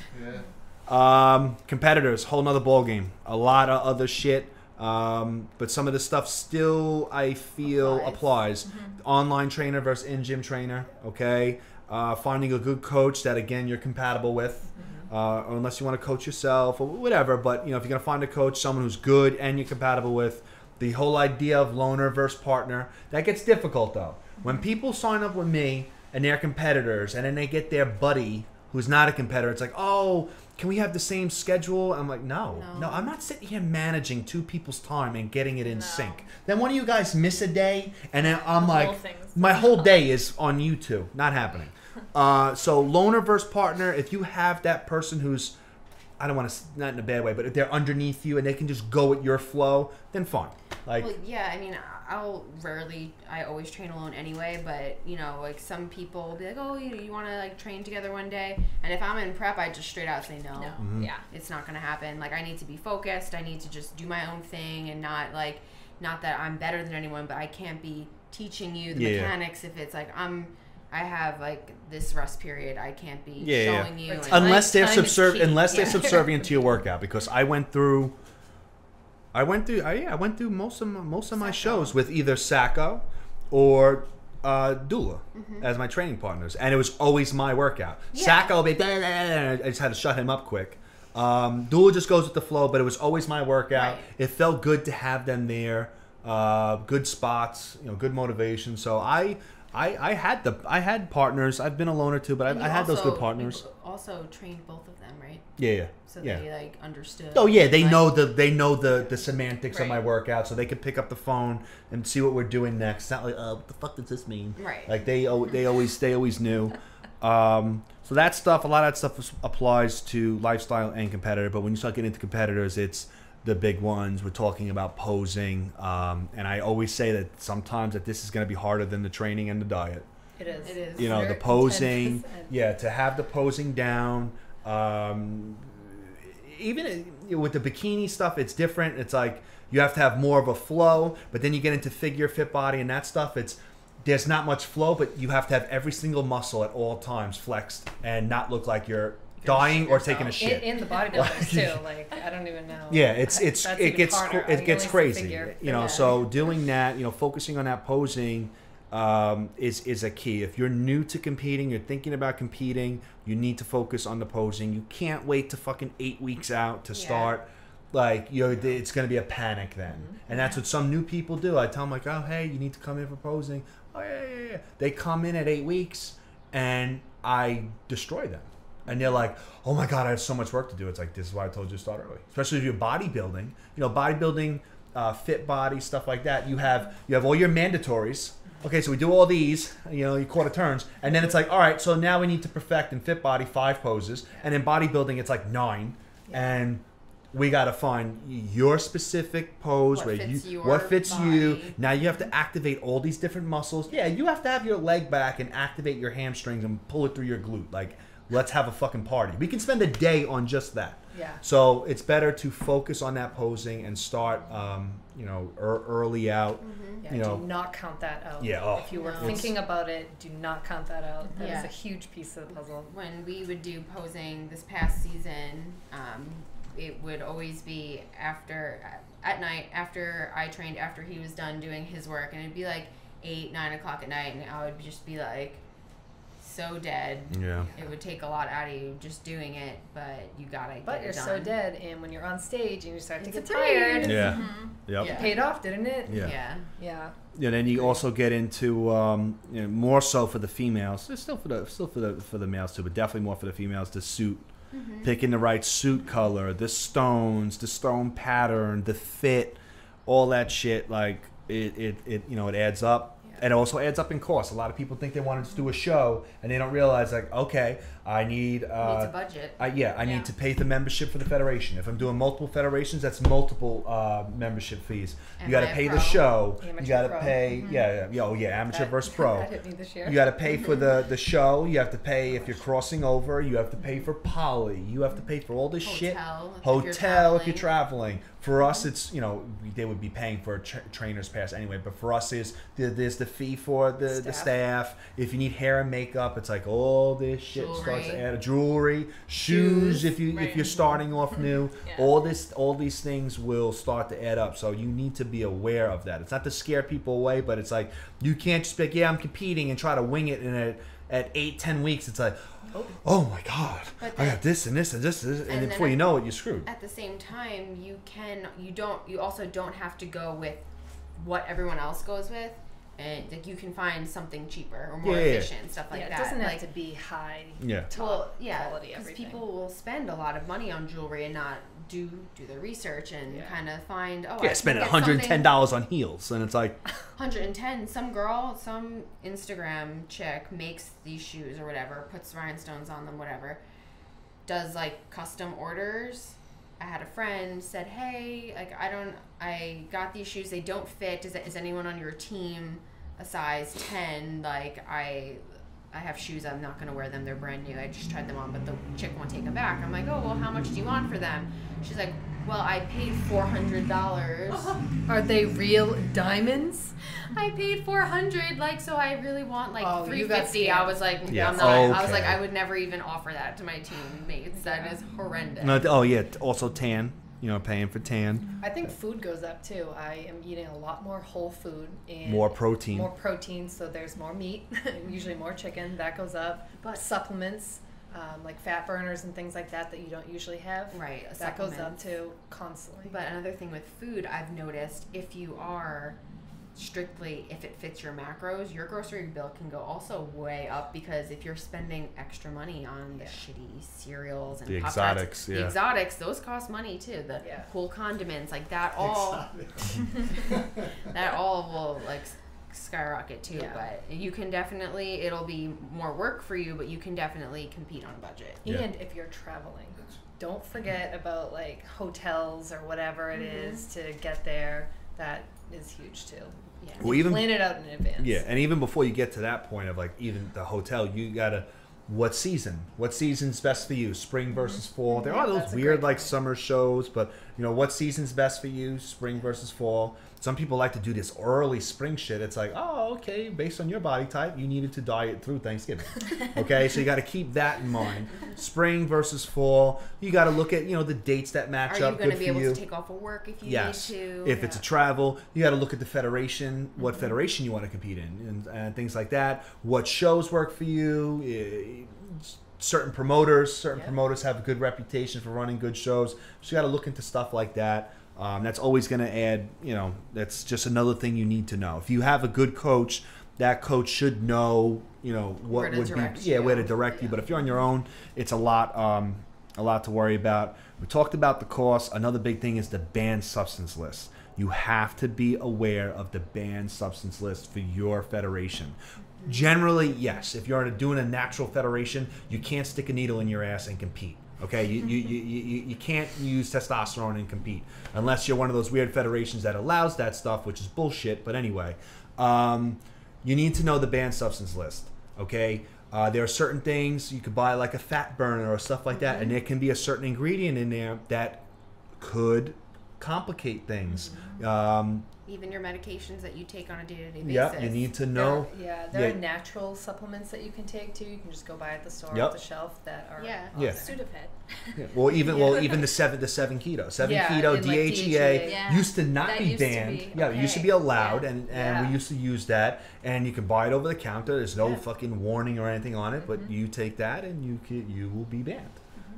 Yeah. Competitors, whole nother ball game. A lot of other shit. But some of the stuff still, I feel, applies. Online trainer versus in-gym trainer. Okay. Finding a good coach that again you're compatible with. Or unless you want to coach yourself or whatever. But you know, if you're gonna find a coach, someone who's good and you're compatible with. The whole idea of loner versus partner, that gets difficult though. When people sign up with me and they're competitors and then they get their buddy who's not a competitor, it's like, oh, can we have the same schedule? I'm like, no, I'm not sitting here managing 2 people's time and getting it in sync. Then one of you guys miss a day and then I'm like, my whole day is on you two. Not happening. So loner versus partner, if you have that person who's, I don't want to, not in a bad way, but if they're underneath you and they can just go at your flow, then fine. Like, well, yeah, I mean, I always train alone anyway, but, you know, like some people will be like, oh, you want to like train together one day? And if I'm in prep, I just straight out say no. Yeah. It's not going to happen. Like, I need to be focused. I need to just do my own thing and not that I'm better than anyone, but I can't be teaching you the mechanics if it's like I have like this rest period. I can't be showing you unless they're subservient to your workout. Because I went through most of my shows with either Sacco or Dula as my training partners, and it was always my workout. Sacco, I just had to shut him up quick. Dula just goes with the flow, but it was always my workout. It felt good to have them there. Good spots, you know, good motivation. So I had partners. I've been a loner too, but I had those good partners. You also trained both of them, right? Yeah. So they like understood. Oh yeah, they know the semantics of my workout, so they could pick up the phone and see what we're doing next. It's not like, what the fuck does this mean? Right. Like they always knew. So that stuff, a lot of that stuff applies to lifestyle and competitor. But when you start getting into competitors, it's the big ones. We're talking about posing, and I always say that sometimes that this is going to be harder than the training and the diet. It is. It is. You know, the posing. To have the posing down. Even with the bikini stuff, it's different. It's like you have to have more of a flow, but then you get into figure, fit body, and that stuff. There's not much flow, but you have to have every single muscle at all times flexed and not look like you're dying or taking a shit. In the bodybuilders too, like I don't even know. Yeah, it gets crazy. You know, so doing that, you know, focusing on that posing is a key. If you're new to competing, you're thinking about competing, you need to focus on the posing. You can't wait to fucking 8 weeks out to start. Like, it's going to be a panic then. And that's what some new people do. I tell them, like, oh, hey, you need to come in for posing. Oh, yeah. They come in at 8 weeks, and I destroy them. And they're like, oh, my God, I have so much work to do. It's like, this is why I told you to start early. Especially if you're bodybuilding. You know, bodybuilding, fit body, stuff like that. You have all your mandatories. Okay, so we do all these, you know, you quarter turns, and then it's like, all right, so now we need to perfect in fit body 5 poses, and in bodybuilding it's like 9, and we got to find your specific pose, what fits you. Now you have to activate all these different muscles. Yeah, you have to have your leg back and activate your hamstrings and pull it through your glute. Like, let's have a fucking party. We can spend a day on just that. Yeah. So it's better to focus on that posing and start, you know, early out. Yeah, you know, do not count that out. Yeah. If you were thinking about it, do not count that out. That is a huge piece of the puzzle. When we would do posing this past season, it would always be at night after I trained, after he was done doing his work, and it'd be like 8, 9 o'clock at night, and I would just be like so dead. Yeah. It would take a lot out of you just doing it, but you gotta get it done. But you're so dead, and when you're on stage and you start to get tired. Yeah. Yep. It paid off, didn't it? Yeah. Yeah. Yeah. Then you also get into you know, more so for the females. There's still for the males too, but definitely more for the females. The suit, picking the right suit color, the stones, the stone pattern, the fit, all that shit. Like it you know, it adds up. And it also adds up in cost. A lot of people think they want to do a show, and they don't realize, like, okay, I need... Needs a budget. I need to pay the membership for the federation. If I'm doing multiple federations, that's multiple membership fees. You got to pay the show. Amateur you got to pro. pay... amateur versus pro. That hit me this year. You got to pay for the show. You have to pay if you're crossing over. You have to pay for poly. You have to pay for all this shit. Hotel if you're traveling. For us, it's, you know, they would be paying for a trainer's pass anyway, but for us, there's the fee for the staff. If you need hair and makeup, it's like all this shit starts to add. Jewelry, shoes if you're starting off new. All these things will start to add up. So you need to be aware of that. It's not to scare people away, but it's like you can't just be like, yeah, I'm competing and try to wing it, and at 8-10 weeks, it's like, oh my God, I got this and this and this, and then before you know it, you're screwed. At the same time, you also don't have to go with what everyone else goes with, and like you can find something cheaper or more efficient, stuff like that. It doesn't have to be high top quality because people will spend a lot of money on jewelry and not do their research and kind of find spend $110 on heels, and it's like 110. Some Instagram chick makes these shoes or whatever, puts rhinestones on them, whatever, does like custom orders. I had a friend said, hey, like I got these shoes, they don't fit, is anyone on your team a size 10? Like I have shoes, I'm not going to wear them, they're brand new, I just tried them on, but the chick won't take them back. I'm like, oh, well, how much do you want for them? She's like, well, I paid $400. Are they real diamonds? I paid $400, like, so I really want like $350. I was like, yeah, I'm not. I was like, I would never even offer that to my teammates. That is horrendous. No, also tan. You know, paying for tan. I think food goes up too. I am eating a lot more whole food and more protein. More protein, so there's more meat, usually more chicken. That goes up. But supplements, like fat burners and things like that you don't usually have. Right. That goes up too constantly. But another thing with food, I've noticed, if you are strictly, if it fits your macros, your grocery bill can go also way up, because if you're spending extra money on the shitty cereals and the Pop-Tarts, the exotics, those cost money too. The cool condiments, like that all that all will like skyrocket too. But you can definitely, it'll be more work for you, but you can definitely compete on a budget. And if you're traveling, don't forget about like hotels or whatever it is to get there. That is huge too. Yeah, well, even plan it out in advance. Yeah, and even before you get to that point of like even the hotel, you gotta what season's best for you? Spring versus fall. There are those weird like summer shows, but you know what season's best for you? Spring versus fall. Some people like to do this early spring shit. It's like, oh, okay, based on your body type, you needed to diet through Thanksgiving. Okay, so you got to keep that in mind. Spring versus fall. You got to look at, you know, the dates that match up. Are you going to be able to take off of work if you need to? If it's a travel, you got to look at the federation, what federation you want to compete in, and things like that. What shows work for you? Certain promoters have a good reputation for running good shows. So you got to look into stuff like that. That's always going to add, you know, that's just another thing you need to know. If you have a good coach, that coach should know, you know, what would be, where to direct you. But if you're on your own, it's a lot to worry about. We talked about the cost. Another big thing is the banned substance list. You have to be aware of the banned substance list for your federation. Generally, yes. If you're doing a natural federation, you can't stick a needle in your ass and compete. Okay, you can't use testosterone and compete unless you're one of those weird federations that allows that stuff, which is bullshit. But anyway, you need to know the banned substance list. Okay, there are certain things you could buy, like a fat burner or stuff like that, and there can be a certain ingredient in there that could complicate things. even your medications that you take on a day-to-day basis. Yeah, you need to know. There are natural supplements that you can take too. You can just go buy at the store off the shelf that are Sudafed. Yeah. Well, even the seven keto, keto, DHEA used to not be banned. It used to be allowed, and we used to use that, and you can buy it over the counter. There's no fucking warning or anything on it, but you take that and you will be banned.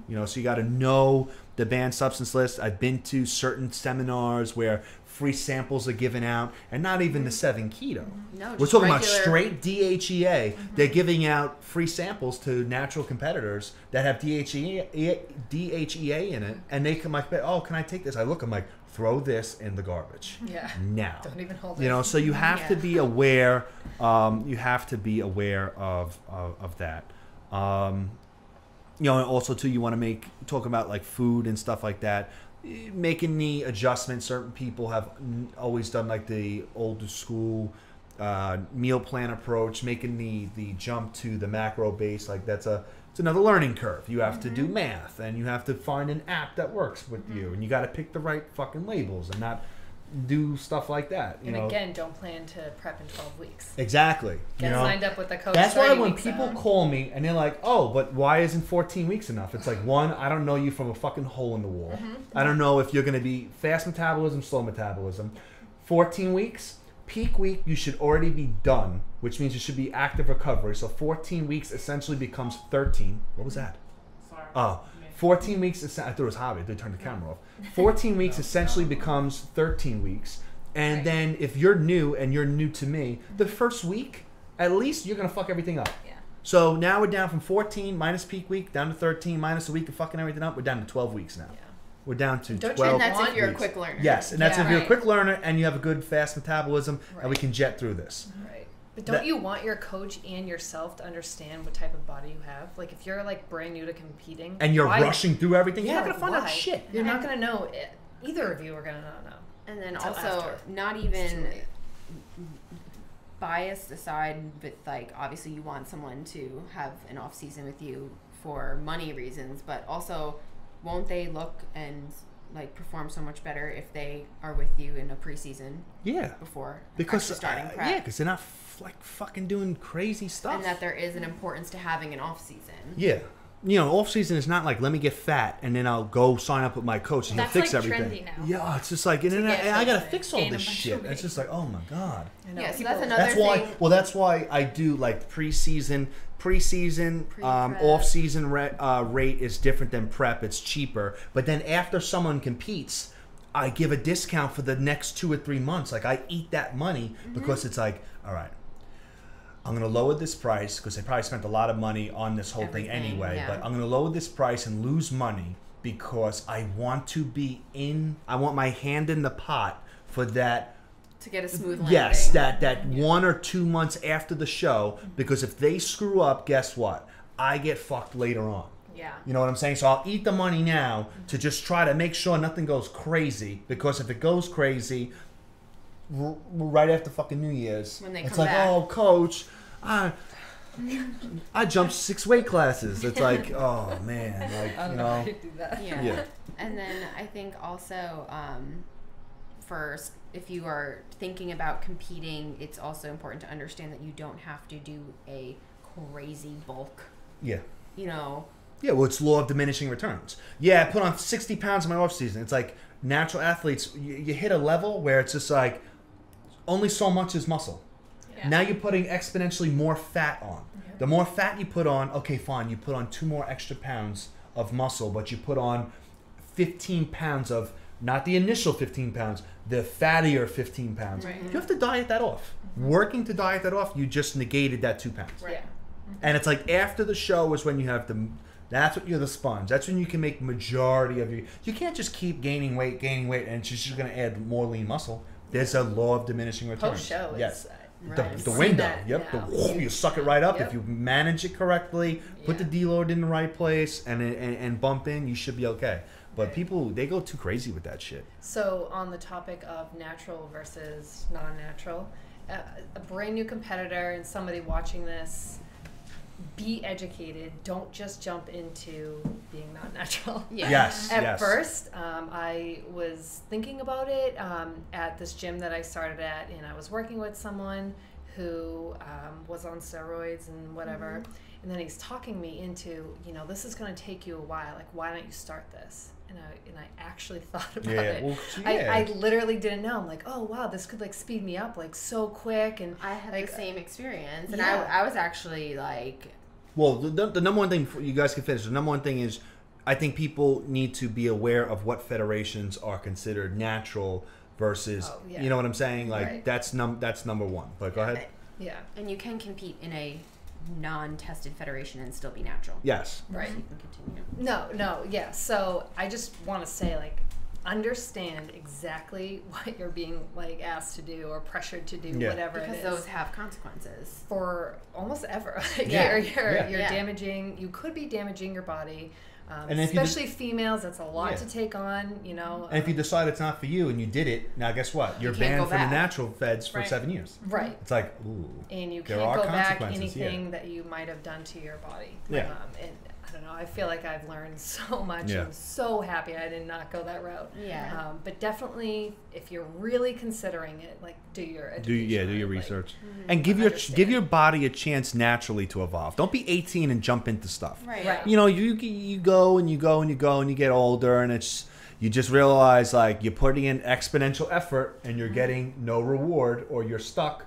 You know, so you got to know the banned substance list. I've been to certain seminars where free samples are given out, and not even the 7 keto. No, we're talking about straight DHEA. They're giving out free samples to natural competitors that have DHEA in it, and they come like, oh, can I take this? I look, I'm like, throw this in the garbage. Yeah. Now. Don't even hold it. You know, so you have to be aware. You have to be aware of that. You know, and also too, you want to talk about like food and stuff like that. Making the adjustments. Certain people have always done like the old school meal plan approach, making the jump to the macro base. Like it's another learning curve. You have to do math, and you have to find an app that works with you, and you got to pick the right fucking labels and not do stuff like that. You know? Again, don't plan to prep in 12 weeks. Exactly. Get signed up with a coach. That's why when people call me and they're like, oh, but why isn't 14 weeks enough? It's like, one, I don't know you from a fucking hole in the wall. I don't know if you're going to be fast metabolism, slow metabolism. 14 weeks, peak week, you should already be done, which means you should be active recovery. So 14 weeks essentially becomes 13. What was that? Sorry. Oh. 14 weeks, I thought it was Javier, they turned the camera off. 14 weeks essentially becomes 13 weeks. And then if you're new and you're new to me, the first week, at least you're going to fuck everything up. Yeah. So now we're down from 14 minus peak week, down to 13 minus a week of fucking everything up. We're down to 12 weeks now. Yeah. We're down to 12 And that's if you're weeks. a quick learner. Yes, and that's if you're a quick learner and you have a good fast metabolism and we can jet through this. Right. But don't you want your coach and yourself to understand what type of body you have? Like if you're like brand new to competing and you're rushing through everything, you're not going to find out why? shit. You're not going to know it. Either of you are going to not know. And then also, not even biased aside, but like obviously you want someone to have an off season with you for money reasons, but also won't they look and like perform so much better if they are with you in a preseason? Yeah. Before because starting prep. Yeah, because they're not like fucking doing crazy stuff. And that there is an importance to having an off season. Yeah. You know, off season is not like let me get fat and then I'll go sign up with my coach and he'll fix like everything. Trendy now. Yeah, it's just like and I gotta fix all this shit. It's just like, oh my god. Yeah, so that's another thing. That's why I do like preseason, off season rate is different than prep. It's cheaper, but then after someone competes, I give a discount for the next 2 or 3 months. Like I eat that money because it's like, all right, I'm going to lower this price because they probably spent a lot of money on this whole thing anyway. But I'm going to lower this price and lose money because I want my hand in the pot for that. To get a smooth landing. Yes, that 1 or 2 months after the show, because if they screw up, guess what? I get fucked later on. Yeah. You know what I'm saying? So I'll eat the money now to just try to make sure nothing goes crazy, because if it goes crazy right after fucking New Year's, when they it's come like, back. oh, coach, I jumped 6 weight classes. It's like, oh man, like, you know. Yeah. And then I think also first, if you are thinking about competing, it's also important to understand that you don't have to do a crazy bulk. Yeah. You know. Yeah, well, it's law of diminishing returns. Yeah, I put on 60 pounds in my off season. It's like natural athletes, you hit a level where it's just like only so much is muscle. Yeah. Now you're putting exponentially more fat on. Mm-hmm. The more fat you put on, okay, fine, you put on 2 more extra pounds of muscle, but you put on 15 pounds of, not the initial 15 pounds, the fattier 15 pounds. Right. You have to diet that off. Mm-hmm. Working to diet that off, you just negated that 2 pounds. Right. Yeah. Mm-hmm. And it's like after the show is when you have the, that's when you're the sponge. That's when you can make majority of your, you can't just keep gaining weight, and it's just going to add more lean muscle. There's a law of diminishing returns. Post-show yes. Right. The window. Yep. You suck it right up. If you manage it correctly, put the deload in the right place, and bump in, you should be okay. But people, they go too crazy with that shit. So on the topic of natural versus non-natural, a brand new competitor and somebody watching this, be educated. Don't just jump into being not natural. Yes. At first, I was thinking about it at this gym that I started at, and I was working with someone who was on steroids and whatever. And then he's talking me into, this is going to take you a while. Like, why don't you start this? And I actually thought about it. Well, I literally didn't know. I'm like, oh wow, this could like speed me up like so quick. And I had like, the same experience, and I was actually like. Well, the number one thing, you guys can finish. The number one thing is, I think people need to be aware of what federations are considered natural versus, you know what I'm saying? Like that's number one. But go ahead. Yeah, and you can compete in a non-tested federation and still be natural. Yes. Right. So you can continue. No, yeah. So I just want to say, like, understand exactly what you're being like asked to do or pressured to do, whatever because it is. Those have consequences for almost ever. Like you're damaging. You could be damaging your body. And especially females, that's a lot to take on, And if you decide it's not for you and you did it, now guess what? You're banned from the natural feds for 7 years. Right. It's like, ooh. And you can't go back anything that you might have done to your body. Yeah. And I don't know, I feel like I've learned so much. I'm so happy I did not go that route. Yeah. But definitely, if you're really considering it, like, do your education. Do your research. And give your body a chance naturally to evolve. Don't be 18 and jump into stuff. Right. You go and you go and you go and you get older and you just realize like you're putting in exponential effort and you're getting no reward or you're stuck.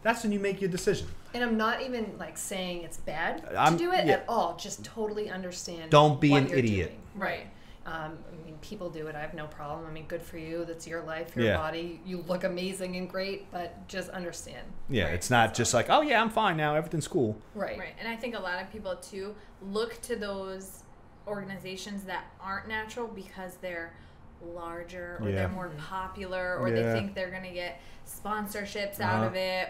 That's when you make your decision. And I'm not even like saying it's bad to do it at all. Just totally understand. Don't be an idiot. Doing. Right. I mean, people do it. I have no problem. I mean, good for you. That's your life, your body. You look amazing and great, but just understand. Yeah, it's not just like, oh yeah, I'm fine now. Everything's cool. Right. And I think a lot of people too look to those organizations that aren't natural because they're larger or they're more popular or they think they're going to get sponsorships out of it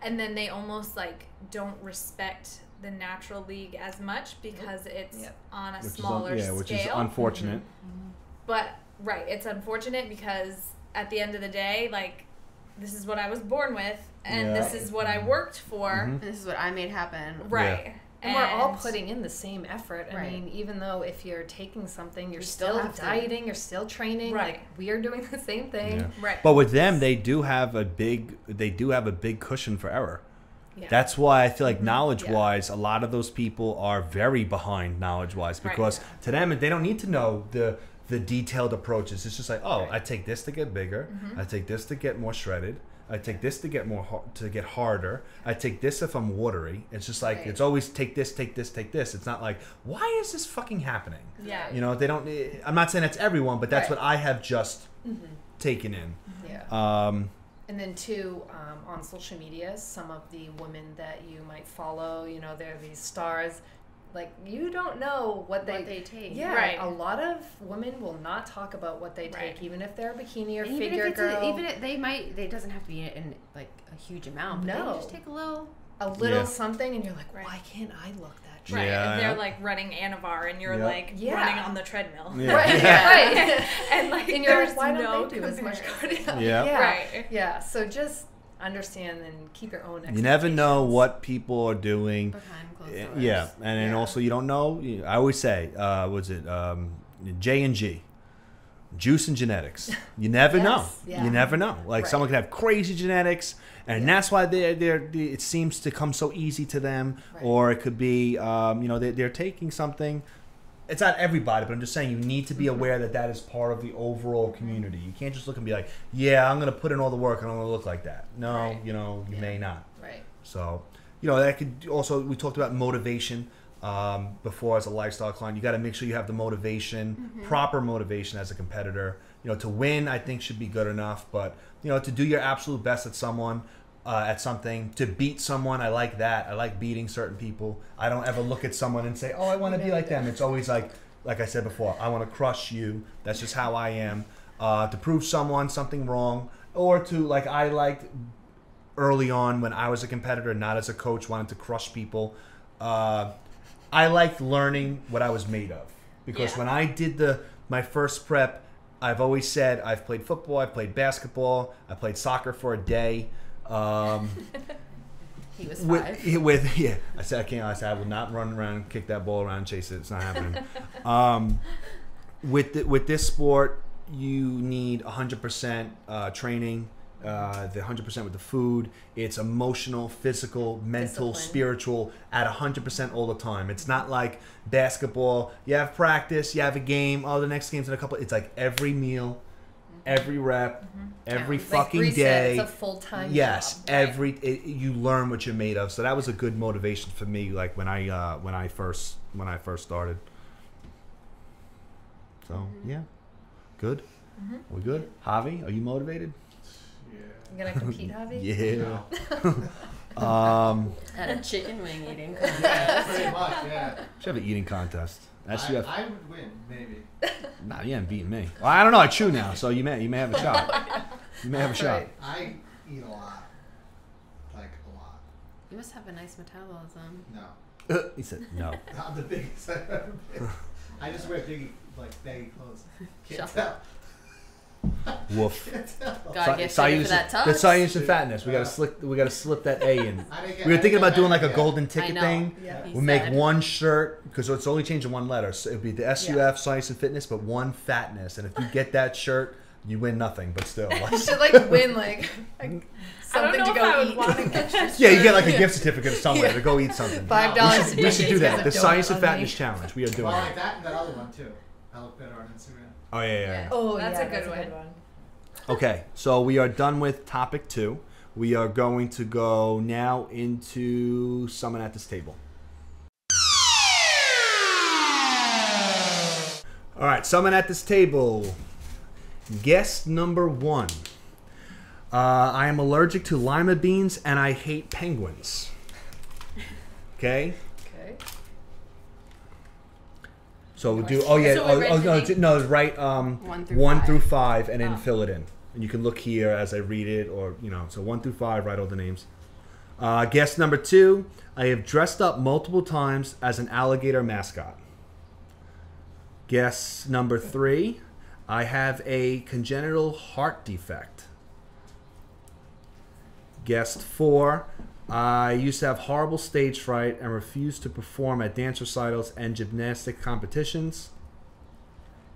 and then they almost like don't respect the natural league as much because it's on a smaller scale. Which is unfortunate. But it's unfortunate because at the end of the day, like, this is what I was born with and this is what I worked for. And this is what I made happen. Right. Yeah. And we're all putting in the same effort. I mean, even though if you're taking something, you're still dieting, you're still training. Right. Like, we are doing the same thing. Yeah. Right. But with them, they do have a big cushion for error. Yeah. That's why I feel like knowledge-wise, a lot of those people are very behind knowledge-wise because to them, they don't need to know the detailed approaches. It's just like, I take this to get bigger. I take this to get more shredded. I take this to get harder. I take this if I'm watery. It's just like it's always take this, take this, take this. It's not like, why is this fucking happening? Yeah. They don't. I'm not saying that's everyone, but that's what I have just taken in. Yeah. And then too, on social media, some of the women that you might follow, they're these stars. Like, you don't know what they take. Yeah, right. A lot of women will not talk about what they take, even if they're a bikini or and figure girl. Even if they might, it doesn't have to be in like a huge amount. But they just take a little something, and you're like, why can't I look that dry? Right, Yeah. and they're like running Anavar, and you're like running on the treadmill. Yeah. Right, right. And like, and you're there's like, why don't no they do as much cardio? Yeah. Right. Yeah. So just understand and keep your own. You never know what people are doing. behind closed doors. Yeah, and then also you don't know. I always say, J&G, juice and genetics. You never know. Yeah. You never know. Like someone could have crazy genetics, and that's why it seems to come so easy to them. Or it could be, they're taking something. It's not everybody, but I'm just saying you need to be aware that is part of the overall community. You can't just look and be like, yeah, I'm going to put in all the work and I'm going to look like that. No, you may not. Right. So, that could also, we talked about motivation before as a lifestyle client. You got to make sure you have the motivation, proper motivation as a competitor. To win, I think should be good enough, but, to do your absolute best at something, to beat someone, I like that. I like beating certain people. I don't ever look at someone and say, I want to be like them. It's always like I said before, I want to crush you. That's just how I am. To prove someone something wrong, or to, I liked early on when I was a competitor, not as a coach, wanted to crush people. I liked learning what I was made of. Because when I did my first prep, I've always said I've played football, I've played basketball, I played soccer for a day. He was 5. I said I can't. I said I will not run around, kick that ball around, chase it. It's not happening. With this sport, you need 100% training. The 100% with the food. It's emotional, physical, mental, spiritual at 100% all the time. It's not like basketball. You have practice, you have a game. Oh, the next game's in a couple. It's like every meal, every rep, every fucking like day. It's a full-time yes, job. You learn what you're made of. So that was a good motivation for me. Like when I first started. So yeah, good. We good? Javi, are you motivated? You gonna compete, Javi? Yeah. At a chicken wing eating contest. Pretty much, yeah. Should have an eating contest. I would win, maybe. Nah, you haven't beaten me. Well, I don't know. I chew now, so you may have a shot. You may have a shot. I eat a lot, like a lot. You must have a nice metabolism. No. He said no. I'm the biggest I've ever been. I just wear baggy clothes. Can't tell. Woof. God gets ready for that tux. The Sci-Unison fatness. We gotta slip that A in. We were thinking about doing like a golden ticket thing. Yeah, we'll make one shirt because it's only changing one letter. So it'll be the SUF Sci-Unison Fitness, but one fatness. And if you get that shirt, you win nothing. But still, You should win something to go eat. Yeah, you get like a gift certificate or somewhere to go eat something. $5. We should do that. The Sci-Unison Fatness Challenge. We are doing Well, it. like that and that other one too. I look better on Instagram. Oh yeah. Oh, that's a good one. Okay, so we are done with topic 2. We are going to go now into someone at this table. All right, someone at this table. Guest number 1. I am allergic to lima beans and I hate penguins. Okay. So we'll do. Oh yeah. No. Right. 1 through 5, and then fill it in. And you can look here as I read it, or So 1 through 5, write all the names. Guest number 2. I have dressed up multiple times as an alligator mascot. Guest number 3. I have a congenital heart defect. Guest 4. I used to have horrible stage fright and refused to perform at dance recitals and gymnastic competitions.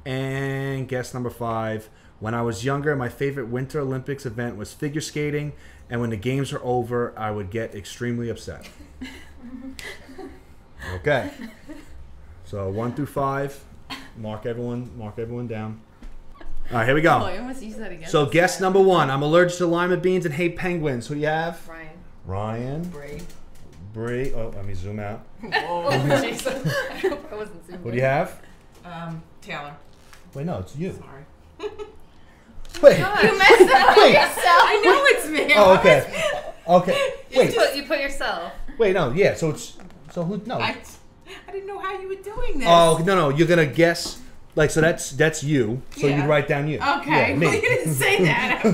And guest number 5. When I was younger, my favorite Winter Olympics event was figure skating, and when the games were over, I would get extremely upset. Okay. So 1 through 5. Mark everyone down. All right, here we go. Oh, I almost used that again. So guest number 1. I'm allergic to lima beans and hate penguins. Who you have? Ryan. Bree. Oh, let me zoom out. Whoa, Jason. I wasn't zooming. What do you have? Taylor. Wait, no, it's you. Sorry. Wait. You messed up yourself. I know it's me. Oh, okay. Okay. Wait. You put yourself. Wait, no, yeah. So who? No. I didn't know how you were doing this. Oh no, you're gonna guess. Like, so that's you. So you write down you. Okay. Yeah, me. Well, you didn't say that.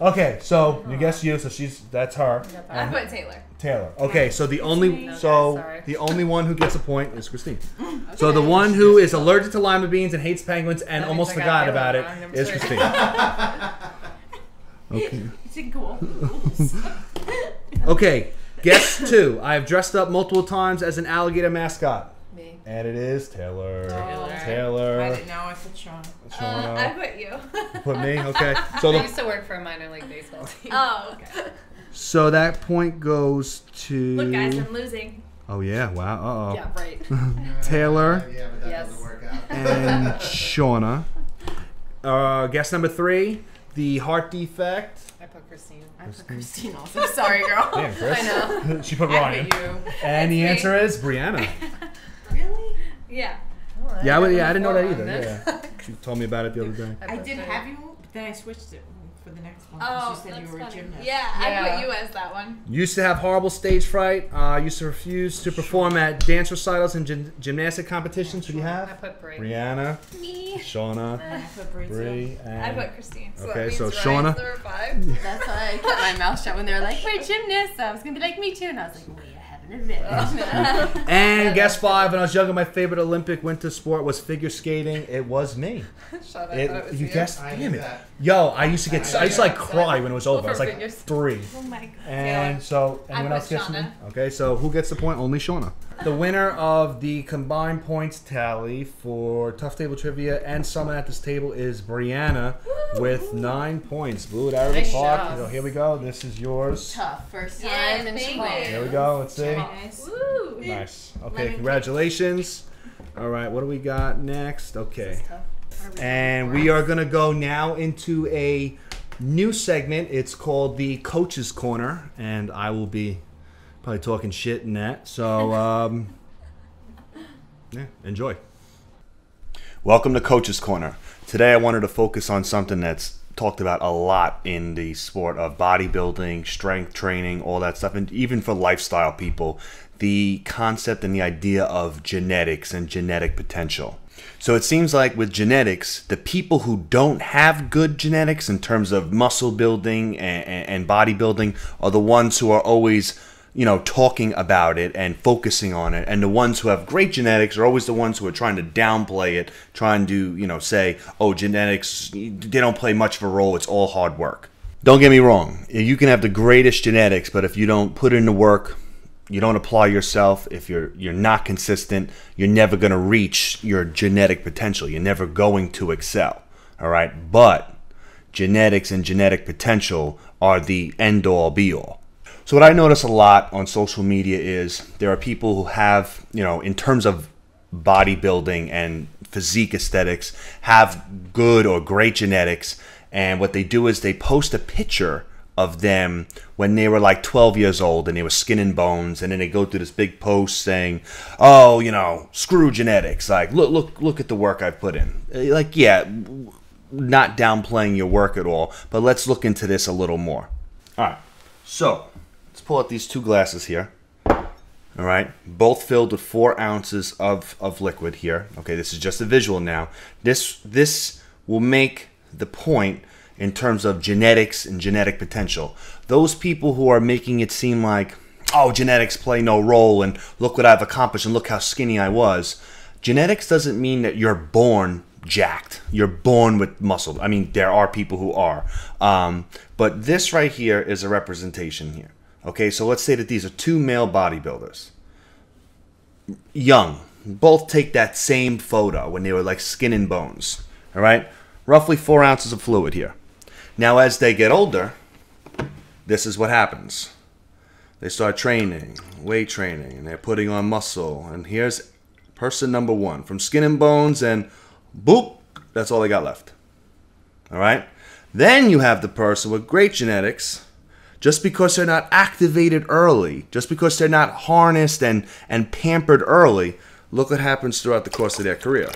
Okay, so you guess you. So that's her. I put Taylor. Taylor. Okay, so the only the only one who gets a point is Christine. Okay. So the one who is allergic to lima beans and hates penguins and almost forgot about it is Christine. Okay. You didn't go over the rules. Okay, guess 2. I have dressed up multiple times as an alligator mascot. Me. And it is Taylor. I Taylor. didn't know. I put Shauna. I put you. You put me? Okay. So I used to work for a minor league baseball team. Oh, okay. So that point goes to... Look, guys, I'm losing. Oh, yeah. Wow. Uh-oh. Yeah, right. Taylor. Yeah, but that doesn't work out. And Shauna. Guess number 3. The heart defect. I put Christine. I put Christine also. Sorry, girl. Damn, Chris. I know. She put I Ryan. put you. And the answer is Brianna. Really? Yeah. Right. Yeah, I didn't know that Before either. on Yeah. She told me about it the other day. I did have you, but then I switched it for the next one. Oh, You said that's you were a funny. gymnast. Yeah, I put you as that one. Used to have horrible stage fright. Used to refuse to perform at dance recitals and gymnastic competitions. Who do you I have? put Brie. Brianna. Me. Shauna. I put Bree Bree. too. I And put Christine. So Okay, that so means Shauna. Ryan's number 5. That's why I kept my mouth shut when they were like, we're gymnasts. So I was going to be like, me too. And I was like, wait, I haven't the village. And guess 5, when I was younger, my favorite Olympic winter sport was figure skating. It was me. You guessed, damn it. Yo, I used to like cry when it was over. I was like 3. Oh my God. And so, anyone else gets something? Okay, so who gets the point? Only Shauna. The winner of the combined points tally for Tough Table Trivia and Summon at this table is Brianna with 9 points. Blew it out of the park. So here we go. This is yours. Tough. First time and small. Here we go. Let's see. Nice. Woo. Nice. Okay, congratulations. All right, what do we got next? Okay. And we are going to go now into a new segment. It's called the Coach's Corner, and I will be probably talking shit in that. So, yeah, enjoy. Welcome to Coach's Corner. Today I wanted to focus on something that's talked about a lot in the sport of bodybuilding, strength training, all that stuff, and even for lifestyle people, the concept and the idea of genetics and genetic potential. So it seems like with genetics, the people who don't have good genetics in terms of muscle building and bodybuilding are the ones who are always, you know, talking about it and focusing on it. And the ones who have great genetics are always the ones who are trying to downplay it, trying to, you know, say, oh, genetics, they don't play much of a role. It's all hard work. Don't get me wrong. You can have the greatest genetics, but if you don't put in the work, you don't apply yourself, if you're not consistent, you're never going to reach your genetic potential. You're never going to excel. All right? But genetics and genetic potential are the end-all, be-all. So what I notice a lot on social media is there are people who have, you know, in terms of bodybuilding and physique aesthetics, have good or great genetics, and what they do is they post a picture of them when they were like 12 years old and they were skin and bones, and then they go through this big post saying, oh, you know, screw genetics, like look at the work I've put in. Like, yeah, not downplaying your work at all, but let's look into this a little more. All right, so let's pull out these 2 glasses here. All right, both filled with 4 ounces of liquid here. Okay, this is just a visual now. This will make the point in terms of genetics and genetic potential. Those people who are making it seem like, oh, genetics play no role and look what I've accomplished and look how skinny I was. Genetics doesn't mean that you're born jacked. You're born with muscle. I mean, there are people who are. But this right here is a representation here. Okay, so let's say that these are 2 male bodybuilders. Young. Both take that same photo when they were like skin and bones. All right? Roughly 4 ounces of fluid here. Now, as they get older, this is what happens. They start training, weight training, and they're putting on muscle. And here's person number 1 from skin and bones, and boop, that's all they got left. All right? Then you have the person with great genetics. Just because they're not activated early, just because they're not harnessed and pampered early, look what happens throughout the course of their career.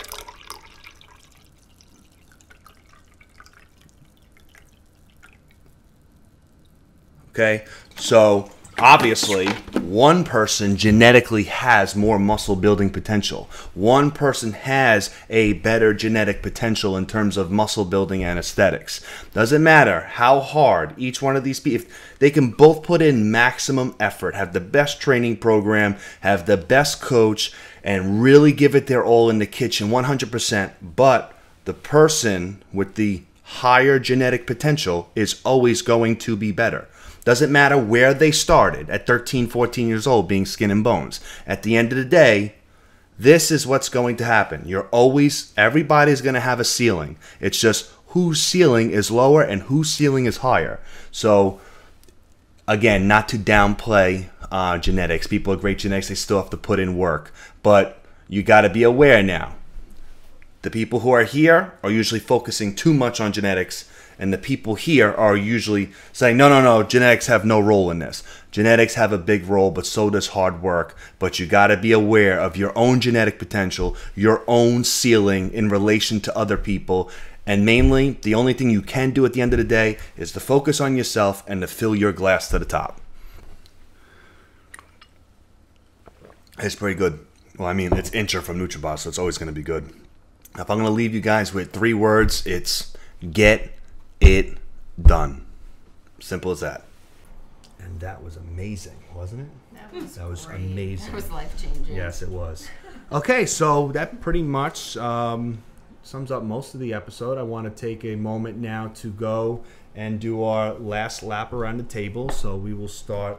Okay, so obviously one person genetically has more muscle building potential. One person has a better genetic potential in terms of muscle building and aesthetics. Doesn't matter how hard each one of these people, if they can both put in maximum effort, have the best training program, have the best coach, and really give it their all in the kitchen 100%, but the person with the higher genetic potential is always going to be better. Doesn't matter where they started at 13, 14 years old being skin and bones. At the end of the day, this is what's going to happen. Everybody's going to have a ceiling. It's just whose ceiling is lower and whose ceiling is higher. So, again, not to downplay genetics. People with great genetics, they still have to put in work. But you got to be aware now. The people who are here are usually focusing too much on genetics, and the people here are usually saying, no, genetics have no role in this. Genetics have a big role, but so does hard work. But you got to be aware of your own genetic potential, your own ceiling in relation to other people. And mainly, the only thing you can do at the end of the day is to focus on yourself and to fill your glass to the top. It's pretty good. Well, I mean, it's INTRA from NutriBoss, so it's always going to be good. If I'm going to leave you guys with 3 words, it's get it done. Simple as that. And that was amazing, wasn't it? That That was amazing. That was life-changing. Yes, it was. Okay, so that pretty much sums up most of the episode. I want to take a moment now to go and do our last lap around the table. So we will start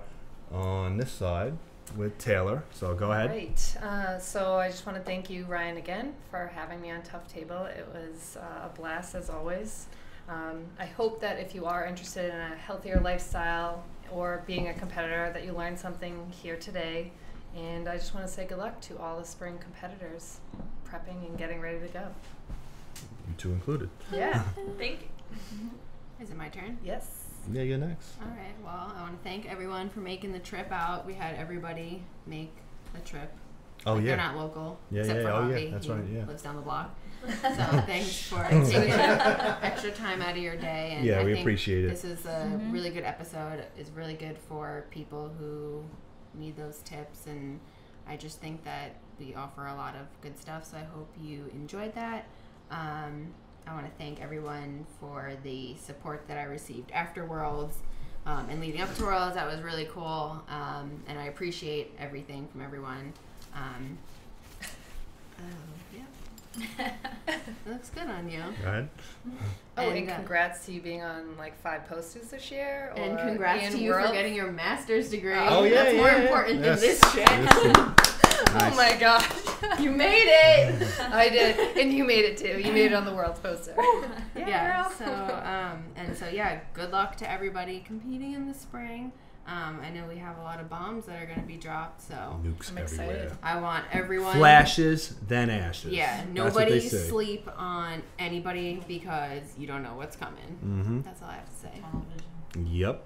on this side with Taylor. So go ahead. Great. So I just want to thank you, Ryan, again for having me on Tough Table. It was a blast as always. I hope that if you are interested in a healthier lifestyle or being a competitor, that you learned something here today. And I just want to say good luck to all the spring competitors prepping and getting ready to go. You two included. Yeah. Thank you. Is it my turn? Yes. Yeah, you're next. All right. Well, I want to thank everyone for making the trip out. We had everybody make the trip. Oh, yeah. They're not local. Yeah, except for Oh, Javi. yeah. That's He right, yeah. lives down the block. So thanks for taking extra time out of your day. And Yeah, I we think appreciate it. This is a really good episode. It's really good for people who need those tips. And I just think that we offer a lot of good stuff. So I hope you enjoyed that. I want to thank everyone for the support that I received after Worlds and leading up to Worlds. That was really cool. And I appreciate everything from everyone. Yeah. It looks good on you. Go ahead. Oh, and congrats to you being on like 5 posters this year. And congrats to you for getting your master's degree. Oh, yeah, That's more important than this shit. Oh my gosh. You made it. I did. And you made it too. You made it on the world's poster. Yeah. So yeah, good luck to everybody competing in the spring. I know we have a lot of bombs that are going to be dropped, so Nukes I'm everywhere. excited. I want everyone. Flashes, then ashes. Yeah, That's what nobody they say. sleep on anybody because you don't know what's coming. Mm-hmm. That's all I have to say. Yep.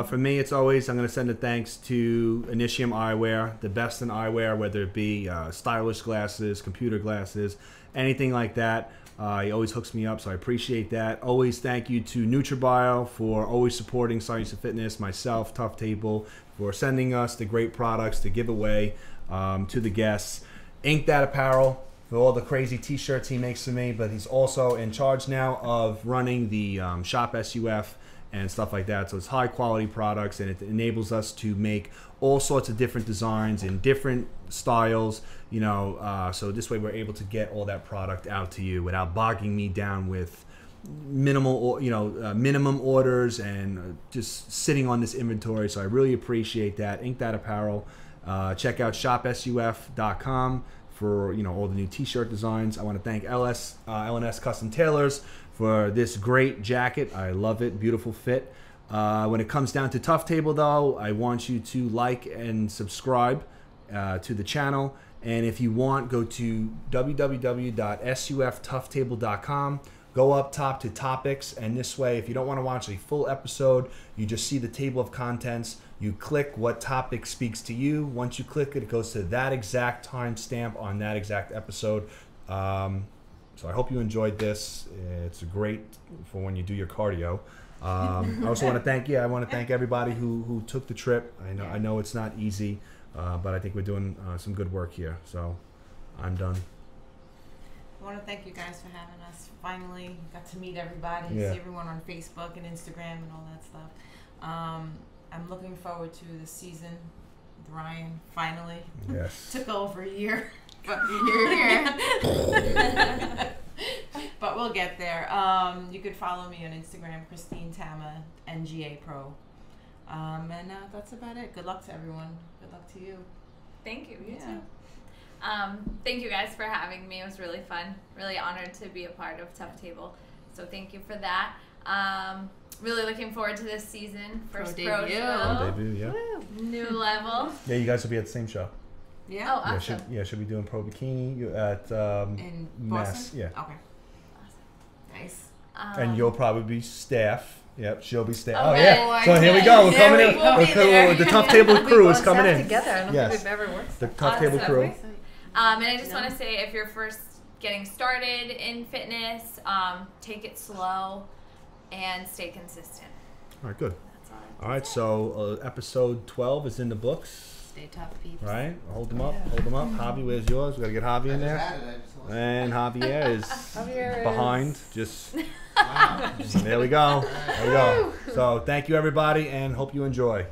For me, it's always, I'm going to send a thanks to Initium Eyewear, the best in eyewear, whether it be stylish glasses, computer glasses, anything like that. He always hooks me up, so I appreciate that. Always thank you to NutriBio for always supporting Sci-Unison Fitness, myself, Tough Table, for sending us the great products to give away to the guests. Ink That Apparel for all the crazy t-shirts he makes for me, but he's also in charge now of running the Shop SUF and stuff like that. So it's high quality products, and it enables us to make all sorts of different designs in different styles, you know, so this way we're able to get all that product out to you without bogging me down with minimal, minimum orders and just sitting on this inventory. So I really appreciate that. Ink That Apparel. Check out shopsuf.com for, all the new t-shirt designs. I want to thank LNS Custom Tailors for this great jacket. I love it. Beautiful fit. When it comes down to Tough Table, though, I want you to like and subscribe to the channel. And if you want, go to www.suftouughtable.com. Go up top to topics, and this way, if you don't want to watch a full episode, you just see the table of contents. You click what topic speaks to you. Once you click it, it goes to that exact timestamp on that exact episode. So I hope you enjoyed this. It's great for when you do your cardio. I also want to thank everybody who took the trip. I know it's not easy, but I think we're doing some good work here. So I'm done. I want to thank you guys for having us. Finally got to meet everybody, see everyone on Facebook and Instagram and all that stuff. I'm looking forward to the season. Ryan finally took over a year. But you're here. But we'll get there. You could follow me on Instagram, Christine Tama, NGA Pro. And that's about it. Good luck to everyone. Good luck to you. Thank you. You too. Thank you guys for having me. It was really fun. Really honored to be a part of Tough Table. So thank you for that. Really looking forward to this season. First pro show. Debut, yeah. Woo. New level. Yeah, you guys will be at the same show. Yeah. Oh, awesome. Should be doing Pro Bikini at in Mass. Boston? Yeah. Okay. Awesome. Nice. And you'll probably be staff. Yep, she'll be staff. Okay. Oh yeah. So here we go. We're coming in. The Tough Table crew is coming in. Together. I don't think we've ever worked. The Tough Table crew. And I just want to say, if you're first getting started in fitness, take it slow and stay consistent. All right, good. That's all right, so episode 12 is in the books. Stay tough, peeps. Right, hold them up, hold them up. Javi, where's yours? We gotta get Javi in there. And Javier is behind. Just there we go. There we go. So thank you everybody, and hope you enjoy.